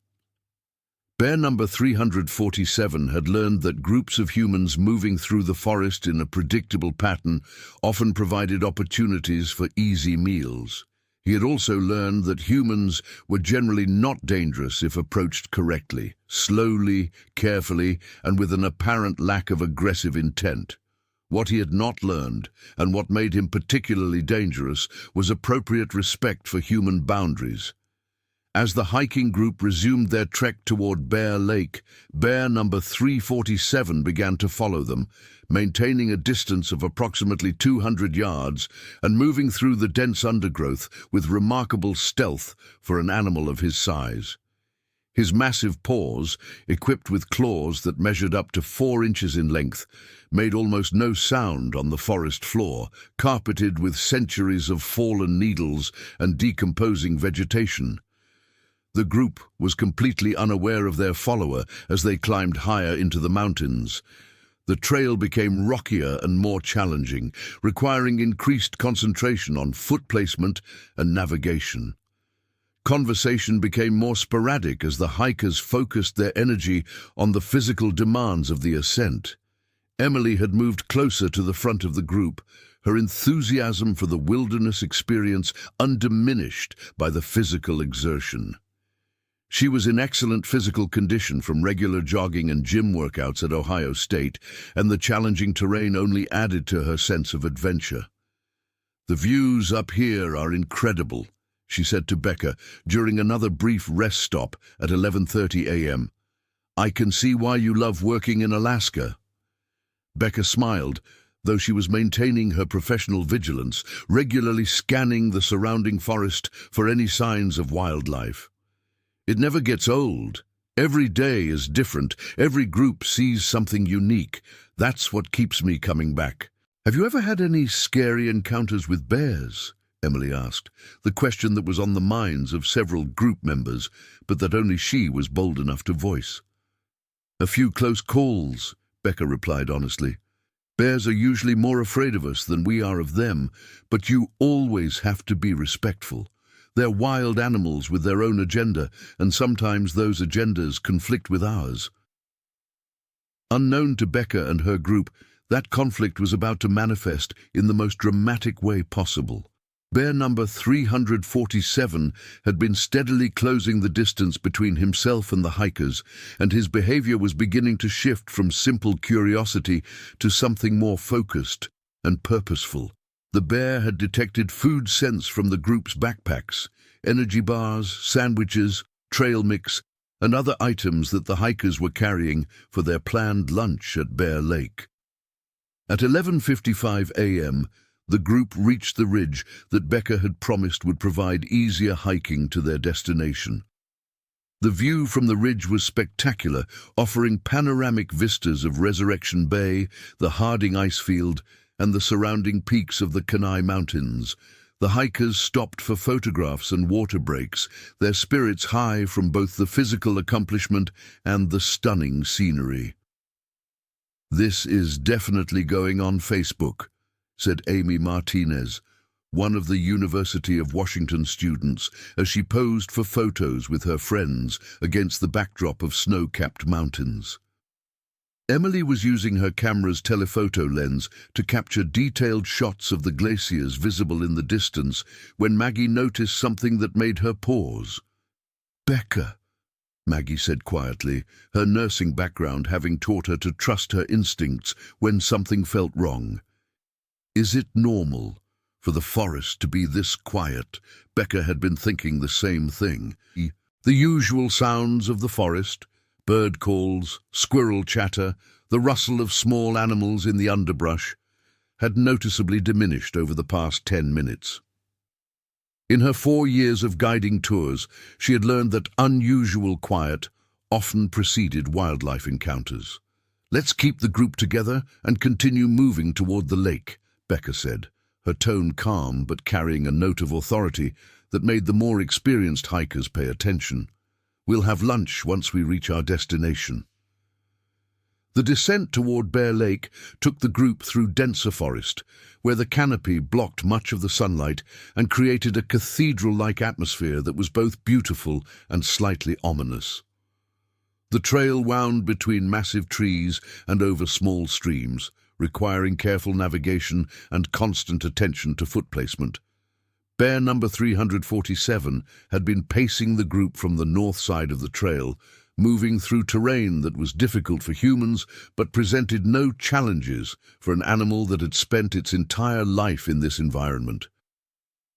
Bear number 347 had learned that groups of humans moving through the forest in a predictable pattern often provided opportunities for easy meals. He had also learned that humans were generally not dangerous if approached correctly, slowly, carefully, and with an apparent lack of aggressive intent. What he had not learned, and what made him particularly dangerous, was appropriate respect for human boundaries. As the hiking group resumed their trek toward Bear Lake, Bear number 347 began to follow them, maintaining a distance of approximately 200 yards and moving through the dense undergrowth with remarkable stealth for an animal of his size. His massive paws, equipped with claws that measured up to 4 inches in length, made almost no sound on the forest floor, carpeted with centuries of fallen needles and decomposing vegetation. The group was completely unaware of their follower as they climbed higher into the mountains. The trail became rockier and more challenging, requiring increased concentration on foot placement and navigation. Conversation became more sporadic as the hikers focused their energy on the physical demands of the ascent. Emily had moved closer to the front of the group, her enthusiasm for the wilderness experience undiminished by the physical exertion. She was in excellent physical condition from regular jogging and gym workouts at Ohio State, and the challenging terrain only added to her sense of adventure. "The views up here are incredible," she said to Becca during another brief rest stop at 11:30 a.m. "I can see why you love working in Alaska." Becca smiled, though she was maintaining her professional vigilance, regularly scanning the surrounding forest for any signs of wildlife. "It never gets old. Every day is different. Every group sees something unique. That's what keeps me coming back." "Have you ever had any scary encounters with bears?" Emily asked, the question that was on the minds of several group members, but that only she was bold enough to voice. "A few close calls," Becca replied honestly. "Bears are usually more afraid of us than we are of them, but you always have to be respectful. They're wild animals with their own agenda, and sometimes those agendas conflict with ours." Unknown to Becca and her group, that conflict was about to manifest in the most dramatic way possible. Bear number 347 had been steadily closing the distance between himself and the hikers, and his behavior was beginning to shift from simple curiosity to something more focused and purposeful. The bear had detected food scents from the group's backpacks, energy bars, sandwiches, trail mix, and other items that the hikers were carrying for their planned lunch at Bear Lake. At 11:55 a.m., the group reached the ridge that Becca had promised would provide easier hiking to their destination. The view from the ridge was spectacular, offering panoramic vistas of Resurrection Bay, the Harding Icefield, and the surrounding peaks of the Kenai Mountains. The hikers stopped for photographs and water breaks, their spirits high from both the physical accomplishment and the stunning scenery. "This is definitely going on Facebook," said Amy Martinez, one of the University of Washington students, as she posed for photos with her friends against the backdrop of snow-capped mountains. Emily was using her camera's telephoto lens to capture detailed shots of the glaciers visible in the distance when Maggie noticed something that made her pause. "Becca," Maggie said quietly, her nursing background having taught her to trust her instincts when something felt wrong. "Is it normal for the forest to be this quiet?" Becca had been thinking the same thing. The usual sounds of the forest, bird calls, squirrel chatter, the rustle of small animals in the underbrush, had noticeably diminished over the past 10 minutes. In her 4 years of guiding tours, she had learned that unusual quiet often preceded wildlife encounters. "Let's keep the group together and continue moving toward the lake," Becca said, her tone calm but carrying a note of authority that made the more experienced hikers pay attention. "We'll have lunch once we reach our destination." The descent toward Bear Lake took the group through denser forest, where the canopy blocked much of the sunlight and created a cathedral-like atmosphere that was both beautiful and slightly ominous. The trail wound between massive trees and over small streams, requiring careful navigation and constant attention to foot placement. Bear number 347 had been pacing the group from the north side of the trail, moving through terrain that was difficult for humans but presented no challenges for an animal that had spent its entire life in this environment.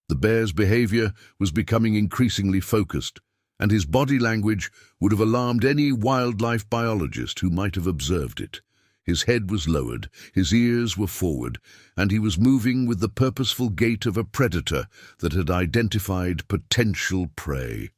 The bear's behavior was becoming increasingly focused, and his body language would have alarmed any wildlife biologist who might have observed it. His head was lowered, his ears were forward, and he was moving with the purposeful gait of a predator that had identified potential prey.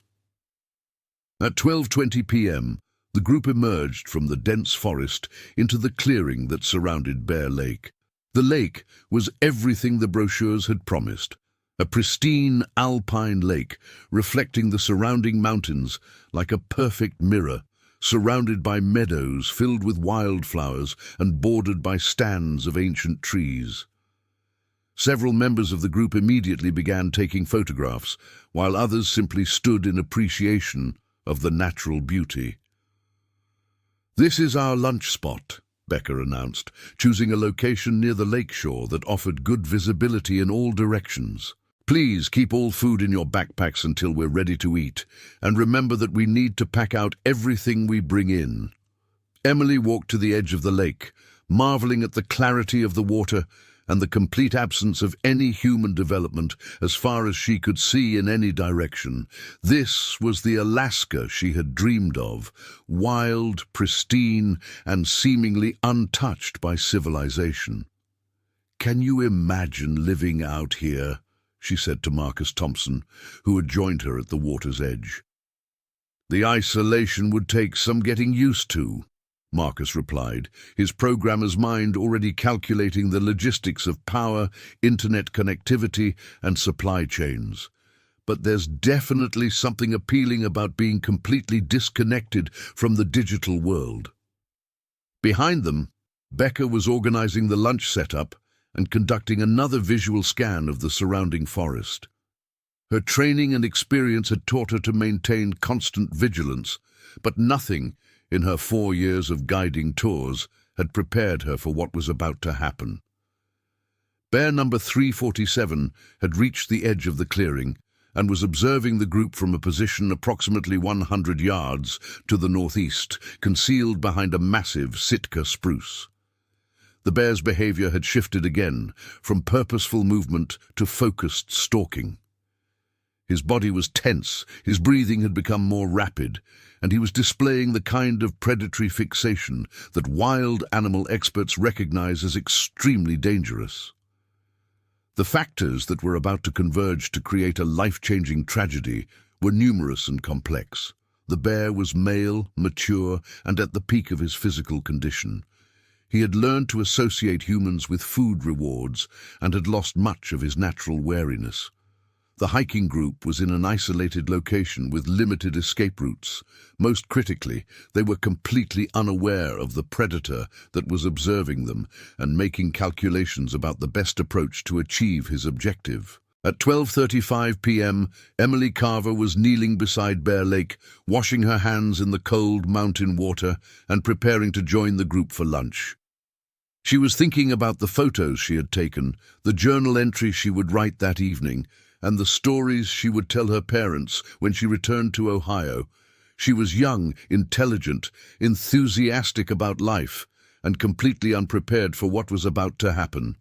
At 12:20 p.m., the group emerged from the dense forest into the clearing that surrounded Bear Lake. The lake was everything the brochures had promised, a pristine alpine lake reflecting the surrounding mountains like a perfect mirror, surrounded by meadows filled with wildflowers and bordered by stands of ancient trees. Several members of the group immediately began taking photographs, while others simply stood in appreciation of the natural beauty. "This is our lunch spot," Becca announced, choosing a location near the lakeshore that offered good visibility in all directions. "Please keep all food in your backpacks until we're ready to eat, and remember that we need to pack out everything we bring in." Emily walked to the edge of the lake, marveling at the clarity of the water and the complete absence of any human development as far as she could see in any direction. This was the Alaska she had dreamed of, wild, pristine, and seemingly untouched by civilization. "Can you imagine living out here?" she said to Marcus Thompson, who had joined her at the water's edge. "The isolation would take some getting used to," Marcus replied, his programmer's mind already calculating the logistics of power, internet connectivity, and supply chains. "But there's definitely something appealing about being completely disconnected from the digital world." Behind them, Becca was organizing the lunch setup and conducting another visual scan of the surrounding forest. Her training and experience had taught her to maintain constant vigilance, but nothing in her 4 years of guiding tours had prepared her for what was about to happen. Bear number 347 had reached the edge of the clearing and was observing the group from a position approximately 100 yards to the northeast, concealed behind a massive Sitka spruce. The bear's behavior had shifted again, from purposeful movement to focused stalking. His body was tense, his breathing had become more rapid, and he was displaying the kind of predatory fixation that wild animal experts recognize as extremely dangerous. The factors that were about to converge to create a life-changing tragedy were numerous and complex. The bear was male, mature, and at the peak of his physical condition. He had learned to associate humans with food rewards and had lost much of his natural wariness. The hiking group was in an isolated location with limited escape routes. Most critically, they were completely unaware of the predator that was observing them and making calculations about the best approach to achieve his objective. At 12:35 p.m., Emily Carver was kneeling beside Bear Lake, washing her hands in the cold mountain water and preparing to join the group for lunch. She was thinking about the photos she had taken, the journal entry she would write that evening, and the stories she would tell her parents when she returned to Ohio. She was young, intelligent, enthusiastic about life, and completely unprepared for what was about to happen.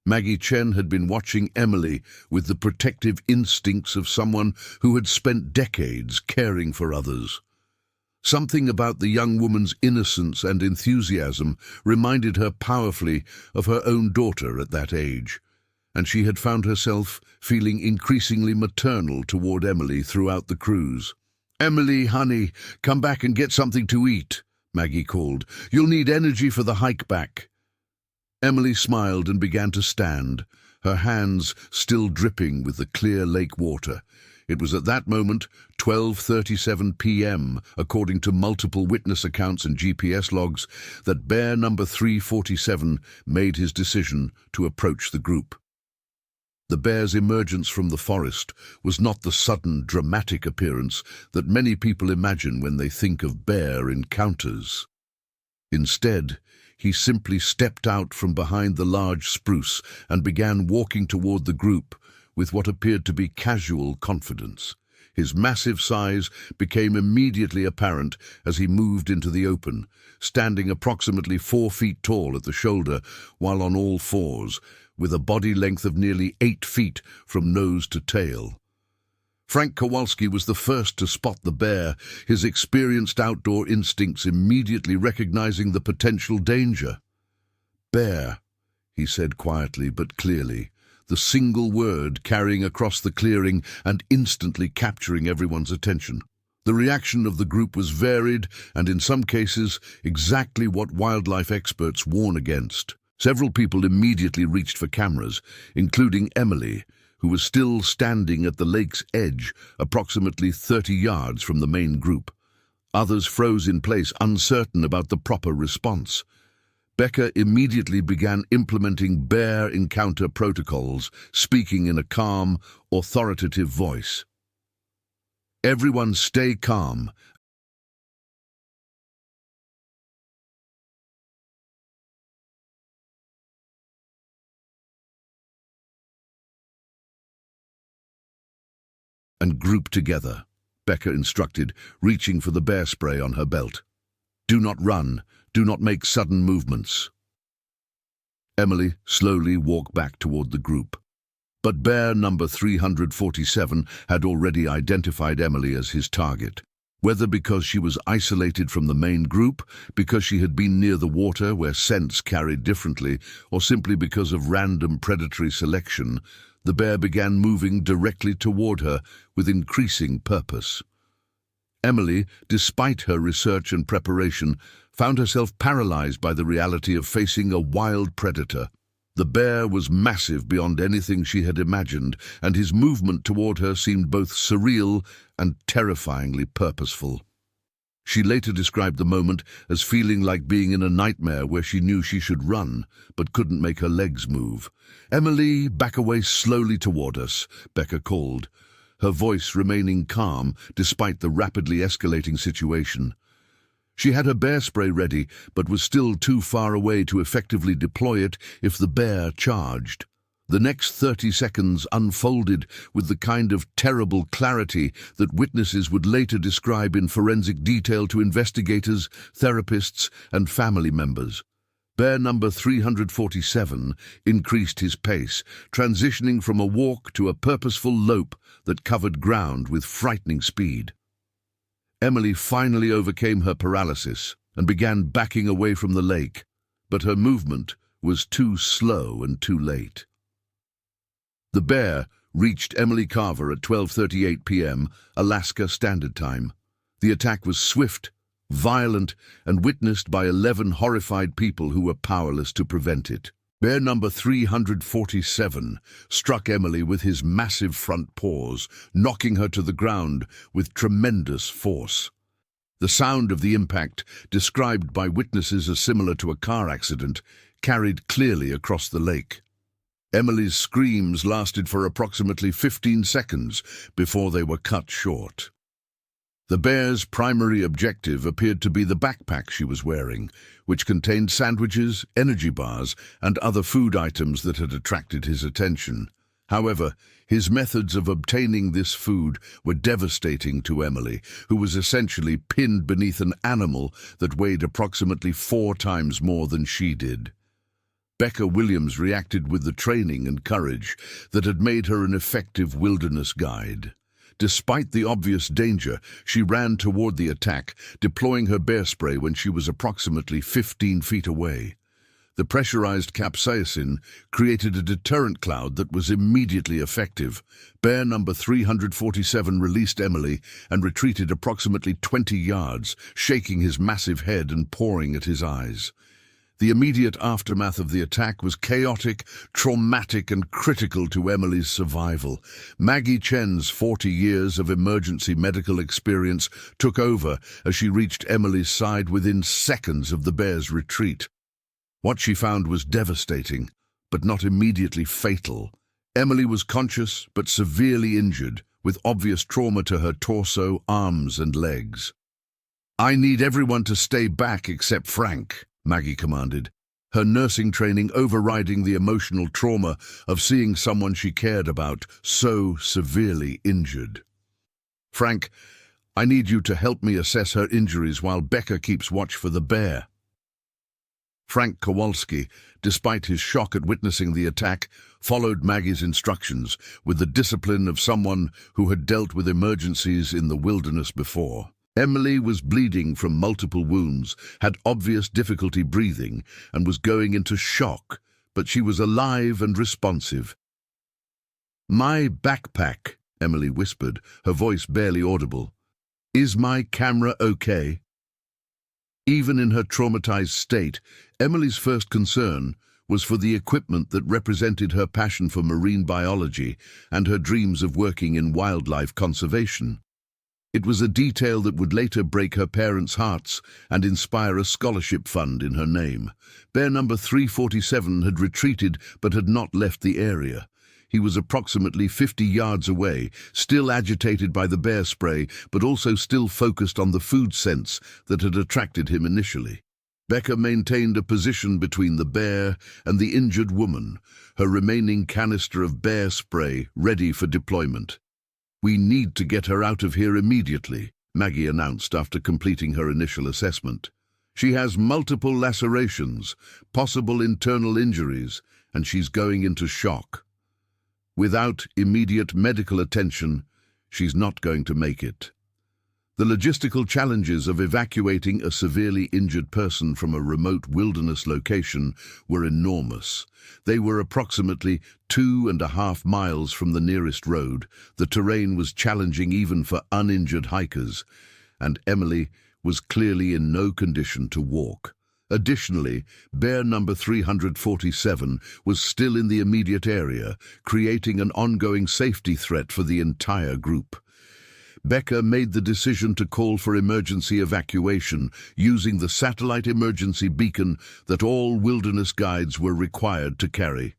Maggie Chen had been watching Emily with the protective instincts of someone who had spent decades caring for others. Something about the young woman's innocence and enthusiasm reminded her powerfully of her own daughter at that age, and she had found herself feeling increasingly maternal toward Emily throughout the cruise. "Emily, honey, come back and get something to eat," Maggie called. "You'll need energy for the hike back." Emily smiled and began to stand, her hands still dripping with the clear lake water. It was at that moment, 12:37 p.m., according to multiple witness accounts and GPS logs, that Bear number 347 made his decision to approach the group. The bear's emergence from the forest was not the sudden, dramatic appearance that many people imagine when they think of bear encounters. Instead, he simply stepped out from behind the large spruce and began walking toward the group with what appeared to be casual confidence. His massive size became immediately apparent as he moved into the open, standing approximately 4 feet tall at the shoulder while on all fours, with a body length of nearly 8 feet from nose to tail. Frank Kowalski was the first to spot the bear, his experienced outdoor instincts immediately recognizing the potential danger. "Bear," he said quietly but clearly, the single word carrying across the clearing and instantly capturing everyone's attention. The reaction of the group was varied and, in some cases, exactly what wildlife experts warn against. Several people immediately reached for cameras, including Emily, who was still standing at the lake's edge, approximately 30 yards from the main group. Others froze in place, uncertain about the proper response. Becca immediately began implementing bear encounter protocols, speaking in a calm, authoritative voice. "Everyone stay calm and group together," Becca instructed, reaching for the bear spray on her belt. "Do not run. Do not make sudden movements." Emily slowly walked back toward the group. But bear number 347 had already identified Emily as his target. Whether because she was isolated from the main group, because she had been near the water where scents carried differently, or simply because of random predatory selection, the bear began moving directly toward her with increasing purpose. Emily, despite her research and preparation, found herself paralyzed by the reality of facing a wild predator. The bear was massive beyond anything she had imagined, and his movement toward her seemed both surreal and terrifyingly purposeful. She later described the moment as feeling like being in a nightmare where she knew she should run, but couldn't make her legs move. "Emily, back away slowly toward us," Becca called, her voice remaining calm despite the rapidly escalating situation. She had her bear spray ready, but was still too far away to effectively deploy it if the bear charged. The next 30 seconds unfolded with the kind of terrible clarity that witnesses would later describe in forensic detail to investigators, therapists, and family members. Bear number 347 increased his pace, transitioning from a walk to a purposeful lope that covered ground with frightening speed. Emily finally overcame her paralysis and began backing away from the lake, but her movement was too slow and too late. The bear reached Emily Carver at 12:38 p.m. Alaska Standard Time. The attack was swift, violent, and witnessed by 11 horrified people who were powerless to prevent it. Bear number 347 struck Emily with his massive front paws, knocking her to the ground with tremendous force. The sound of the impact, described by witnesses as similar to a car accident, carried clearly across the lake. Emily's screams lasted for approximately 15 seconds before they were cut short. The bear's primary objective appeared to be the backpack she was wearing, which contained sandwiches, energy bars, and other food items that had attracted his attention. However, his methods of obtaining this food were devastating to Emily, who was essentially pinned beneath an animal that weighed approximately 4 times more than she did. Becca Williams reacted with the training and courage that had made her an effective wilderness guide. Despite the obvious danger, she ran toward the attack, deploying her bear spray when she was approximately 15 feet away. The pressurized capsaicin created a deterrent cloud that was immediately effective. Bear number 347 released Emily and retreated approximately 20 yards, shaking his massive head and pawing at his eyes. The immediate aftermath of the attack was chaotic, traumatic, and critical to Emily's survival. Maggie Chen's 40 years of emergency medical experience took over as she reached Emily's side within seconds of the bear's retreat. What she found was devastating, but not immediately fatal. Emily was conscious but severely injured, with obvious trauma to her torso, arms, and legs. "I need everyone to stay back except Frank," Maggie commanded, her nursing training overriding the emotional trauma of seeing someone she cared about so severely injured. "Frank, I need you to help me assess her injuries while Becca keeps watch for the bear." Frank Kowalski, despite his shock at witnessing the attack, followed Maggie's instructions with the discipline of someone who had dealt with emergencies in the wilderness before. Emily was bleeding from multiple wounds, had obvious difficulty breathing, and was going into shock, but she was alive and responsive. "My backpack," Emily whispered, her voice barely audible. "Is my camera okay?" Even in her traumatized state, Emily's first concern was for the equipment that represented her passion for marine biology and her dreams of working in wildlife conservation. It was a detail that would later break her parents' hearts and inspire a scholarship fund in her name. Bear number 347 had retreated but had not left the area. He was approximately 50 yards away, still agitated by the bear spray, but also still focused on the food scents that had attracted him initially. Becca maintained a position between the bear and the injured woman, her remaining canister of bear spray ready for deployment. "We need to get her out of here immediately," Maggie announced after completing her initial assessment. "She has multiple lacerations, possible internal injuries, and she's going into shock. Without immediate medical attention, she's not going to make it." The logistical challenges of evacuating a severely injured person from a remote wilderness location were enormous. They were approximately 2.5 miles from the nearest road. The terrain was challenging even for uninjured hikers, and Emily was clearly in no condition to walk. Additionally, bear number 347 was still in the immediate area, creating an ongoing safety threat for the entire group. Becca made the decision to call for emergency evacuation using the satellite emergency beacon that all wilderness guides were required to carry.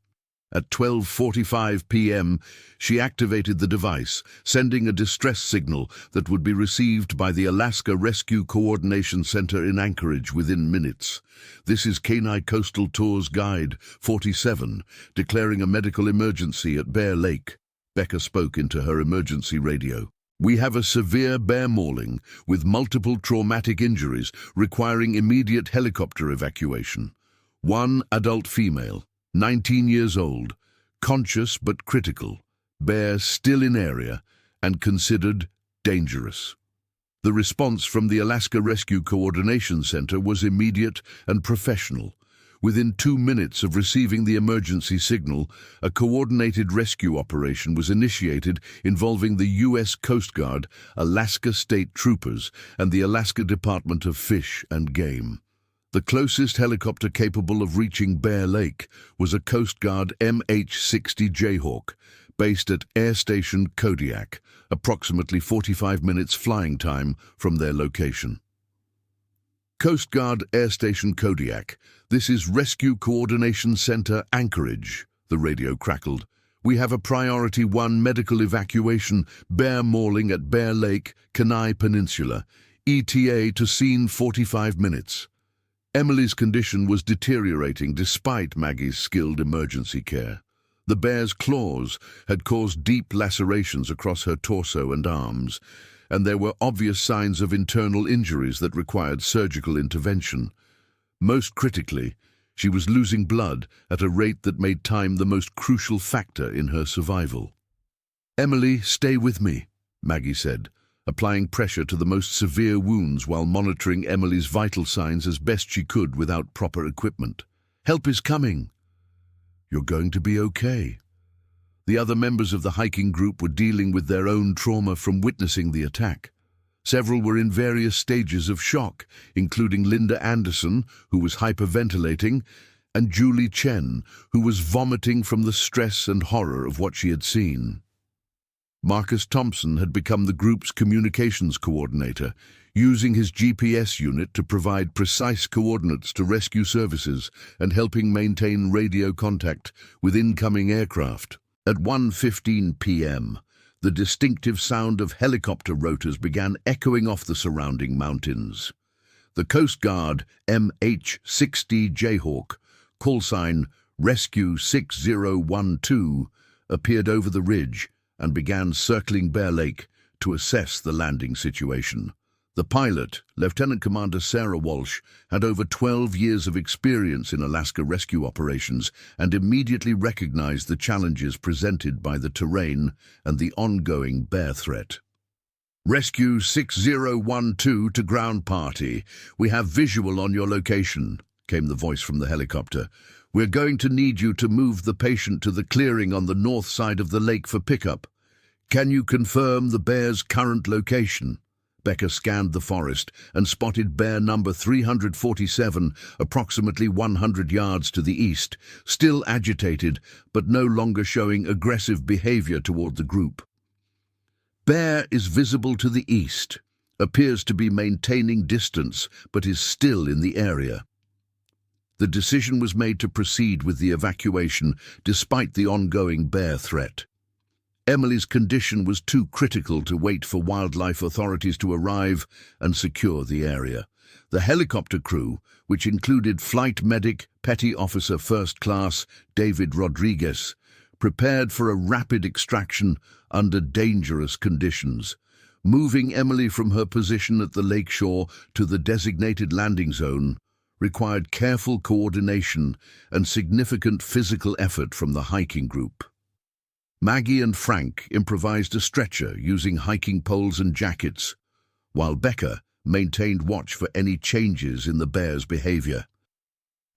At 12:45 p.m., she activated the device, sending a distress signal that would be received by the Alaska Rescue Coordination Center in Anchorage within minutes. "This is Kenai Coastal Tours Guide 47, declaring a medical emergency at Bear Lake," Becca spoke into her emergency radio. "We have a severe bear mauling with multiple traumatic injuries requiring immediate helicopter evacuation. One adult female, 19 years old, conscious but critical, bear still in area and considered dangerous." The response from the Alaska Rescue Coordination Center was immediate and professional. Within 2 minutes of receiving the emergency signal, a coordinated rescue operation was initiated involving the U.S. Coast Guard, Alaska State Troopers, and the Alaska Department of Fish and Game. The closest helicopter capable of reaching Bear Lake was a Coast Guard MH-60 Jayhawk, based at Air Station Kodiak, approximately 45 minutes flying time from their location. Coast Guard Air Station Kodiak. This is Rescue Coordination Center, Anchorage. the radio crackled. "We have a priority 1 medical evacuation, bear mauling at Bear Lake, Kenai Peninsula. ETA to scene 45 minutes. Emily's condition was deteriorating despite Maggie's skilled emergency care. The bear's claws had caused deep lacerations across her torso and arms, and there were obvious signs of internal injuries that required surgical intervention. Most critically, she was losing blood at a rate that made time the most crucial factor in her survival. "Emily, stay with me," Maggie said, applying pressure to the most severe wounds while monitoring Emily's vital signs as best she could without proper equipment. "Help is coming." "You're going to be okay." The other members of the hiking group were dealing with their own trauma from witnessing the attack. Several were in various stages of shock, including Linda Anderson, who was hyperventilating, and Julie Chen, who was vomiting from the stress and horror of what she had seen. Marcus Thompson had become the group's communications coordinator, using his GPS unit to provide precise coordinates to rescue services and helping maintain radio contact with incoming aircraft. At 1:15 p.m., the distinctive sound of helicopter rotors began echoing off the surrounding mountains. The Coast Guard MH-60 Jayhawk, callsign Rescue 6012, appeared over the ridge and began circling Bear Lake to assess the landing situation. The pilot, Lieutenant Commander Sarah Walsh, had over 12 years of experience in Alaska rescue operations and immediately recognized the challenges presented by the terrain and the ongoing bear threat. "Rescue 6012 to ground party. We have visual on your location," came the voice from the helicopter. "We're going to need you to move the patient to the clearing on the north side of the lake for pickup. Can you confirm the bear's current location?" Becker scanned the forest and spotted bear number 347, approximately 100 yards to the east, still agitated but no longer showing aggressive behavior toward the group. "Bear is visible to the east, appears to be maintaining distance but is still in the area." The decision was made to proceed with the evacuation despite the ongoing bear threat. Emily's condition was too critical to wait for wildlife authorities to arrive and secure the area. The helicopter crew, which included Flight Medic Petty Officer First Class David Rodriguez, prepared for a rapid extraction under dangerous conditions. Moving Emily from her position at the lakeshore to the designated landing zone required careful coordination and significant physical effort from the hiking group. Maggie and Frank improvised a stretcher using hiking poles and jackets, while Becca maintained watch for any changes in the bear's behavior.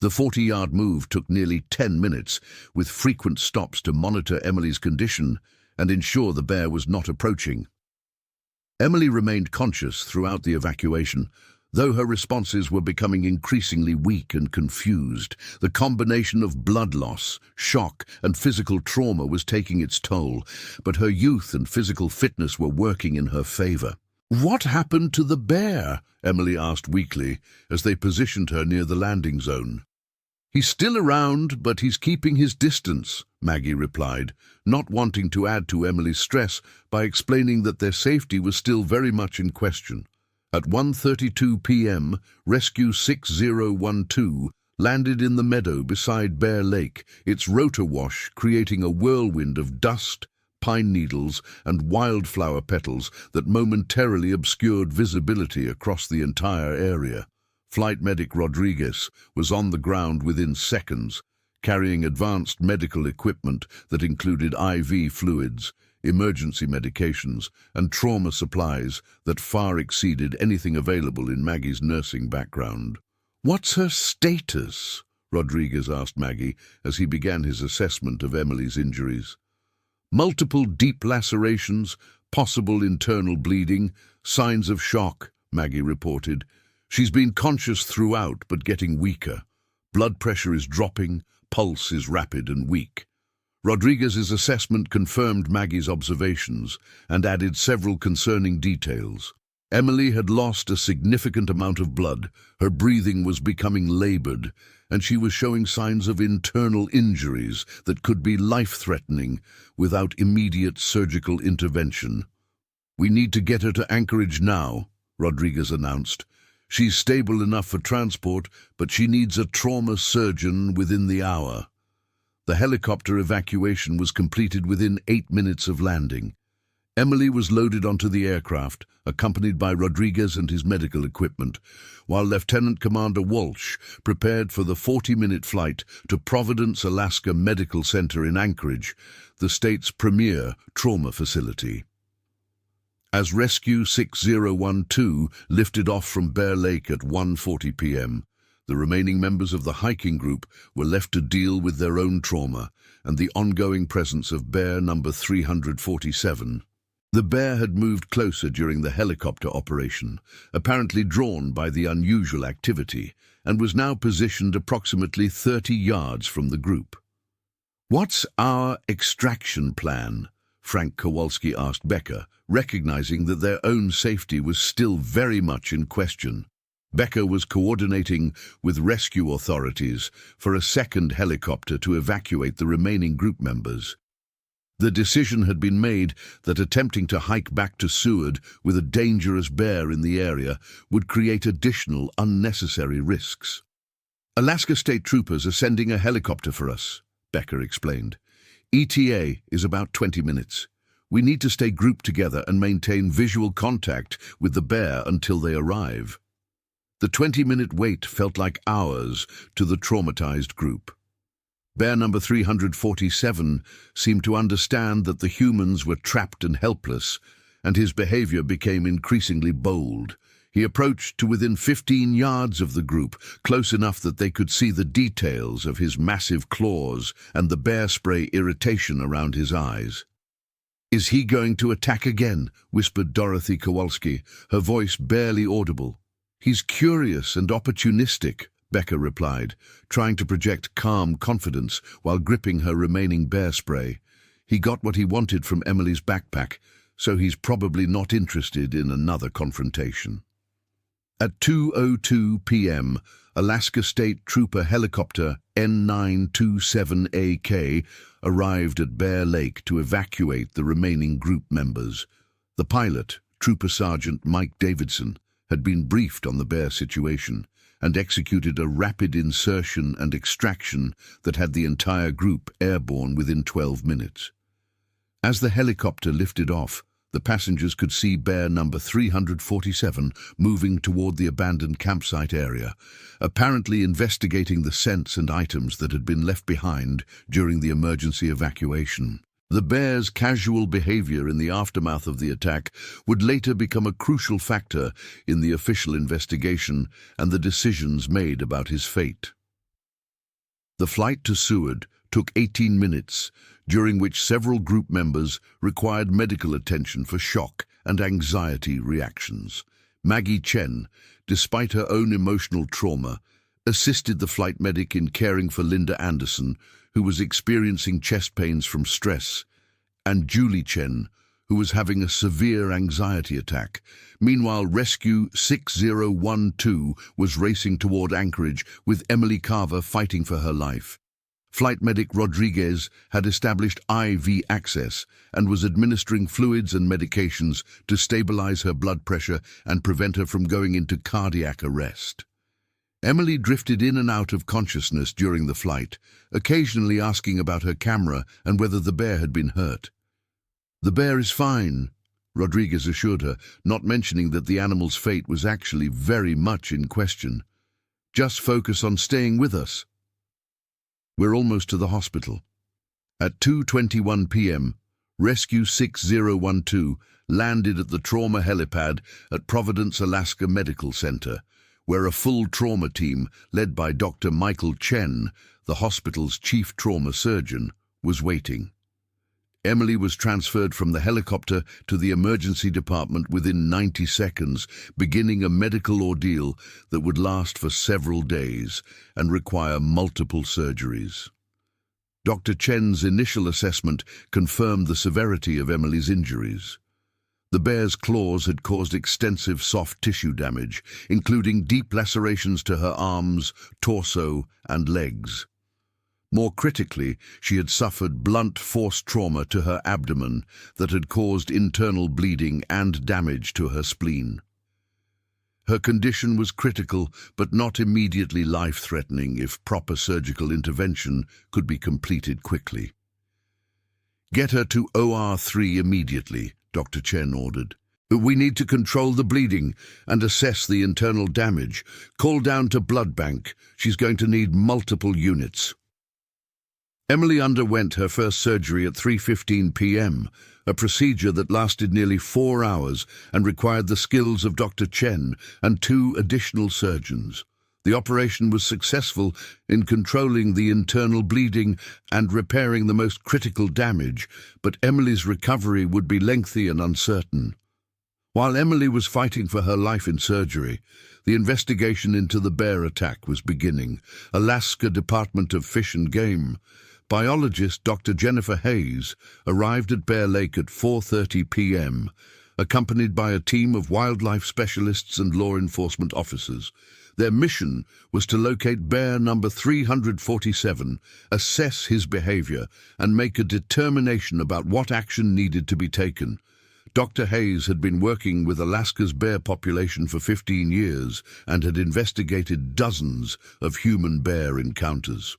The 40-yard move took nearly 10 minutes, with frequent stops to monitor Emily's condition and ensure the bear was not approaching. Emily remained conscious throughout the evacuation, though her responses were becoming increasingly weak and confused. The combination of blood loss, shock, and physical trauma was taking its toll, but her youth and physical fitness were working in her favor. "What happened to the bear?" Emily asked weakly as they positioned her near the landing zone. "He's still around, but he's keeping his distance," Maggie replied, not wanting to add to Emily's stress by explaining that their safety was still very much in question. At 1:32 p.m., Rescue 6012 landed in the meadow beside Bear Lake, its rotor wash creating a whirlwind of dust, pine needles, and wildflower petals that momentarily obscured visibility across the entire area. Flight Medic Rodriguez was on the ground within seconds, carrying advanced medical equipment that included IV fluids, emergency medications, and trauma supplies that far exceeded anything available in Maggie's nursing background. "What's her status?" Rodriguez asked Maggie as he began his assessment of Emily's injuries. "Multiple deep lacerations, possible internal bleeding, signs of shock," Maggie reported. "She's been conscious throughout but getting weaker. Blood pressure is dropping, pulse is rapid and weak." Rodriguez's assessment confirmed Maggie's observations and added several concerning details. Emily had lost a significant amount of blood, her breathing was becoming labored, and she was showing signs of internal injuries that could be life-threatening without immediate surgical intervention. "We need to get her to Anchorage now," Rodriguez announced. "She's stable enough for transport, but she needs a trauma surgeon within the hour." The helicopter evacuation was completed within 8 minutes of landing. Emily was loaded onto the aircraft, accompanied by Rodriguez and his medical equipment, while Lieutenant Commander Walsh prepared for the 40-minute flight to Providence, Alaska Medical Center in Anchorage, the state's premier trauma facility. As Rescue 6012 lifted off from Bear Lake at 1:40 p.m., the remaining members of the hiking group were left to deal with their own trauma and the ongoing presence of bear number 347. The bear had moved closer during the helicopter operation, apparently drawn by the unusual activity, and was now positioned approximately 30 yards from the group. "What's our extraction plan?" Frank Kowalski asked Becker, recognizing that their own safety was still very much in question. Becker was coordinating with rescue authorities for a second helicopter to evacuate the remaining group members. The decision had been made that attempting to hike back to Seward with a dangerous bear in the area would create additional unnecessary risks. "Alaska State Troopers are sending a helicopter for us," Becker explained. "ETA is about 20 minutes. We need to stay grouped together and maintain visual contact with the bear until they arrive." The 20-minute wait felt like hours to the traumatized group. Bear number 347 seemed to understand that the humans were trapped and helpless, and his behavior became increasingly bold. He approached to within 15 yards of the group, close enough that they could see the details of his massive claws and the bear spray irritation around his eyes. "Is he going to attack again?" whispered Dorothy Kowalski, her voice barely audible. "He's curious and opportunistic," Becker replied, trying to project calm confidence while gripping her remaining bear spray. "He got what he wanted from Emily's backpack, so he's probably not interested in another confrontation." At 2:02 p.m., Alaska State Trooper helicopter N927AK arrived at Bear Lake to evacuate the remaining group members. The pilot, Trooper Sergeant Mike Davidson, had been briefed on the bear situation and executed a rapid insertion and extraction that had the entire group airborne within 12 minutes. As the helicopter lifted off, the passengers could see bear number 347 moving toward the abandoned campsite area, apparently investigating the scents and items that had been left behind during the emergency evacuation. The bear's casual behavior in the aftermath of the attack would later become a crucial factor in the official investigation and the decisions made about his fate. The flight to Seward took 18 minutes, during which several group members required medical attention for shock and anxiety reactions. Maggie Chen, despite her own emotional trauma, assisted the flight medic in caring for Linda Anderson, who was experiencing chest pains from stress, and Julie Chen, who was having a severe anxiety attack. Meanwhile, Rescue 6012 was racing toward Anchorage with Emily Carver fighting for her life. Flight medic Rodriguez had established IV access and was administering fluids and medications to stabilize her blood pressure and prevent her from going into cardiac arrest. Emily drifted in and out of consciousness during the flight, occasionally asking about her camera and whether the bear had been hurt. "The bear is fine," Rodriguez assured her, not mentioning that the animal's fate was actually very much in question. "Just focus on staying with us." "We're almost to the hospital." At 2:21 p.m., Rescue 6012 landed at the trauma helipad at Providence, Alaska Medical Center, where a full trauma team, led by Dr. Michael Chen, the hospital's chief trauma surgeon, was waiting. Emily was transferred from the helicopter to the emergency department within 90 seconds, beginning a medical ordeal that would last for several days and require multiple surgeries. Dr. Chen's initial assessment confirmed the severity of Emily's injuries. The bear's claws had caused extensive soft tissue damage, including deep lacerations to her arms, torso, and legs. More critically, she had suffered blunt force trauma to her abdomen that had caused internal bleeding and damage to her spleen. Her condition was critical, but not immediately life-threatening if proper surgical intervention could be completed quickly. "Get her to OR3 immediately," Dr. Chen ordered. "We need to control the bleeding and assess the internal damage. Call down to blood bank. She's going to need multiple units." Emily underwent her first surgery at 3:15 p.m., a procedure that lasted nearly 4 hours and required the skills of Dr. Chen and 2 additional surgeons. The operation was successful in controlling the internal bleeding and repairing the most critical damage, but Emily's recovery would be lengthy and uncertain. While Emily was fighting for her life in surgery, the investigation into the bear attack was beginning. Alaska Department of Fish and Game biologist Dr. Jennifer Hayes arrived at Bear Lake at 4:30 p.m., accompanied by a team of wildlife specialists and law enforcement officers. Their mission was to locate bear number 347, assess his behavior, and make a determination about what action needed to be taken. Dr. Hayes had been working with Alaska's bear population for 15 years and had investigated dozens of human-bear encounters.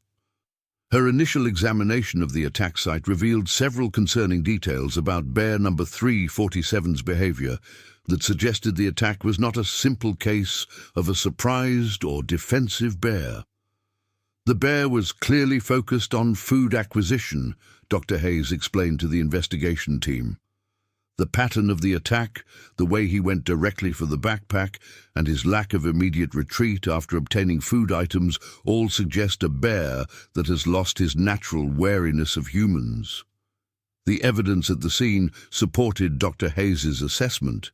Her initial examination of the attack site revealed several concerning details about bear number 347's behavior that suggested the attack was not a simple case of a surprised or defensive bear. The bear was clearly focused on food acquisition, Dr. Hayes explained to the investigation team. The pattern of the attack, the way he went directly for the backpack, and his lack of immediate retreat after obtaining food items all suggest a bear that has lost his natural wariness of humans. The evidence at the scene supported Dr. Hayes's assessment.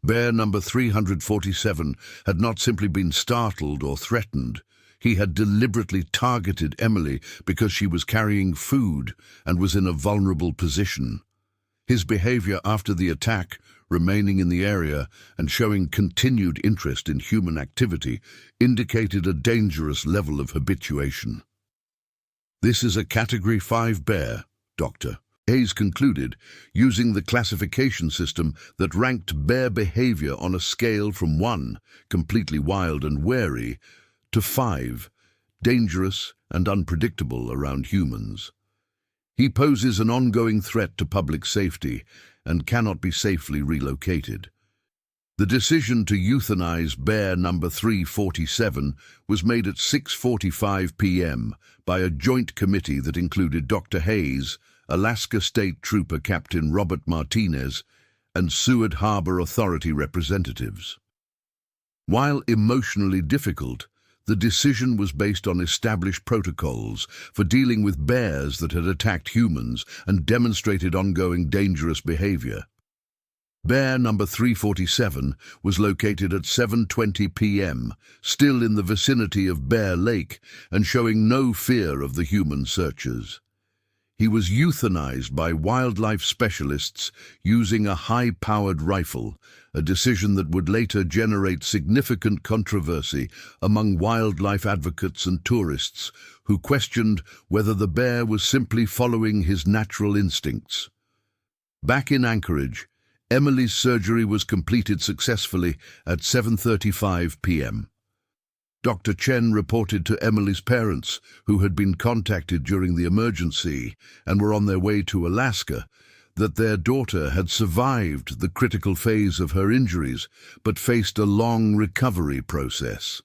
Bear number 347 had not simply been startled or threatened. He had deliberately targeted Emily because she was carrying food and was in a vulnerable position. His behavior after the attack, remaining in the area and showing continued interest in human activity, indicated a dangerous level of habituation. "This is a Category 5 bear, Doctor," Hayes concluded, using the classification system that ranked bear behavior on a scale from 1, completely wild and wary, to 5, dangerous and unpredictable around humans. He poses an ongoing threat to public safety and cannot be safely relocated. The decision to euthanize bear number 347 was made at 6:45 p.m. by a joint committee that included Dr. Hayes, Alaska State Trooper Captain Robert Martinez, and Seward Harbor Authority representatives. While emotionally difficult, the decision was based on established protocols for dealing with bears that had attacked humans and demonstrated ongoing dangerous behavior. Bear number 347 was located at 7:20 p.m., still in the vicinity of Bear Lake and showing no fear of the human searchers. He was euthanized by wildlife specialists using a high-powered rifle, a decision that would later generate significant controversy among wildlife advocates and tourists who questioned whether the bear was simply following his natural instincts. Back in Anchorage, Emily's surgery was completed successfully at 7:35 p.m. Dr. Chen reported to Emily's parents, who had been contacted during the emergency and were on their way to Alaska, that their daughter had survived the critical phase of her injuries, but faced a long recovery process.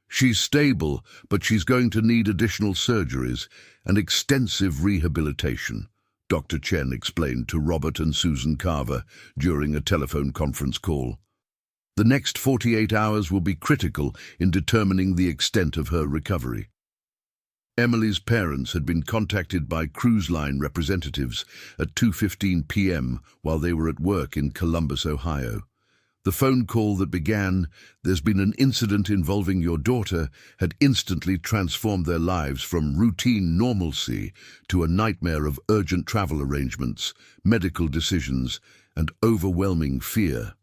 "She's stable, but she's going to need additional surgeries and extensive rehabilitation," Dr. Chen explained to Robert and Susan Carver during a telephone conference call. The next 48 hours will be critical in determining the extent of her recovery. Emily's parents had been contacted by cruise line representatives at 2:15 p.m. while they were at work in Columbus, Ohio. The phone call that began, "There's been an incident involving your daughter," had instantly transformed their lives from routine normalcy to a nightmare of urgent travel arrangements, medical decisions, and overwhelming fear.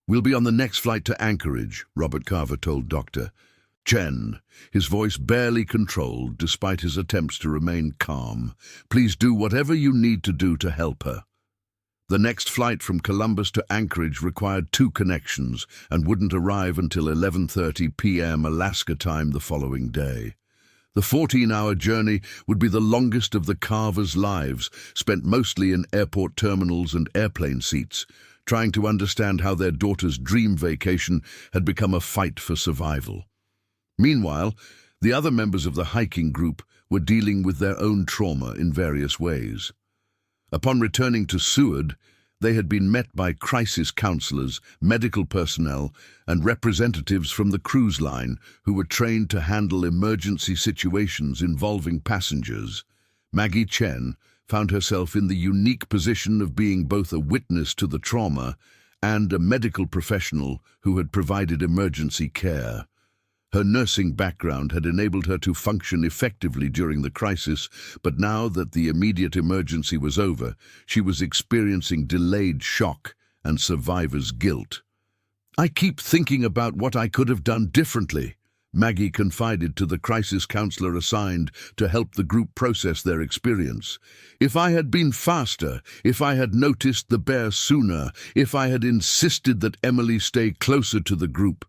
"We'll be on the next flight to Anchorage," Robert Carver told Dr. Chen, his voice barely controlled despite his attempts to remain calm. "Please do whatever you need to do to help her." The next flight from Columbus to Anchorage required 2 connections and wouldn't arrive until 11:30 p.m. Alaska time the following day. The 14-hour journey would be the longest of the Carvers' lives, spent mostly in airport terminals and airplane seats, trying to understand how their daughter's dream vacation had become a fight for survival. Meanwhile, the other members of the hiking group were dealing with their own trauma in various ways. Upon returning to Seward, they had been met by crisis counselors, medical personnel, and representatives from the cruise line who were trained to handle emergency situations involving passengers. Maggie Chen found herself in the unique position of being both a witness to the trauma and a medical professional who had provided emergency care. Her nursing background had enabled her to function effectively during the crisis, but now that the immediate emergency was over, she was experiencing delayed shock and survivor's guilt. "I keep thinking about what I could have done differently," Maggie confided to the crisis counselor assigned to help the group process their experience. "If I had been faster, if I had noticed the bear sooner, if I had insisted that Emily stay closer to the group."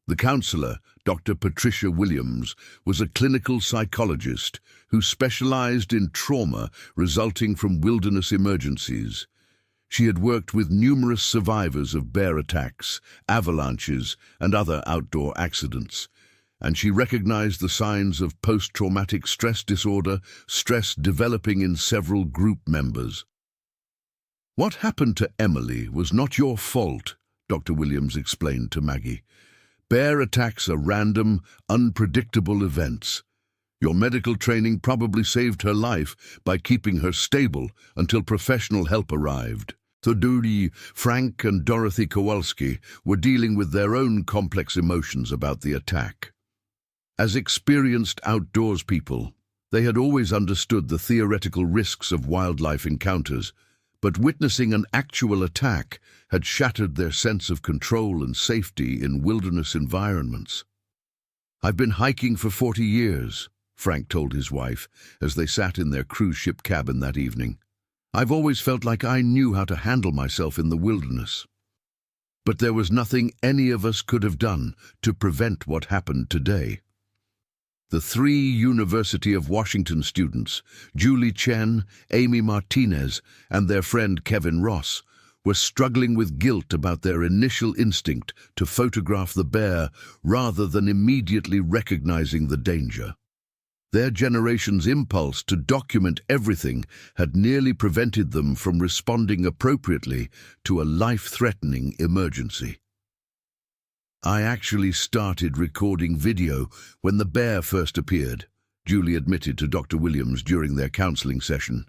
The counselor, Dr. Patricia Williams, was a clinical psychologist who specialized in trauma resulting from wilderness emergencies. She had worked with numerous survivors of bear attacks, avalanches, and other outdoor accidents, and she recognized the signs of post-traumatic stress disorder, stress developing in several group members. "What happened to Emily was not your fault," Dr. Williams explained to Maggie. "Bear attacks are random, unpredictable events. Your medical training probably saved her life by keeping her stable until professional help arrived." Thuduri, Frank, and Dorothy Kowalski were dealing with their own complex emotions about the attack. As experienced outdoors people, they had always understood the theoretical risks of wildlife encounters, but witnessing an actual attack had shattered their sense of control and safety in wilderness environments. "I've been hiking for 40 years, Frank told his wife as they sat in their cruise ship cabin that evening. "I've always felt like I knew how to handle myself in the wilderness. But there was nothing any of us could have done to prevent what happened today." The 3 University of Washington students, Julie Chen, Amy Martinez, and their friend Kevin Ross, were struggling with guilt about their initial instinct to photograph the bear rather than immediately recognizing the danger. Their generation's impulse to document everything had nearly prevented them from responding appropriately to a life-threatening emergency. "I actually started recording video when the bear first appeared," Julie admitted to Dr. Williams during their counseling session.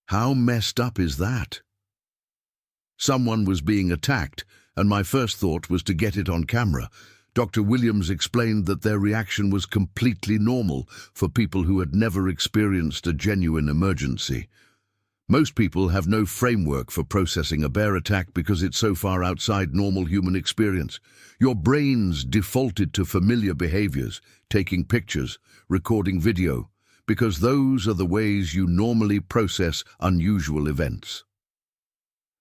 "How messed up is that? Someone was being attacked, and my first thought was to get it on camera." Dr. Williams explained that their reaction was completely normal for people who had never experienced a genuine emergency. Most people have no framework for processing a bear attack because it's so far outside normal human experience. Your brains defaulted to familiar behaviors, taking pictures, recording video, because those are the ways you normally process unusual events.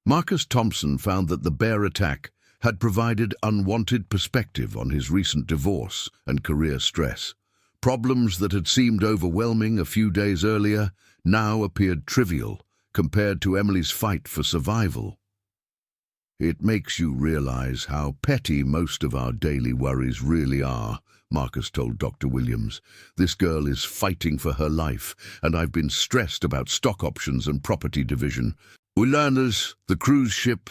Marcus Thompson found that the bear attack had provided unwanted perspective on his recent divorce and career stress. Problems that had seemed overwhelming a few days earlier now appeared trivial compared to Emily's fight for survival. "It makes you realize how petty most of our daily worries really are," Marcus told Dr. Williams. "This girl is fighting for her life, and I've been stressed about stock options and property division." Ulanus, the cruise ship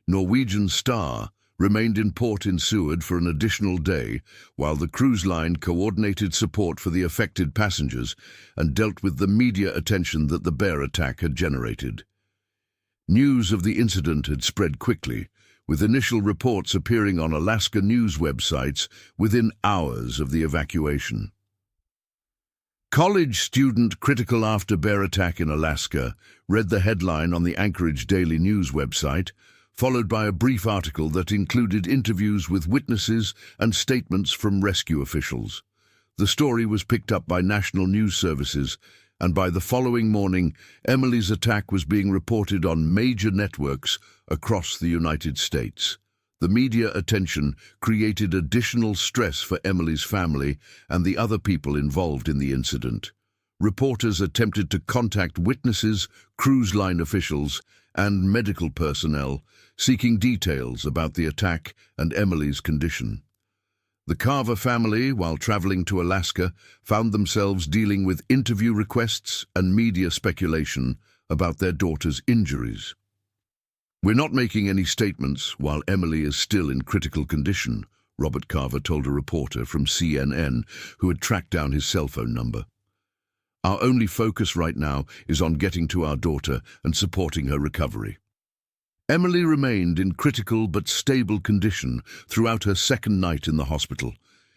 Norwegian Star, remained in port in Seward for an additional day, while the cruise line coordinated support for the affected passengers and dealt with the media attention that the bear attack had generated. News of the incident had spread quickly, with initial reports appearing on Alaska news websites within hours of the evacuation. College student critical after bear attack in Alaska read the headline on the Anchorage Daily News website, followed by a brief article that included interviews with witnesses and statements from rescue officials. The story was picked up by national news services, and by the following morning, Emily's attack was being reported on major networks across the United States. The media attention created additional stress for Emily's family and the other people involved in the incident. Reporters attempted to contact witnesses, cruise line officials, and medical personnel, seeking details about the attack and Emily's condition. The Carver family, while traveling to Alaska, found themselves dealing with interview requests and media speculation about their daughter's injuries. "We're not making any statements while Emily is still in critical condition," Robert Carver told a reporter from CNN who had tracked down his cell phone number. "Our only focus right now is on getting to our daughter and supporting her recovery." Emily remained in critical but stable condition throughout her second night in the hospital.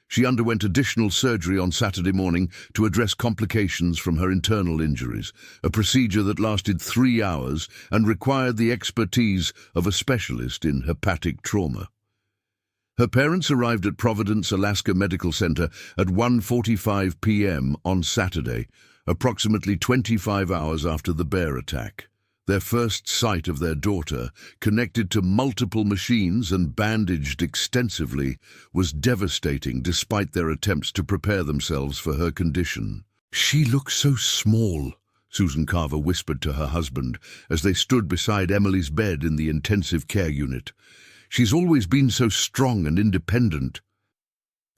She underwent additional surgery on Saturday morning to address complications from her internal injuries, a procedure that lasted 3 hours and required the expertise of a specialist in hepatic trauma. Her parents arrived at Providence, Alaska Medical Center at 1:45 p.m. on Saturday, approximately 25 hours after the bear attack. Their first sight of their daughter, connected to multiple machines and bandaged extensively, was devastating despite their attempts to prepare themselves for her condition. "She looks so small," Susan Carver whispered to her husband as they stood beside Emily's bed in the intensive care unit. "She's always been so strong and independent."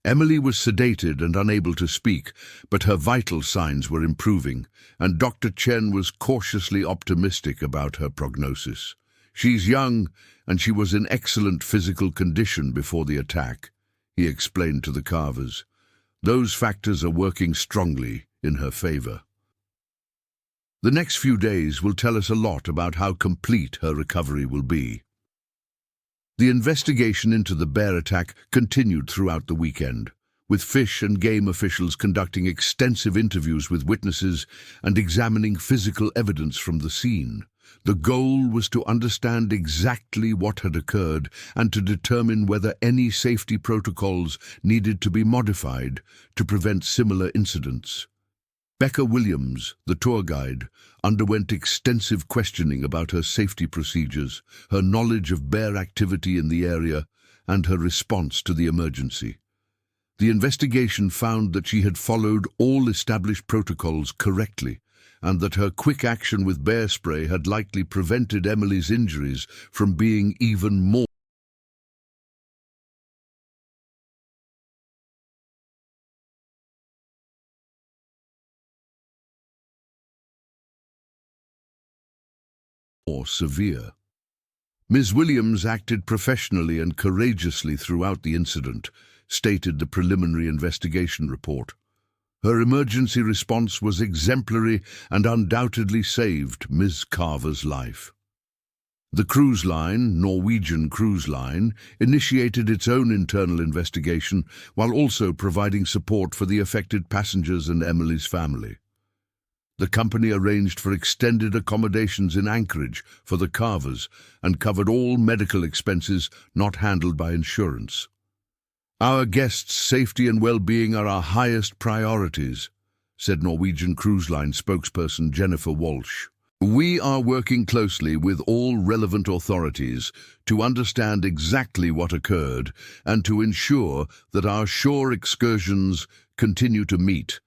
Emily was sedated and unable to speak, but her vital signs were improving, and Dr. Chen was cautiously optimistic about her prognosis. "She's young, and she was in excellent physical condition before the attack," he explained to the Carvers. "Those factors are working strongly in her favor." The next few days will tell us a lot about how complete her recovery will be. The investigation into the bear attack continued throughout the weekend, with fish and game officials conducting extensive interviews with witnesses and examining physical evidence from the scene. The goal was to understand exactly what had occurred and to determine whether any safety protocols needed to be modified to prevent similar incidents. Becca Williams, the tour guide, underwent extensive questioning about her safety procedures, her knowledge of bear activity in the area, and her response to the emergency. The investigation found that she had followed all established protocols correctly, and that her quick action with bear spray had likely prevented Emily's injuries from being even more severe. Ms. Williams acted professionally and courageously throughout the incident, stated the preliminary investigation report. Her emergency response was exemplary and undoubtedly saved Ms. Carver's life. The cruise line, Norwegian Cruise Line, initiated its own internal investigation while also providing support for the affected passengers and Emily's family. The company arranged for extended accommodations in Anchorage for the Carvers and covered all medical expenses not handled by insurance. "Our guests' safety and well-being are our highest priorities," said Norwegian Cruise Line spokesperson Jennifer Walsh. "We are working closely with all relevant authorities to understand exactly what occurred and to ensure that our shore excursions continue to meet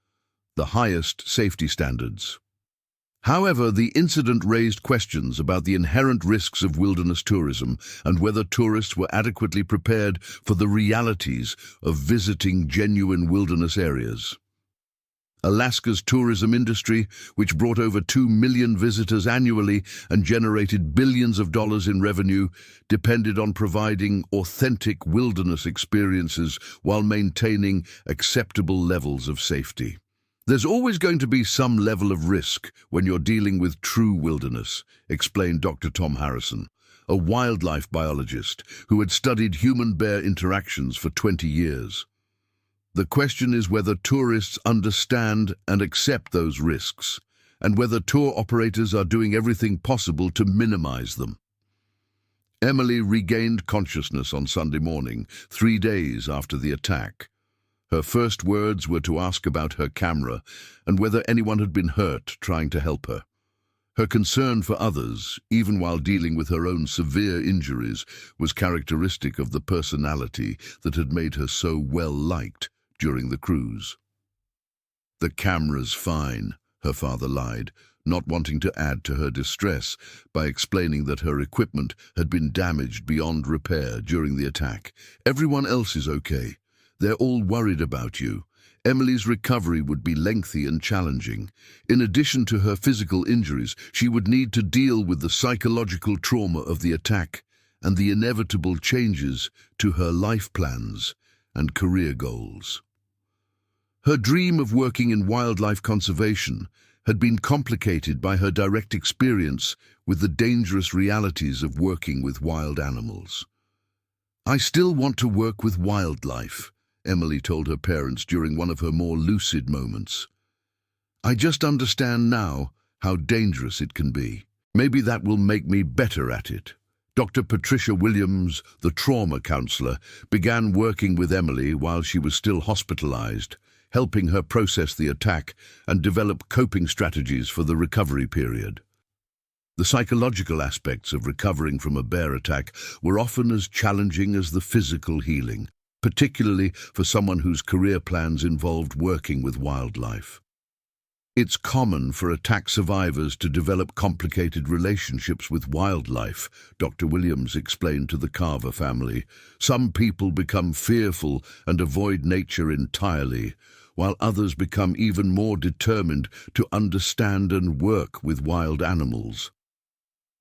the highest safety standards." However, the incident raised questions about the inherent risks of wilderness tourism and whether tourists were adequately prepared for the realities of visiting genuine wilderness areas. Alaska's tourism industry, which brought over 2 million visitors annually and generated billions of dollars in revenue, depended on providing authentic wilderness experiences while maintaining acceptable levels of safety. "There's always going to be some level of risk when you're dealing with true wilderness," explained Dr. Tom Harrison. a wildlife biologist who had studied human-bear interactions for 20 years. The question is whether tourists understand and accept those risks, and whether tour operators are doing everything possible to minimize them. Emily regained consciousness on Sunday morning, 3 days after the attack. Her first words were to ask about her camera and whether anyone had been hurt trying to help her. Her concern for others, even while dealing with her own severe injuries, was characteristic of the personality that had made her so well-liked during the cruise. "The camera's fine," her father lied, not wanting to add to her distress by explaining that her equipment had been damaged beyond repair during the attack. "Everyone else is okay. They're all worried about you." Emily's recovery would be lengthy and challenging. In addition to her physical injuries, she would need to deal with the psychological trauma of the attack and the inevitable changes to her life plans and career goals. Her dream of working in wildlife conservation had been complicated by her direct experience with the dangerous realities of working with wild animals. "I still want to work with wildlife," Emily told her parents during one of her more lucid moments. "I just understand now how dangerous it can be. Maybe that will make me better at it." Dr. Patricia Williams, the trauma counselor, began working with Emily while she was still hospitalized, helping her process the attack and develop coping strategies for the recovery period. The psychological aspects of recovering from a bear attack were often as challenging as the physical healing, particularly for someone whose career plans involved working with wildlife. "It's common for attack survivors to develop complicated relationships with wildlife," Dr. Williams explained to the Carver family. "Some people become fearful and avoid nature entirely, while others become even more determined to understand and work with wild animals."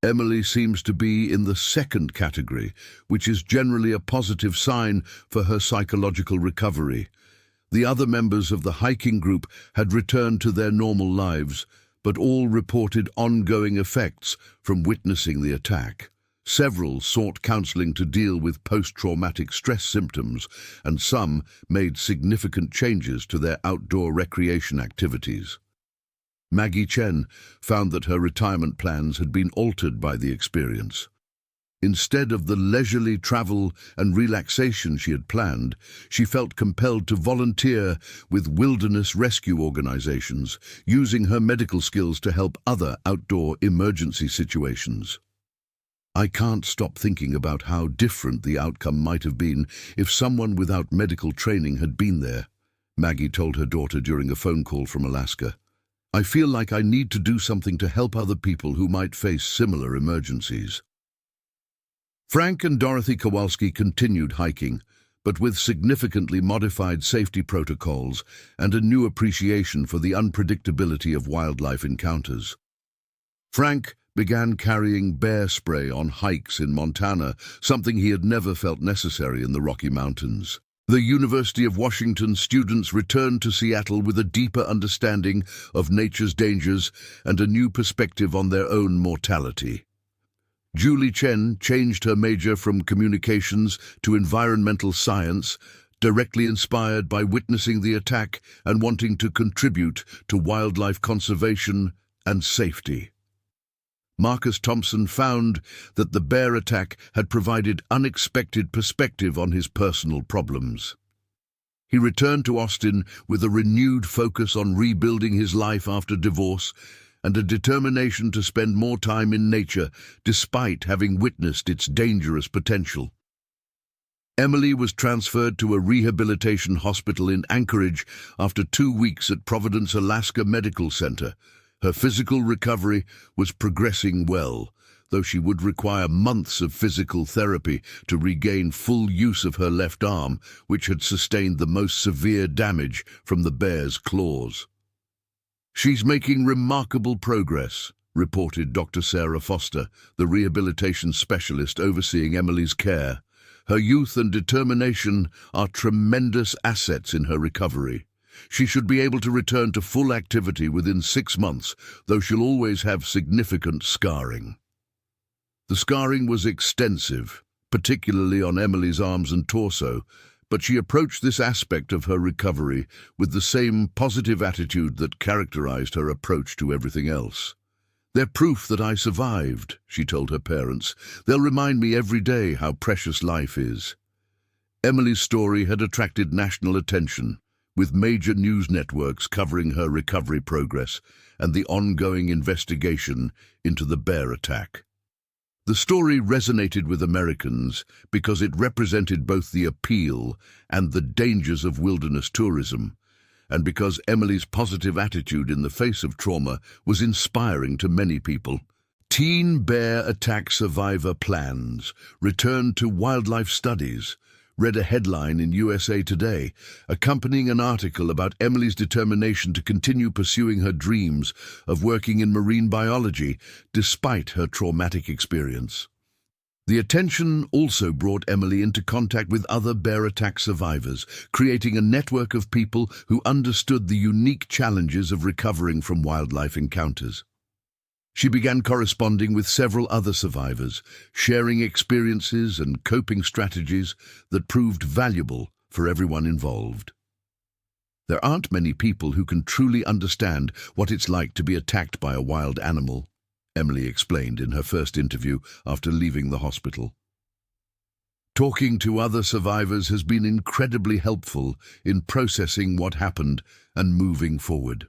Emily seems to be in the second category, which is generally a positive sign for her psychological recovery. The other members of the hiking group had returned to their normal lives, but all reported ongoing effects from witnessing the attack. Several sought counseling to deal with post-traumatic stress symptoms, and some made significant changes to their outdoor recreation activities. Maggie Chen found that her retirement plans had been altered by the experience. Instead of the leisurely travel and relaxation she had planned, she felt compelled to volunteer with wilderness rescue organizations, using her medical skills to help other outdoor emergency situations. "I can't stop thinking about how different the outcome might have been if someone without medical training had been there," Maggie told her daughter during a phone call from Alaska. "I feel like I need to do something to help other people who might face similar emergencies." Frank and Dorothy Kowalski continued hiking, but with significantly modified safety protocols and a new appreciation for the unpredictability of wildlife encounters. Frank began carrying bear spray on hikes in Montana, something he had never felt necessary in the Rocky Mountains. The University of Washington students returned to Seattle with a deeper understanding of nature's dangers and a new perspective on their own mortality. Julie Chen changed her major from communications to environmental science, directly inspired by witnessing the attack and wanting to contribute to wildlife conservation and safety. Marcus Thompson found that the bear attack had provided unexpected perspective on his personal problems. He returned to Austin with a renewed focus on rebuilding his life after divorce and a determination to spend more time in nature despite having witnessed its dangerous potential. Emily was transferred to a rehabilitation hospital in Anchorage after 2 weeks at Providence, Alaska Medical Center. Her physical recovery was progressing well, though she would require months of physical therapy to regain full use of her left arm, which had sustained the most severe damage from the bear's claws. "She's making remarkable progress," reported Dr. Sarah Foster, the rehabilitation specialist overseeing Emily's care. "Her youth and determination are tremendous assets in her recovery. She should be able to return to full activity within 6 months, though she'll always have significant scarring." The scarring was extensive, particularly on Emily's arms and torso, but she approached this aspect of her recovery with the same positive attitude that characterized her approach to everything else. "They're proof that I survived," she told her parents. "They'll remind me every day how precious life is." Emily's story had attracted national attention, with major news networks covering her recovery progress and the ongoing investigation into the bear attack. The story resonated with Americans because it represented both the appeal and the dangers of wilderness tourism, and because Emily's positive attitude in the face of trauma was inspiring to many people. Teen bear attack survivor plans, return to wildlife studies, read a headline in USA Today, accompanying an article about Emily's determination to continue pursuing her dreams of working in marine biology despite her traumatic experience. The attention also brought Emily into contact with other bear attack survivors, creating a network of people who understood the unique challenges of recovering from wildlife encounters. She began corresponding with several other survivors, sharing experiences and coping strategies that proved valuable for everyone involved. There aren't many people who can truly understand what it's like to be attacked by a wild animal, Emily explained in her first interview after leaving the hospital. Talking to other survivors has been incredibly helpful in processing what happened and moving forward.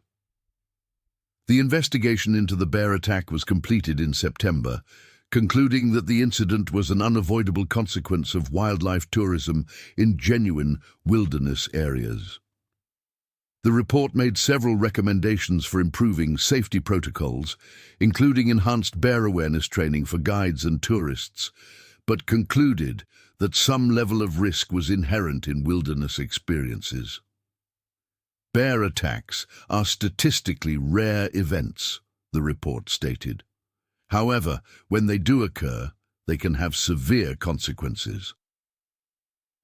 The investigation into the bear attack was completed in September, concluding that the incident was an unavoidable consequence of wildlife tourism in genuine wilderness areas. The report made several recommendations for improving safety protocols, including enhanced bear awareness training for guides and tourists, but concluded that some level of risk was inherent in wilderness experiences. Bear attacks are statistically rare events, the report stated. However, when they do occur, they can have severe consequences.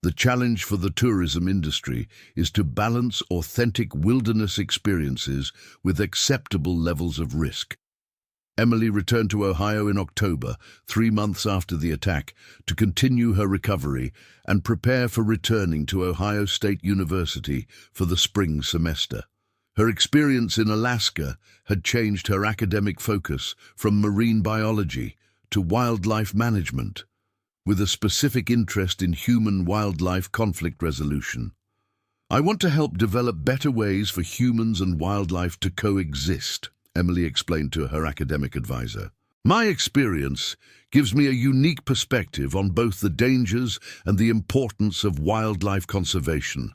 The challenge for the tourism industry is to balance authentic wilderness experiences with acceptable levels of risk. Emily returned to Ohio in October, 3 months after the attack, to continue her recovery and prepare for returning to Ohio State University for the spring semester. Her experience in Alaska had changed her academic focus from marine biology to wildlife management, with a specific interest in human-wildlife conflict resolution. "I want to help develop better ways for humans and wildlife to coexist," Emily explained to her academic advisor. "My experience gives me a unique perspective on both the dangers and the importance of wildlife conservation."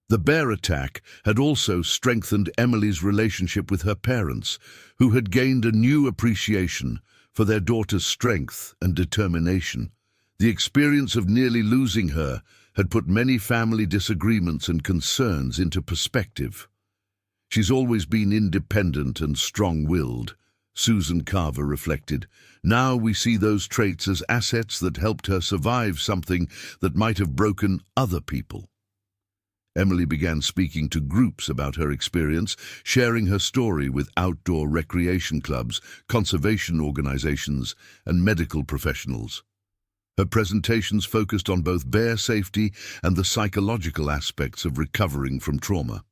The bear attack had also strengthened Emily's relationship with her parents, who had gained a new appreciation for their daughter's strength and determination. The experience of nearly losing her had put many family disagreements and concerns into perspective. "She's always been independent and strong-willed," Susan Carver reflected. "Now we see those traits as assets that helped her survive something that might have broken other people." Emily began speaking to groups about her experience, sharing her story with outdoor recreation clubs, conservation organizations, and medical professionals. Her presentations focused on both bear safety and the psychological aspects of recovering from trauma.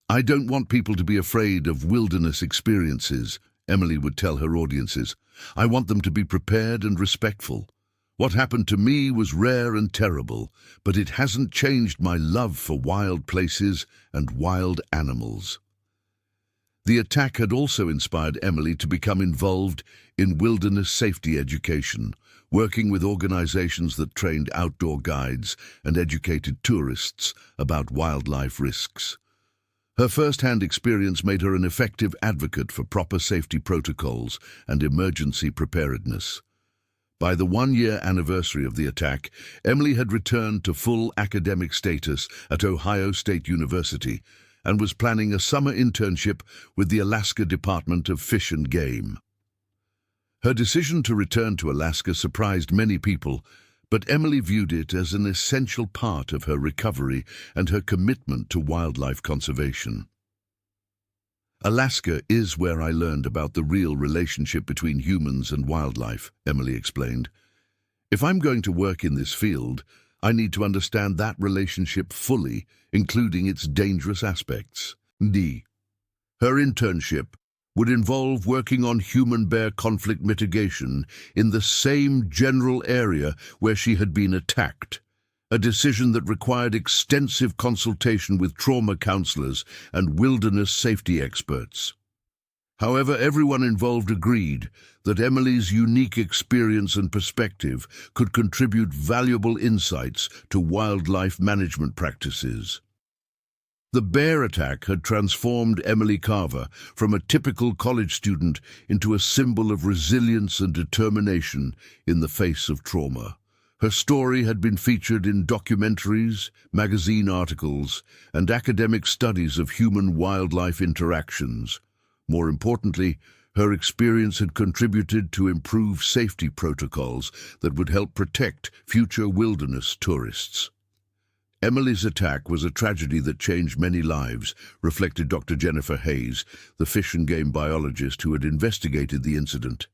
"I don't want people to be afraid of wilderness experiences," Emily would tell her audiences. "I want them to be prepared and respectful. What happened to me was rare and terrible, but it hasn't changed my love for wild places and wild animals." The attack had also inspired Emily to become involved in wilderness safety education, working with organizations that trained outdoor guides and educated tourists about wildlife risks. Her first-hand experience made her an effective advocate for proper safety protocols and emergency preparedness. By the 1-year anniversary of the attack, Emily had returned to full academic status at Ohio State University and was planning a summer internship with the Alaska Department of Fish and Game. Her decision to return to Alaska surprised many people, but Emily viewed it as an essential part of her recovery and her commitment to wildlife conservation. Alaska is where I learned about the real relationship between humans and wildlife, Emily explained. If I'm going to work in this field, I need to understand that relationship fully, including its dangerous aspects. D. Her internship would involve working on human-bear conflict mitigation in the same general area where she had been attacked, a decision that required extensive consultation with trauma counselors and wilderness safety experts. However, everyone involved agreed that Emily's unique experience and perspective could contribute valuable insights to wildlife management practices. The bear attack had transformed Emily Carver from a typical college student into a symbol of resilience and determination in the face of trauma. Her story had been featured in documentaries, magazine articles, and academic studies of human-wildlife interactions. More importantly, her experience had contributed to improved safety protocols that would help protect future wilderness tourists. Emily's attack was a tragedy that changed many lives, reflected Dr. Jennifer Hayes, the fish and game biologist who had investigated the incident.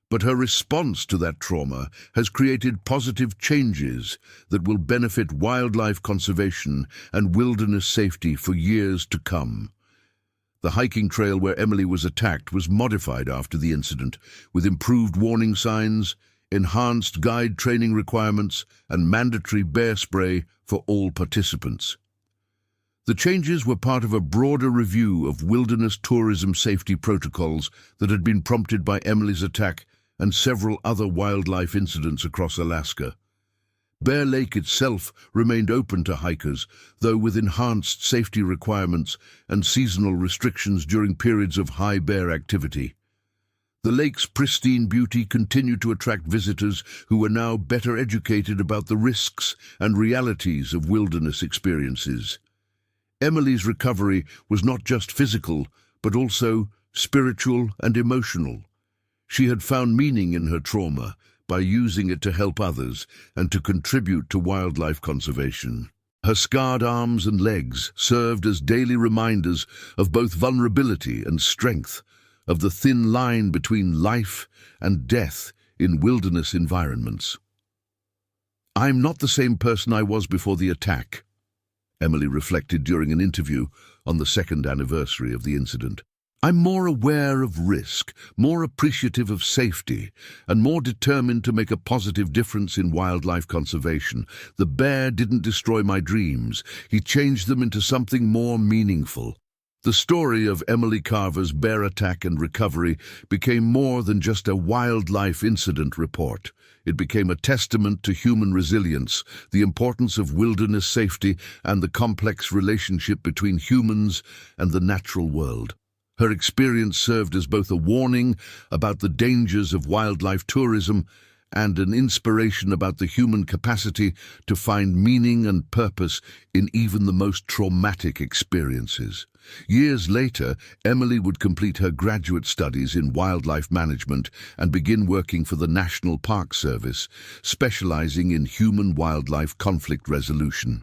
But her response to that trauma has created positive changes that will benefit wildlife conservation and wilderness safety for years to come. The hiking trail where Emily was attacked was modified after the incident, with improved warning signs, enhanced guide training requirements, and mandatory bear spray for all participants. The changes were part of a broader review of wilderness tourism safety protocols that had been prompted by Emily's attack and several other wildlife incidents across Alaska. Bear Lake itself remained open to hikers, though with enhanced safety requirements and seasonal restrictions during periods of high bear activity. The lake's pristine beauty continued to attract visitors who were now better educated about the risks and realities of wilderness experiences. Emily's recovery was not just physical, but also spiritual and emotional. She had found meaning in her trauma by using it to help others and to contribute to wildlife conservation. Her scarred arms and legs served as daily reminders of both vulnerability and strength, of the thin line between life and death in wilderness environments. "I'm not the same person I was before the attack," Emily reflected during an interview on the second anniversary of the incident. "I'm more aware of risk, more appreciative of safety, and more determined to make a positive difference in wildlife conservation. The bear didn't destroy my dreams. He changed them into something more meaningful." The story of Emily Carver's bear attack and recovery became more than just a wildlife incident report. It became a testament to human resilience, the importance of wilderness safety, and the complex relationship between humans and the natural world. Her experience served as both a warning about the dangers of wildlife tourism and an inspiration about the human capacity to find meaning and purpose in even the most traumatic experiences. Years later, Emily would complete her graduate studies in wildlife management and begin working for the National Park Service, specializing in human-wildlife conflict resolution.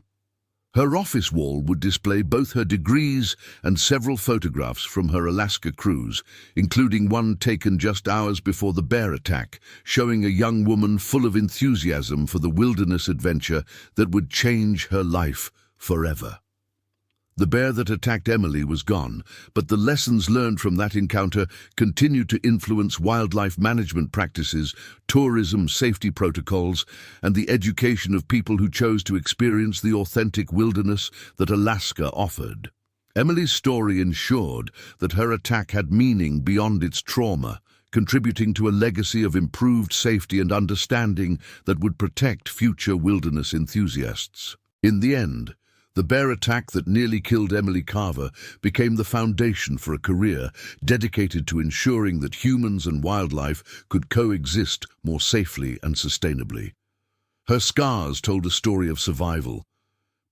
Her office wall would display both her degrees and several photographs from her Alaska cruise, including one taken just hours before the bear attack, showing a young woman full of enthusiasm for the wilderness adventure that would change her life forever. The bear that attacked Emily was gone, but the lessons learned from that encounter continued to influence wildlife management practices, tourism safety protocols, and the education of people who chose to experience the authentic wilderness that Alaska offered. Emily's story ensured that her attack had meaning beyond its trauma, contributing to a legacy of improved safety and understanding that would protect future wilderness enthusiasts. In the end, the bear attack that nearly killed Emily Carver became the foundation for a career dedicated to ensuring that humans and wildlife could coexist more safely and sustainably. Her scars told a story of survival,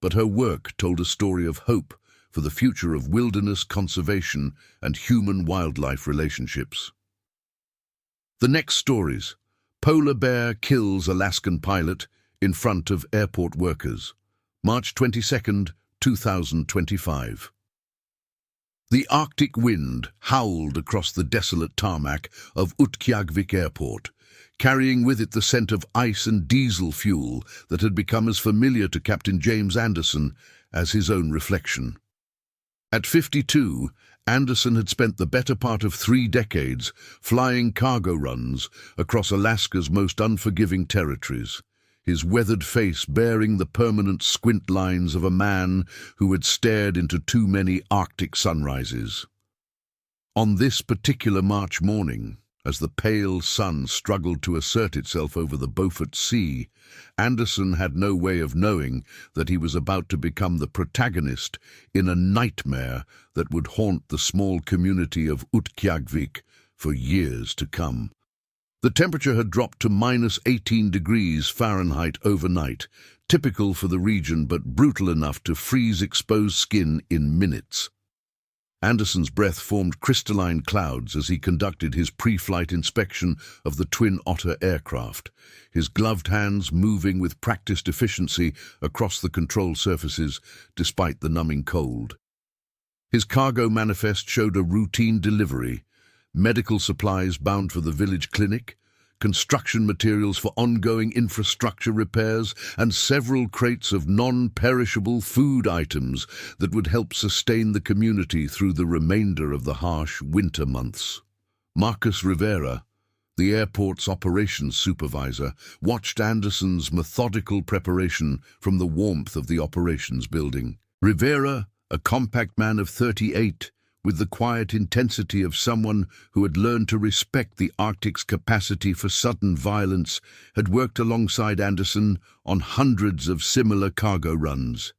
but her work told a story of hope for the future of wilderness conservation and human-wildlife relationships. The next stories: Polar bear kills Alaskan pilot in front of airport workers. March 22, 2025. The Arctic wind howled across the desolate tarmac of Utqiagvik Airport, carrying with it the scent of ice and diesel fuel that had become as familiar to Captain James Anderson as his own reflection. At 52, Anderson had spent the better part of 3 decades flying cargo runs across Alaska's most unforgiving territories, his weathered face bearing the permanent squint lines of a man who had stared into too many Arctic sunrises. On this particular March morning, as the pale sun struggled to assert itself over the Beaufort Sea, Anderson had no way of knowing that he was about to become the protagonist in a nightmare that would haunt the small community of Utqiagvik for years to come. The temperature had dropped to -18 degrees Fahrenheit overnight, typical for the region but brutal enough to freeze exposed skin in minutes. Anderson's breath formed crystalline clouds as he conducted his pre-flight inspection of the Twin Otter aircraft, his gloved hands moving with practiced efficiency across the control surfaces despite the numbing cold. His cargo manifest showed a routine delivery: medical supplies bound for the village clinic, construction materials for ongoing infrastructure repairs, and several crates of non-perishable food items that would help sustain the community through the remainder of the harsh winter months. Marcus Rivera, the airport's operations supervisor, watched Anderson's methodical preparation from the warmth of the operations building. Rivera, a compact man of 38, with the quiet intensity of someone who had learned to respect the Arctic's capacity for sudden violence, had worked alongside Anderson on hundreds of similar cargo runs.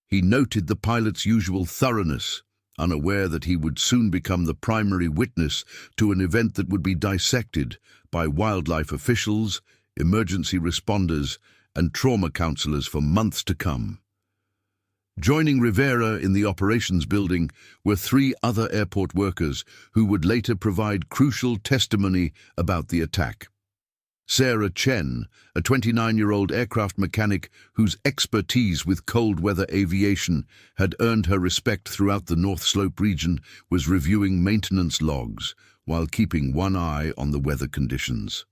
He noted the pilot's usual thoroughness, unaware that he would soon become the primary witness to an event that would be dissected by wildlife officials, emergency responders, and trauma counselors for months to come. Joining Rivera in the operations building were 3 other airport workers who would later provide crucial testimony about the attack. Sarah Chen, a 29-year-old aircraft mechanic whose expertise with cold weather aviation had earned her respect throughout the North Slope region, was reviewing maintenance logs while keeping one eye on the weather conditions.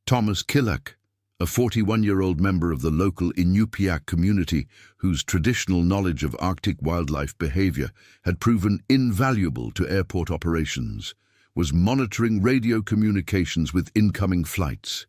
Thomas Killick, a 41-year-old member of the local Inupiaq community whose traditional knowledge of Arctic wildlife behavior had proven invaluable to airport operations, was monitoring radio communications with incoming flights.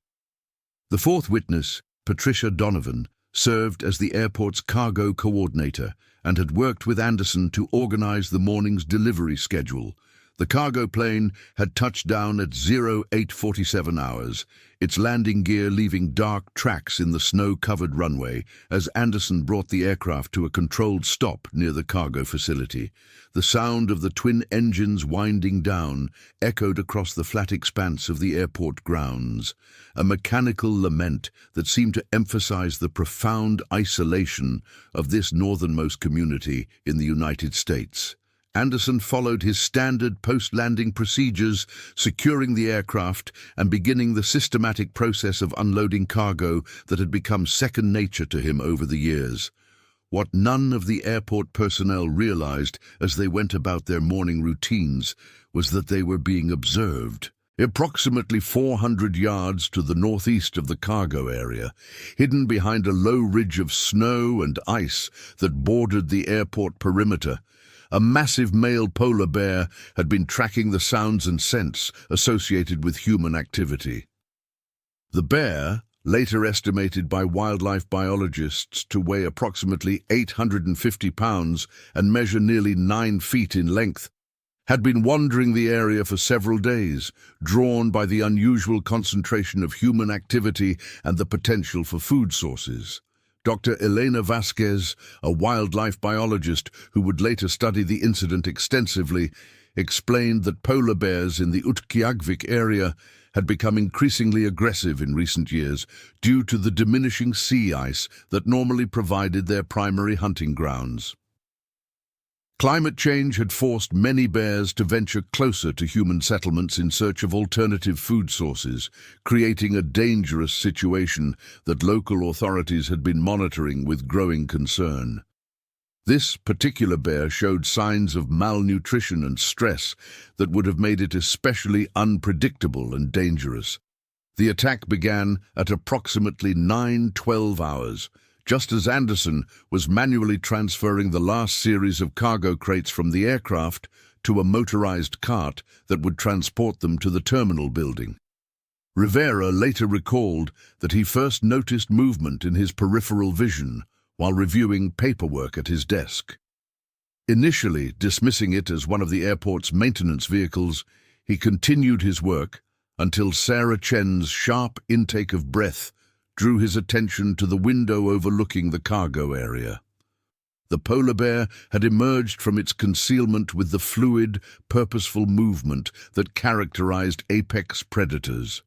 The 4th witness, Patricia Donovan, served as the airport's cargo coordinator and had worked with Anderson to organize the morning's delivery schedule. The cargo plane had touched down at 0847 hours, its landing gear leaving dark tracks in the snow-covered runway as Anderson brought the aircraft to a controlled stop near the cargo facility. The sound of the twin engines winding down echoed across the flat expanse of the airport grounds, a mechanical lament that seemed to emphasize the profound isolation of this northernmost community in the United States. Anderson followed his standard post-landing procedures, securing the aircraft and beginning the systematic process of unloading cargo that had become second nature to him over the years. What none of the airport personnel realized as they went about their morning routines was that they were being observed. Approximately 400 yards to the northeast of the cargo area, hidden behind a low ridge of snow and ice that bordered the airport perimeter, a massive male polar bear had been tracking the sounds and scents associated with human activity. The bear, later estimated by wildlife biologists to weigh approximately 850 pounds and measure nearly 9 feet in length, had been wandering the area for several days, drawn by the unusual concentration of human activity and the potential for food sources. Dr. Elena Vasquez, a wildlife biologist who would later study the incident extensively, explained that polar bears in the Utqiagvik area had become increasingly aggressive in recent years due to the diminishing sea ice that normally provided their primary hunting grounds. Climate change had forced many bears to venture closer to human settlements in search of alternative food sources, creating a dangerous situation that local authorities had been monitoring with growing concern. This particular bear showed signs of malnutrition and stress that would have made it especially unpredictable and dangerous. The attack began at approximately 9:12 hours, just as Anderson was manually transferring the last series of cargo crates from the aircraft to a motorized cart that would transport them to the terminal building. Rivera later recalled that he first noticed movement in his peripheral vision while reviewing paperwork at his desk. Initially dismissing it as one of the airport's maintenance vehicles, he continued his work until Sarah Chen's sharp intake of breath drew his attention to the window overlooking the cargo area. The polar bear had emerged from its concealment with the fluid, purposeful movement that characterized apex predators.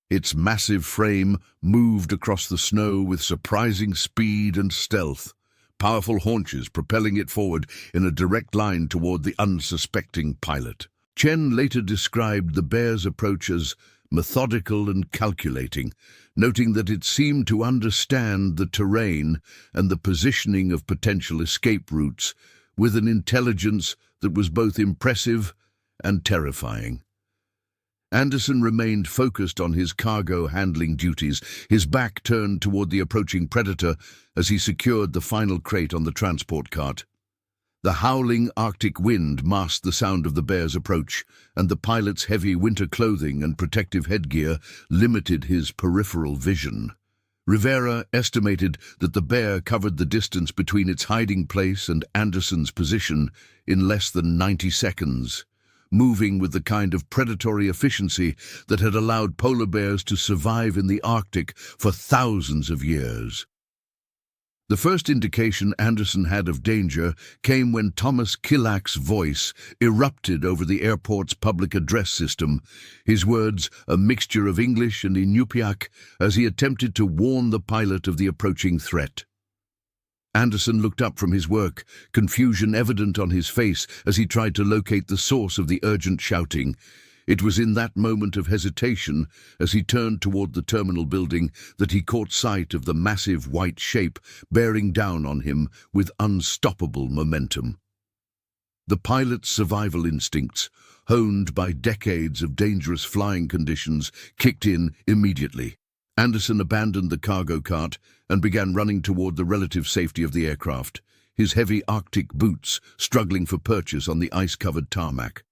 Its massive frame moved across the snow with surprising speed and stealth, powerful haunches propelling it forward in a direct line toward the unsuspecting pilot. Chen later described the bear's approach as methodical and calculating, noting that it seemed to understand the terrain and the positioning of potential escape routes with an intelligence that was both impressive and terrifying. Anderson remained focused on his cargo handling duties, his back turned toward the approaching predator as he secured the final crate on the transport cart. The howling Arctic wind masked the sound of the bear's approach, and the pilot's heavy winter clothing and protective headgear limited his peripheral vision. Rivera estimated that the bear covered the distance between its hiding place and Anderson's position in less than 90 seconds. Moving with the kind of predatory efficiency that had allowed polar bears to survive in the Arctic for thousands of years. The first indication Anderson had of danger came when Thomas Kilak's voice erupted over the airport's public address system, his words a mixture of English and Inupiaq as he attempted to warn the pilot of the approaching threat. Anderson looked up from his work, confusion evident on his face as he tried to locate the source of the urgent shouting. It was in that moment of hesitation, as he turned toward the terminal building, that he caught sight of the massive white shape bearing down on him with unstoppable momentum. The pilot's survival instincts, honed by decades of dangerous flying conditions, kicked in immediately. Anderson abandoned the cargo cart and began running toward the relative safety of the aircraft, his heavy Arctic boots struggling for purchase on the ice-covered tarmac.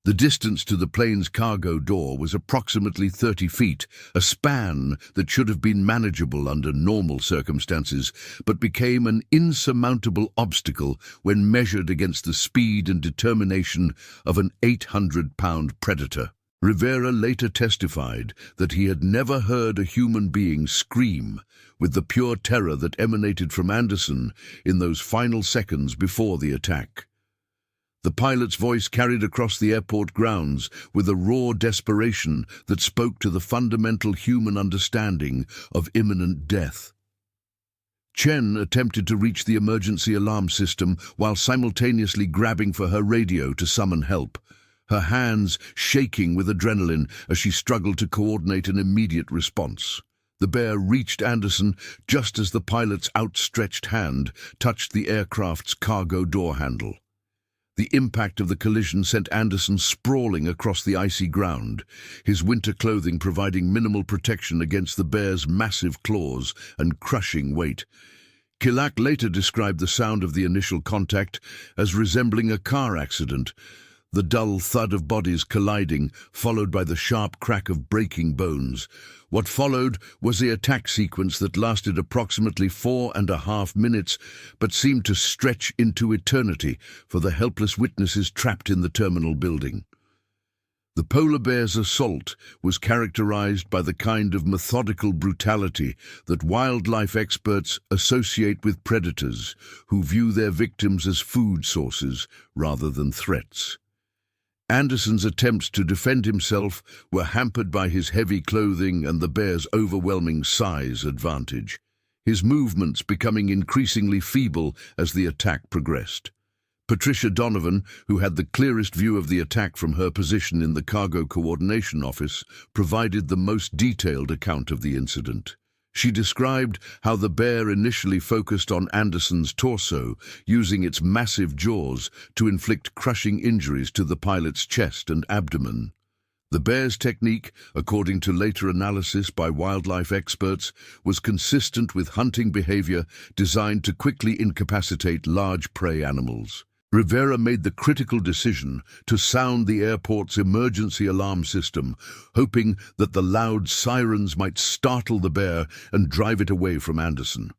The distance to the plane's cargo door was approximately 30 feet, a span that should have been manageable under normal circumstances, but became an insurmountable obstacle when measured against the speed and determination of an 800-pound predator. Rivera later testified that he had never heard a human being scream with the pure terror that emanated from Anderson in those final seconds before the attack. The pilot's voice carried across the airport grounds with a raw desperation that spoke to the fundamental human understanding of imminent death. Chen attempted to reach the emergency alarm system while simultaneously grabbing for her radio to summon help, her hands shaking with adrenaline as she struggled to coordinate an immediate response. The bear reached Anderson just as the pilot's outstretched hand touched the aircraft's cargo door handle. The impact of the collision sent Anderson sprawling across the icy ground, his winter clothing providing minimal protection against the bear's massive claws and crushing weight. Kilak later described the sound of the initial contact as resembling a car accident, the dull thud of bodies colliding, followed by the sharp crack of breaking bones. What followed was the attack sequence that lasted approximately 4.5 minutes, but seemed to stretch into eternity for the helpless witnesses trapped in the terminal building. The polar bear's assault was characterized by the kind of methodical brutality that wildlife experts associate with predators who view their victims as food sources rather than threats. Anderson's attempts to defend himself were hampered by his heavy clothing and the bear's overwhelming size advantage, his movements becoming increasingly feeble as the attack progressed. Patricia Donovan, who had the clearest view of the attack from her position in the Cargo Coordination Office, provided the most detailed account of the incident. She described how the bear initially focused on Anderson's torso, using its massive jaws to inflict crushing injuries to the pilot's chest and abdomen. The bear's technique, according to later analysis by wildlife experts, was consistent with hunting behavior designed to quickly incapacitate large prey animals. Rivera made the critical decision to sound the airport's emergency alarm system, hoping that the loud sirens might startle the bear and drive it away from Anderson.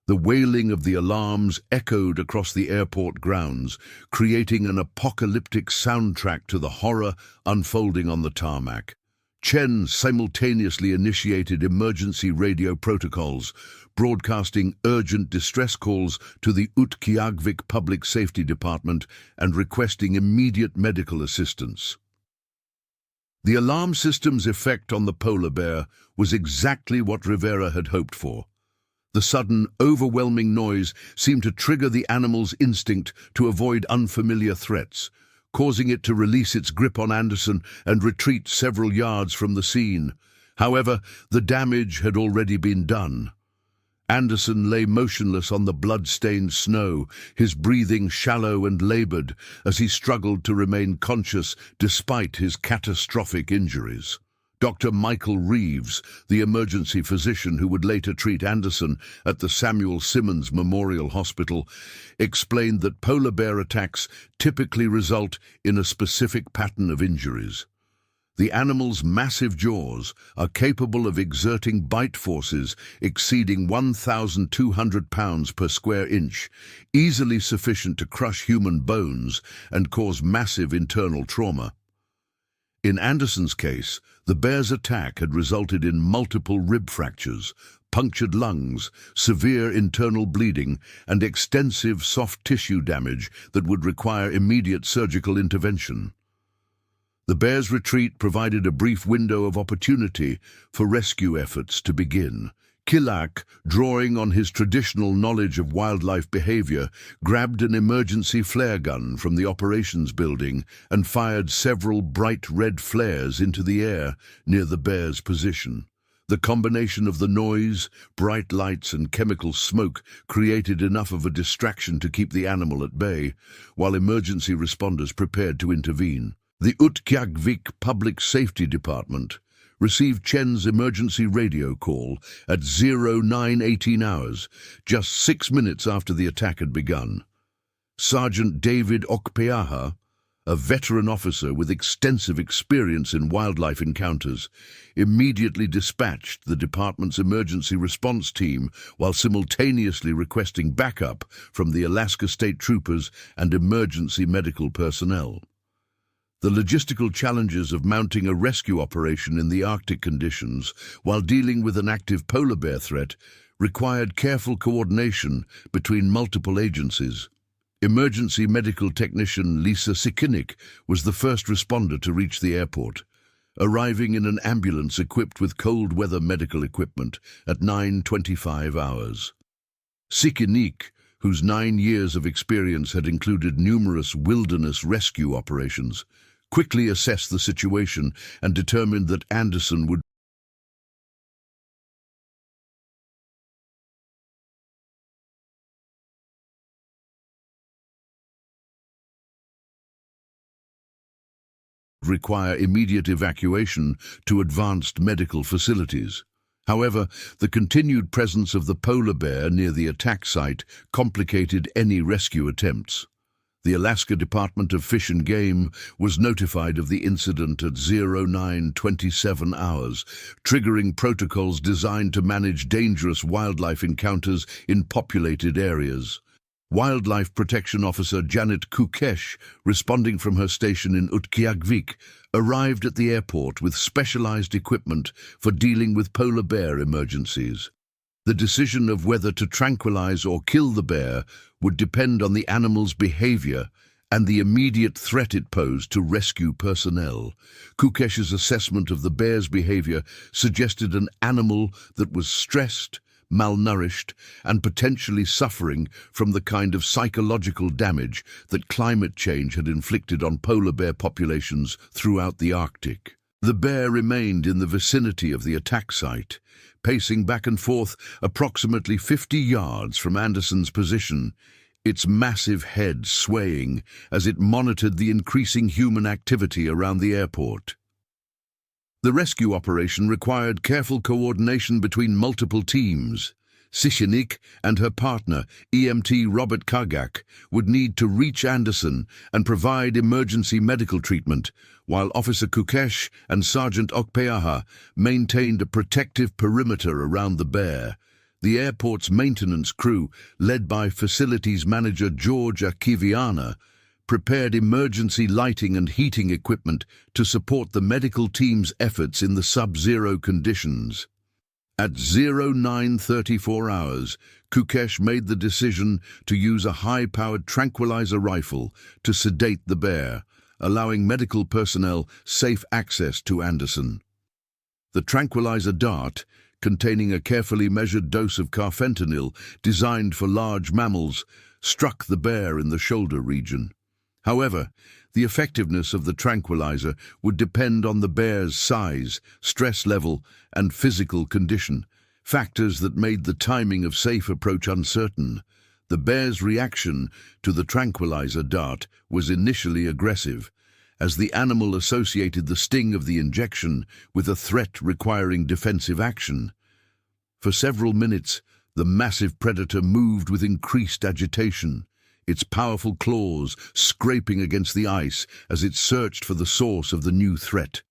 The wailing of the alarms echoed across the airport grounds, creating an apocalyptic soundtrack to the horror unfolding on the tarmac. Chen simultaneously initiated emergency radio protocols, broadcasting urgent distress calls to the Utqiagvik Public Safety Department and requesting immediate medical assistance. The alarm system's effect on the polar bear was exactly what Rivera had hoped for. The sudden, overwhelming noise seemed to trigger the animal's instinct to avoid unfamiliar threats, causing it to release its grip on Anderson and retreat several yards from the scene. However, the damage had already been done. Anderson lay motionless on the blood-stained snow, his breathing shallow and labored as he struggled to remain conscious despite his catastrophic injuries. Dr. Michael Reeves, the emergency physician who would later treat Anderson at the Samuel Simmons Memorial Hospital, explained that polar bear attacks typically result in a specific pattern of injuries. The animal's massive jaws are capable of exerting bite forces exceeding 1,200 pounds per square inch, easily sufficient to crush human bones and cause massive internal trauma. In Anderson's case, the bear's attack had resulted in multiple rib fractures, punctured lungs, severe internal bleeding, and extensive soft tissue damage that would require immediate surgical intervention. The bear's retreat provided a brief window of opportunity for rescue efforts to begin. Kilak, drawing on his traditional knowledge of wildlife behavior, grabbed an emergency flare gun from the operations building and fired several bright red flares into the air near the bear's position. The combination of the noise, bright lights and chemical smoke created enough of a distraction to keep the animal at bay, while emergency responders prepared to intervene. The Utqiagvik Public Safety Department received Chen's emergency radio call at 0918 hours, just 6 minutes after the attack had begun. Sergeant David Okpeaha, a veteran officer with extensive experience in wildlife encounters, immediately dispatched the department's emergency response team while simultaneously requesting backup from the Alaska State Troopers and emergency medical personnel. The logistical challenges of mounting a rescue operation in the Arctic conditions while dealing with an active polar bear threat required careful coordination between multiple agencies. Emergency medical technician Lisa Sikinik was the first responder to reach the airport, arriving in an ambulance equipped with cold weather medical equipment at 9:25 hours. Sikinik, whose 9 years of experience had included numerous wilderness rescue operations, quickly assessed the situation and determined that Anderson would require immediate evacuation to advanced medical facilities. However, the continued presence of the polar bear near the attack site complicated any rescue attempts. The Alaska Department of Fish and Game was notified of the incident at 0927 hours, triggering protocols designed to manage dangerous wildlife encounters in populated areas. Wildlife Protection Officer Janet Kukesh, responding from her station in Utqiagvik, arrived at the airport with specialized equipment for dealing with polar bear emergencies. The decision of whether to tranquilize or kill the bear would depend on the animal's behavior and the immediate threat it posed to rescue personnel. Kukesh's assessment of the bear's behavior suggested an animal that was stressed, malnourished, and potentially suffering from the kind of psychological damage that climate change had inflicted on polar bear populations throughout the Arctic. The bear remained in the vicinity of the attack site, pacing back and forth approximately 50 yards from Anderson's position, its massive head swaying as it monitored the increasing human activity around the airport. The rescue operation required careful coordination between multiple teams. Sishinik and her partner, EMT Robert Kagak, would need to reach Anderson and provide emergency medical treatment, while Officer Kukesh and Sergeant Okpeaha maintained a protective perimeter around the bear. The airport's maintenance crew, led by facilities manager George Akiviana, prepared emergency lighting and heating equipment to support the medical team's efforts in the sub-zero conditions. At 0934 hours, Kukesh made the decision to use a high-powered tranquilizer rifle to sedate the bear, allowing medical personnel safe access to Anderson. The tranquilizer dart, containing a carefully measured dose of carfentanil designed for large mammals, struck the bear in the shoulder region. However, the effectiveness of the tranquilizer would depend on the bear's size, stress level, and physical condition, factors that made the timing of safe approach uncertain. The bear's reaction to the tranquilizer dart was initially aggressive, as the animal associated the sting of the injection with a threat requiring defensive action. For several minutes, the massive predator moved with increased agitation, its powerful claws scraping against the ice as it searched for the source of the new threat.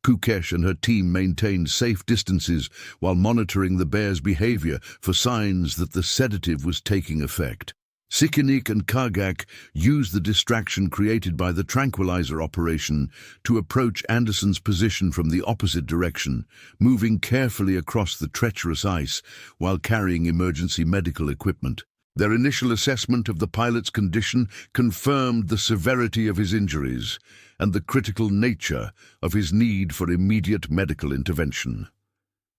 Kukesh and her team maintained safe distances while monitoring the bear's behavior for signs that the sedative was taking effect. Sishinik and Kagak used the distraction created by the tranquilizer operation to approach Anderson's position from the opposite direction, moving carefully across the treacherous ice while carrying emergency medical equipment. Their initial assessment of the pilot's condition confirmed the severity of his injuries and the critical nature of his need for immediate medical intervention.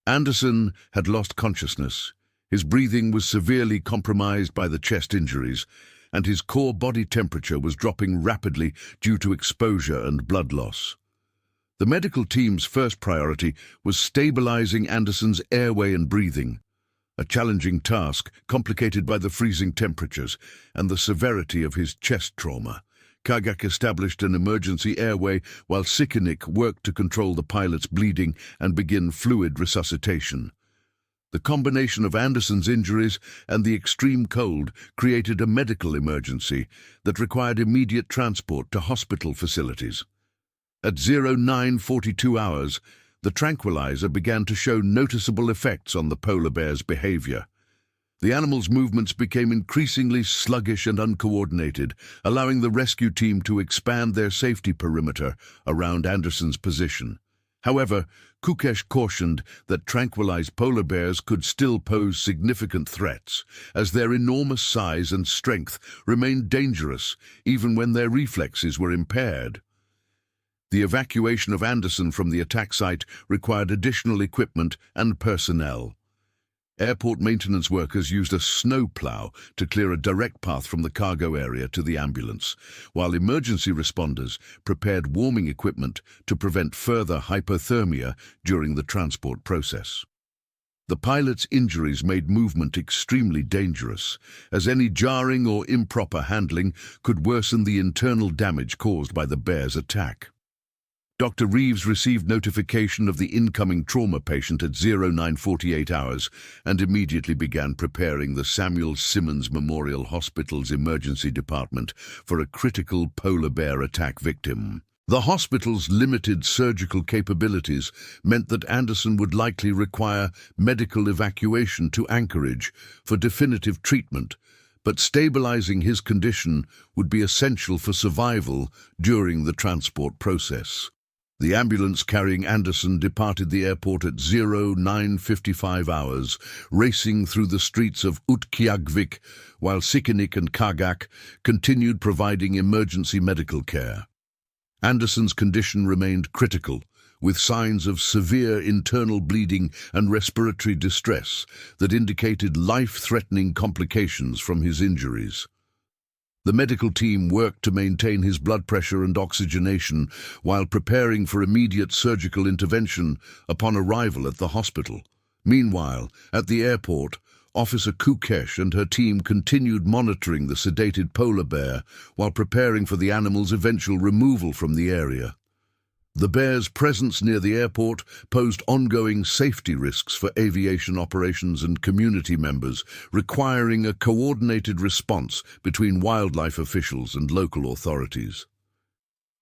Anderson had lost consciousness. His breathing was severely compromised by the chest injuries, and his core body temperature was dropping rapidly due to exposure and blood loss. The medical team's first priority was stabilizing Anderson's airway and breathing, a challenging task complicated by the freezing temperatures and the severity of his chest trauma. Kagak established an emergency airway while Sishinik worked to control the pilot's bleeding and begin fluid resuscitation. The combination of Anderson's injuries and the extreme cold created a medical emergency that required immediate transport to hospital facilities. At 0942 hours, the tranquilizer began to show noticeable effects on the polar bear's behavior. The animal's movements became increasingly sluggish and uncoordinated, allowing the rescue team to expand their safety perimeter around Anderson's position. However, Kukesh cautioned that tranquilized polar bears could still pose significant threats, as their enormous size and strength remained dangerous even when their reflexes were impaired. The evacuation of Anderson from the attack site required additional equipment and personnel. Airport maintenance workers used a snowplow to clear a direct path from the cargo area to the ambulance, while emergency responders prepared warming equipment to prevent further hypothermia during the transport process. The pilot's injuries made movement extremely dangerous, as any jarring or improper handling could worsen the internal damage caused by the bear's attack. Dr. Reeves received notification of the incoming trauma patient at 0948 hours and immediately began preparing the Samuel Simmons Memorial Hospital's emergency department for a critical polar bear attack victim. The hospital's limited surgical capabilities meant that Anderson would likely require medical evacuation to Anchorage for definitive treatment, but stabilizing his condition would be essential for survival during the transport process. The ambulance carrying Anderson departed the airport at 0955 hours, racing through the streets of Utqiagvik, while Sishinik and Kagak continued providing emergency medical care. Anderson's condition remained critical, with signs of severe internal bleeding and respiratory distress that indicated life-threatening complications from his injuries. The medical team worked to maintain his blood pressure and oxygenation while preparing for immediate surgical intervention upon arrival at the hospital. Meanwhile, at the airport, Officer Kukesh and her team continued monitoring the sedated polar bear while preparing for the animal's eventual removal from the area. The bear's presence near the airport posed ongoing safety risks for aviation operations and community members, requiring a coordinated response between wildlife officials and local authorities.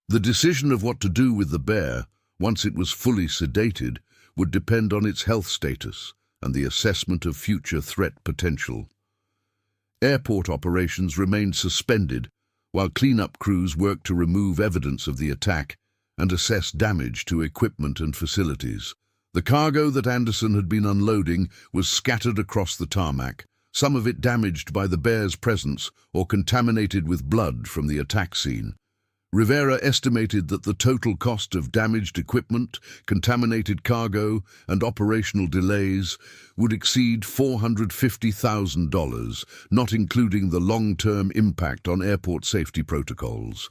The decision of what to do with the bear, once it was fully sedated, would depend on its health status and the assessment of future threat potential. Airport operations remained suspended while cleanup crews worked to remove evidence of the attack and assess damage to equipment and facilities. The cargo that Anderson had been unloading was scattered across the tarmac, some of it damaged by the bear's presence or contaminated with blood from the attack scene. Rivera estimated that the total cost of damaged equipment, contaminated cargo, and operational delays would exceed $450,000, not including the long-term impact on airport safety protocols.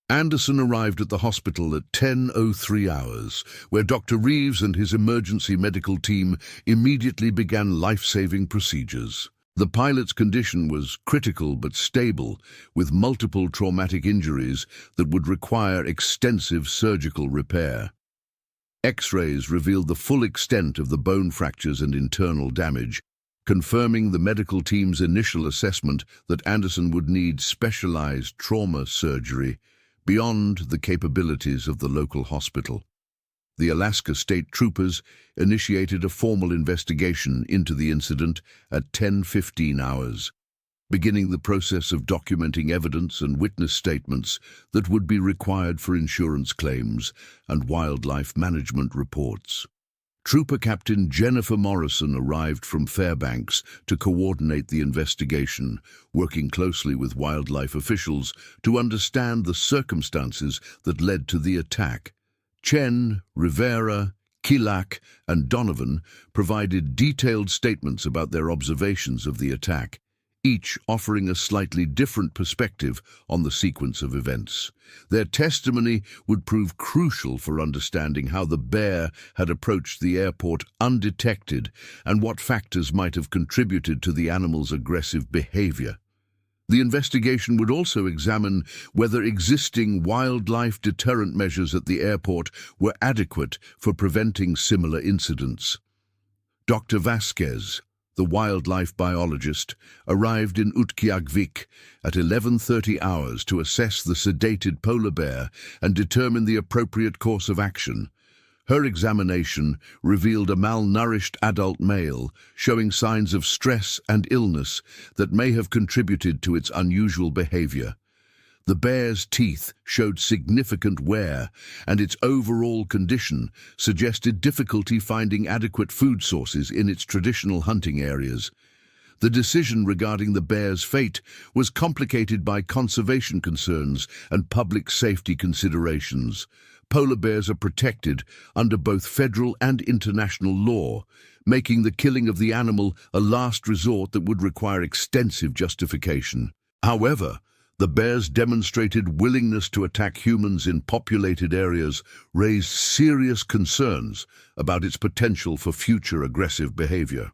Anderson arrived at the hospital at 10:03 hours, where Dr. Reeves and his emergency medical team immediately began life-saving procedures. The pilot's condition was critical but stable, with multiple traumatic injuries that would require extensive surgical repair. X-rays revealed the full extent of the bone fractures and internal damage, confirming the medical team's initial assessment that Anderson would need specialized trauma surgery beyond the capabilities of the local hospital. The Alaska State Troopers initiated a formal investigation into the incident at 10:15 hours, beginning the process of documenting evidence and witness statements that would be required for insurance claims and wildlife management reports. Trooper Captain Jennifer Morrison arrived from Fairbanks to coordinate the investigation, working closely with wildlife officials to understand the circumstances that led to the attack. Chen, Rivera, Kilak, and Donovan provided detailed statements about their observations of the attack, each offering a slightly different perspective on the sequence of events. Their testimony would prove crucial for understanding how the bear had approached the airport undetected and what factors might have contributed to the animal's aggressive behavior. The investigation would also examine whether existing wildlife deterrent measures at the airport were adequate for preventing similar incidents. Dr. Vasquez, the wildlife biologist, arrived in Utqiagvik at 11:30 hours to assess the sedated polar bear and determine the appropriate course of action. Her examination revealed a malnourished adult male showing signs of stress and illness that may have contributed to its unusual behavior. The bear's teeth showed significant wear, and its overall condition suggested difficulty finding adequate food sources in its traditional hunting areas. The decision regarding the bear's fate was complicated by conservation concerns and public safety considerations. Polar bears are protected under both federal and international law, making the killing of the animal a last resort that would require extensive justification. However, the bear's demonstrated willingness to attack humans in populated areas raised serious concerns about its potential for future aggressive behavior.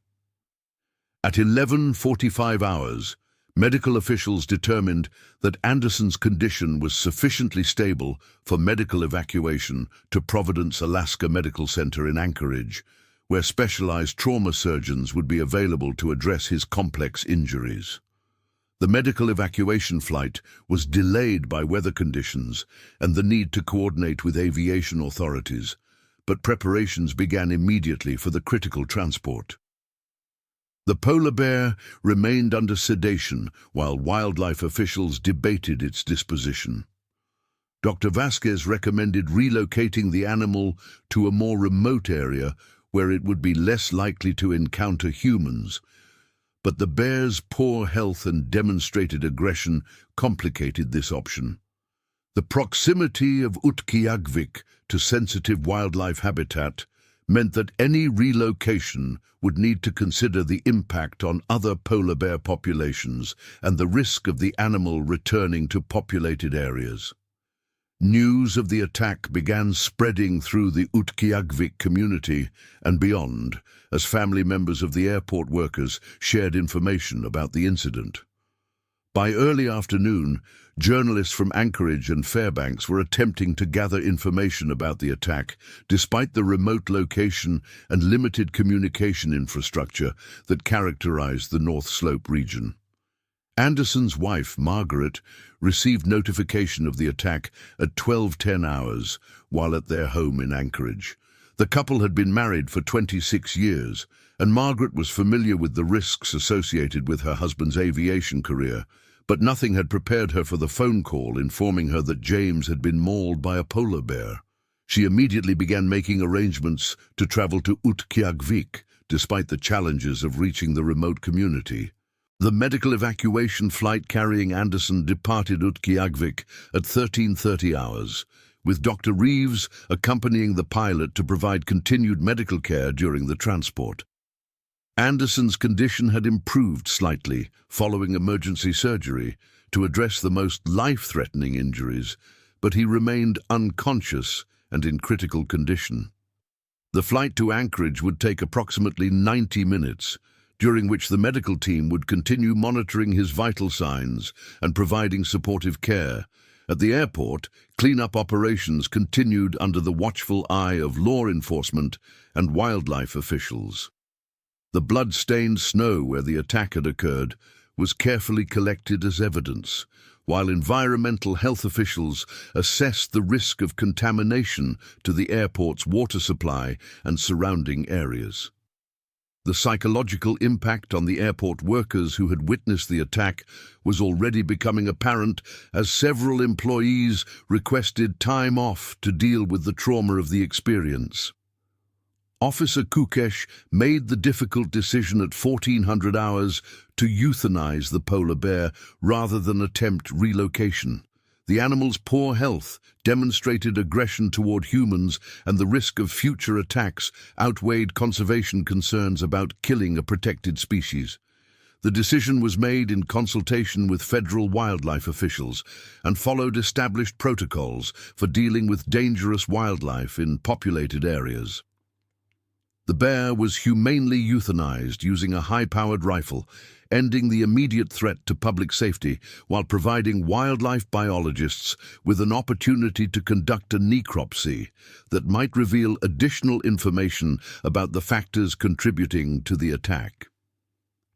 At 11:45 hours, medical officials determined that Anderson's condition was sufficiently stable for medical evacuation to Providence, Alaska Medical Center in Anchorage, where specialized trauma surgeons would be available to address his complex injuries. The medical evacuation flight was delayed by weather conditions and the need to coordinate with aviation authorities, but preparations began immediately for the critical transport. The polar bear remained under sedation while wildlife officials debated its disposition. Dr. Vasquez recommended relocating the animal to a more remote area where it would be less likely to encounter humans, but the bear's poor health and demonstrated aggression complicated this option. The proximity of Utqiagvik to sensitive wildlife habitat meant that any relocation would need to consider the impact on other polar bear populations and the risk of the animal returning to populated areas. News of the attack began spreading through the Utqiagvik community and beyond, as family members of the airport workers shared information about the incident. By early afternoon, journalists from Anchorage and Fairbanks were attempting to gather information about the attack, despite the remote location and limited communication infrastructure that characterized the North Slope region. Anderson's wife, Margaret, received notification of the attack at 12:10 hours while at their home in Anchorage. The couple had been married for 26 years, and Margaret was familiar with the risks associated with her husband's aviation career, but nothing had prepared her for the phone call informing her that James had been mauled by a polar bear. She immediately began making arrangements to travel to Utqiagvik, despite the challenges of reaching the remote community. The medical evacuation flight carrying Anderson departed Utqiagvik at 13:30 hours, with Dr. Reeves accompanying the pilot to provide continued medical care during the transport. Anderson's condition had improved slightly following emergency surgery to address the most life-threatening injuries, but he remained unconscious and in critical condition. The flight to Anchorage would take approximately 90 minutes, during which the medical team would continue monitoring his vital signs and providing supportive care. At the airport, cleanup operations continued under the watchful eye of law enforcement and wildlife officials. The blood-stained snow where the attack had occurred was carefully collected as evidence, while environmental health officials assessed the risk of contamination to the airport's water supply and surrounding areas. The psychological impact on the airport workers who had witnessed the attack was already becoming apparent, as several employees requested time off to deal with the trauma of the experience. Officer Kukesh made the difficult decision at 1400 hours to euthanize the polar bear rather than attempt relocation. The animal's poor health demonstrated aggression toward humans, and the risk of future attacks outweighed conservation concerns about killing a protected species. The decision was made in consultation with federal wildlife officials and followed established protocols for dealing with dangerous wildlife in populated areas. The bear was humanely euthanized using a high-powered rifle, ending the immediate threat to public safety while providing wildlife biologists with an opportunity to conduct a necropsy that might reveal additional information about the factors contributing to the attack.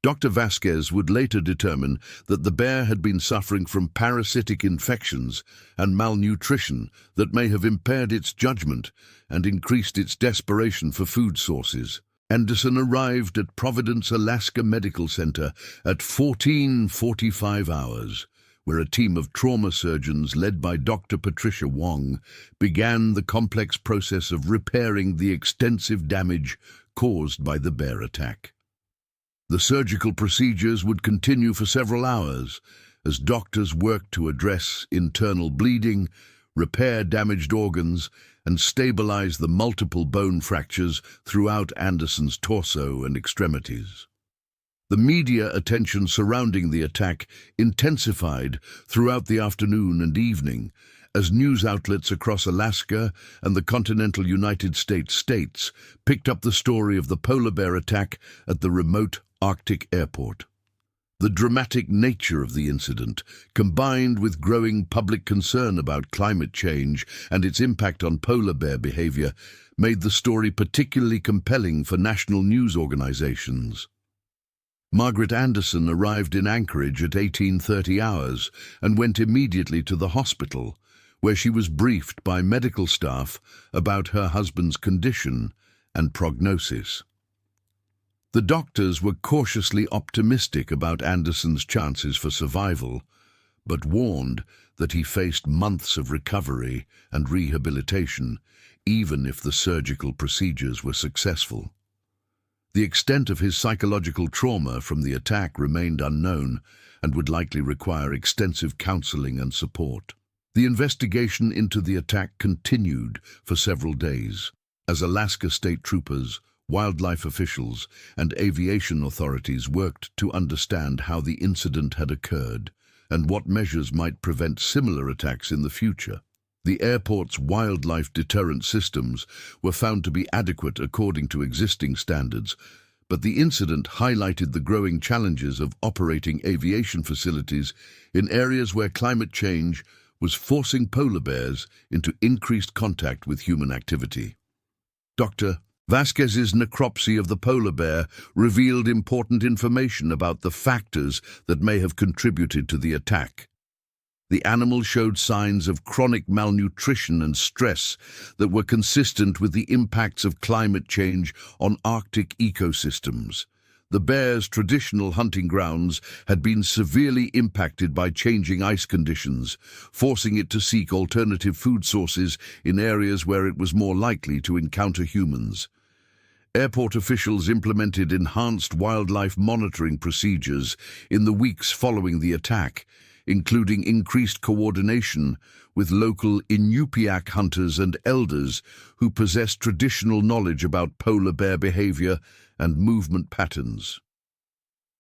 Dr. Vasquez would later determine that the bear had been suffering from parasitic infections and malnutrition that may have impaired its judgment and increased its desperation for food sources. Anderson arrived at Providence, Alaska Medical Center at 14:45 hours, where a team of trauma surgeons led by Dr. Patricia Wong began the complex process of repairing the extensive damage caused by the bear attack. The surgical procedures would continue for several hours as doctors worked to address internal bleeding, repair damaged organs, and stabilize the multiple bone fractures throughout Anderson's torso and extremities. The media attention surrounding the attack intensified throughout the afternoon and evening as news outlets across Alaska and the continental United States picked up the story of the polar bear attack at the remote Arctic airport. The dramatic nature of the incident, combined with growing public concern about climate change and its impact on polar bear behavior, made the story particularly compelling for national news organizations. Margaret Anderson arrived in Anchorage at 18:30 hours and went immediately to the hospital, where she was briefed by medical staff about her husband's condition and prognosis. The doctors were cautiously optimistic about Anderson's chances for survival, but warned that he faced months of recovery and rehabilitation, even if the surgical procedures were successful. The extent of his psychological trauma from the attack remained unknown and would likely require extensive counseling and support. The investigation into the attack continued for several days. As Alaska state troopers, wildlife officials, and aviation authorities worked to understand how the incident had occurred and what measures might prevent similar attacks in the future. The airport's wildlife deterrent systems were found to be adequate according to existing standards, but the incident highlighted the growing challenges of operating aviation facilities in areas where climate change was forcing polar bears into increased contact with human activity. Dr. Vasquez's necropsy of the polar bear revealed important information about the factors that may have contributed to the attack. The animal showed signs of chronic malnutrition and stress that were consistent with the impacts of climate change on Arctic ecosystems. The bear's traditional hunting grounds had been severely impacted by changing ice conditions, forcing it to seek alternative food sources in areas where it was more likely to encounter humans. Airport officials implemented enhanced wildlife monitoring procedures in the weeks following the attack, including increased coordination with local Inupiaq hunters and elders who possess traditional knowledge about polar bear behavior and movement patterns.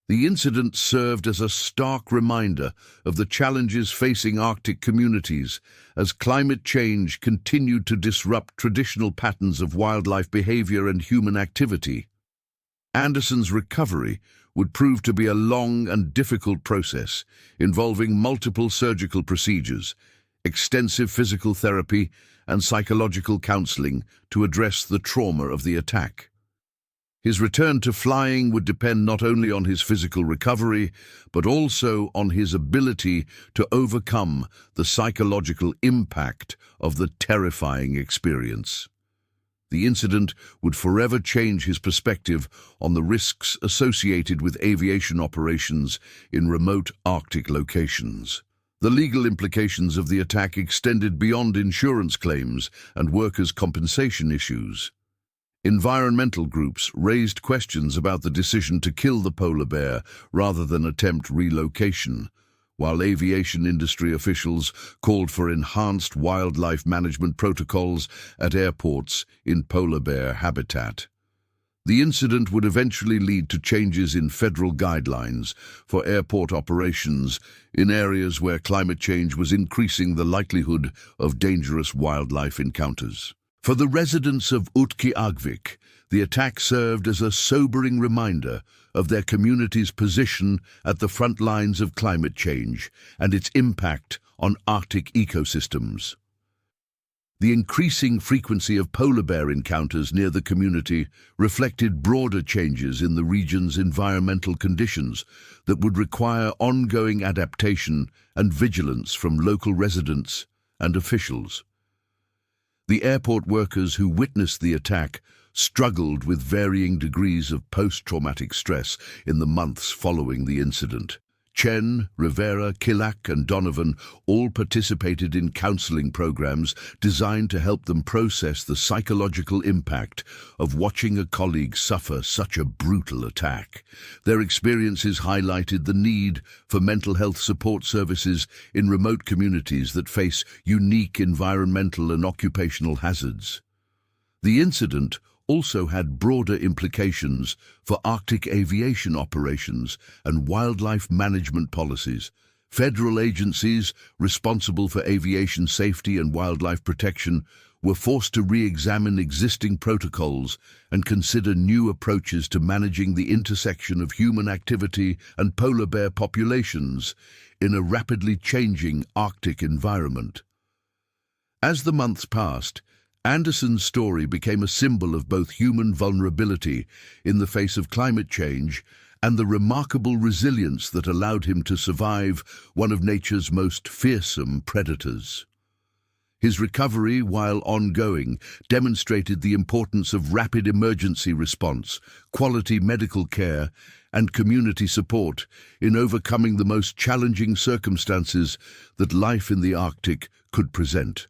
The incident served as a stark reminder of the challenges facing Arctic communities as climate change continued to disrupt traditional patterns of wildlife behavior and human activity. Anderson's recovery would prove to be a long and difficult process involving multiple surgical procedures, extensive physical therapy, and psychological counseling to address the trauma of the attack. His return to flying would depend not only on his physical recovery, but also on his ability to overcome the psychological impact of the terrifying experience. The incident would forever change his perspective on the risks associated with aviation operations in remote Arctic locations. The legal implications of the attack extended beyond insurance claims and workers' compensation issues. Environmental groups raised questions about the decision to kill the polar bear rather than attempt relocation, while aviation industry officials called for enhanced wildlife management protocols at airports in polar bear habitat. The incident would eventually lead to changes in federal guidelines for airport operations in areas where climate change was increasing the likelihood of dangerous wildlife encounters. For the residents of Utqiagvik, the attack served as a sobering reminder of their community's position at the front lines of climate change and its impact on Arctic ecosystems. The increasing frequency of polar bear encounters near the community reflected broader changes in the region's environmental conditions that would require ongoing adaptation and vigilance from local residents and officials. The airport workers who witnessed the attack struggled with varying degrees of post-traumatic stress in the months following the incident. Chen, Rivera, Kilak, and Donovan all participated in counseling programs designed to help them process the psychological impact of watching a colleague suffer such a brutal attack. Their experiences highlighted the need for mental health support services in remote communities that face unique environmental and occupational hazards. The incident also had broader implications for Arctic aviation operations and wildlife management policies. Federal agencies responsible for aviation safety and wildlife protection were forced to re-examine existing protocols and consider new approaches to managing the intersection of human activity and polar bear populations in a rapidly changing Arctic environment. As the months passed, Anderson's story became a symbol of both human vulnerability in the face of climate change and the remarkable resilience that allowed him to survive one of nature's most fearsome predators. His recovery, while ongoing, demonstrated the importance of rapid emergency response, quality medical care, and community support in overcoming the most challenging circumstances that life in the Arctic could present.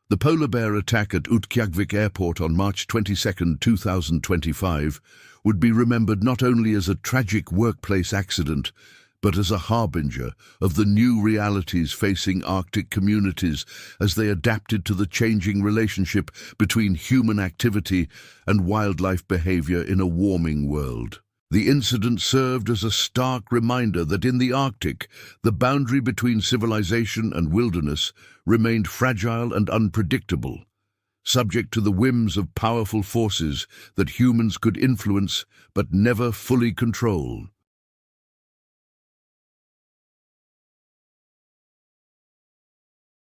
The polar bear attack at Utqiagvik Airport on March 22, 2025, would be remembered not only as a tragic workplace accident, but as a harbinger of the new realities facing Arctic communities as they adapted to the changing relationship between human activity and wildlife behavior in a warming world. The incident served as a stark reminder that in the Arctic, the boundary between civilization and wilderness remained fragile and unpredictable, subject to the whims of powerful forces that humans could influence but never fully control.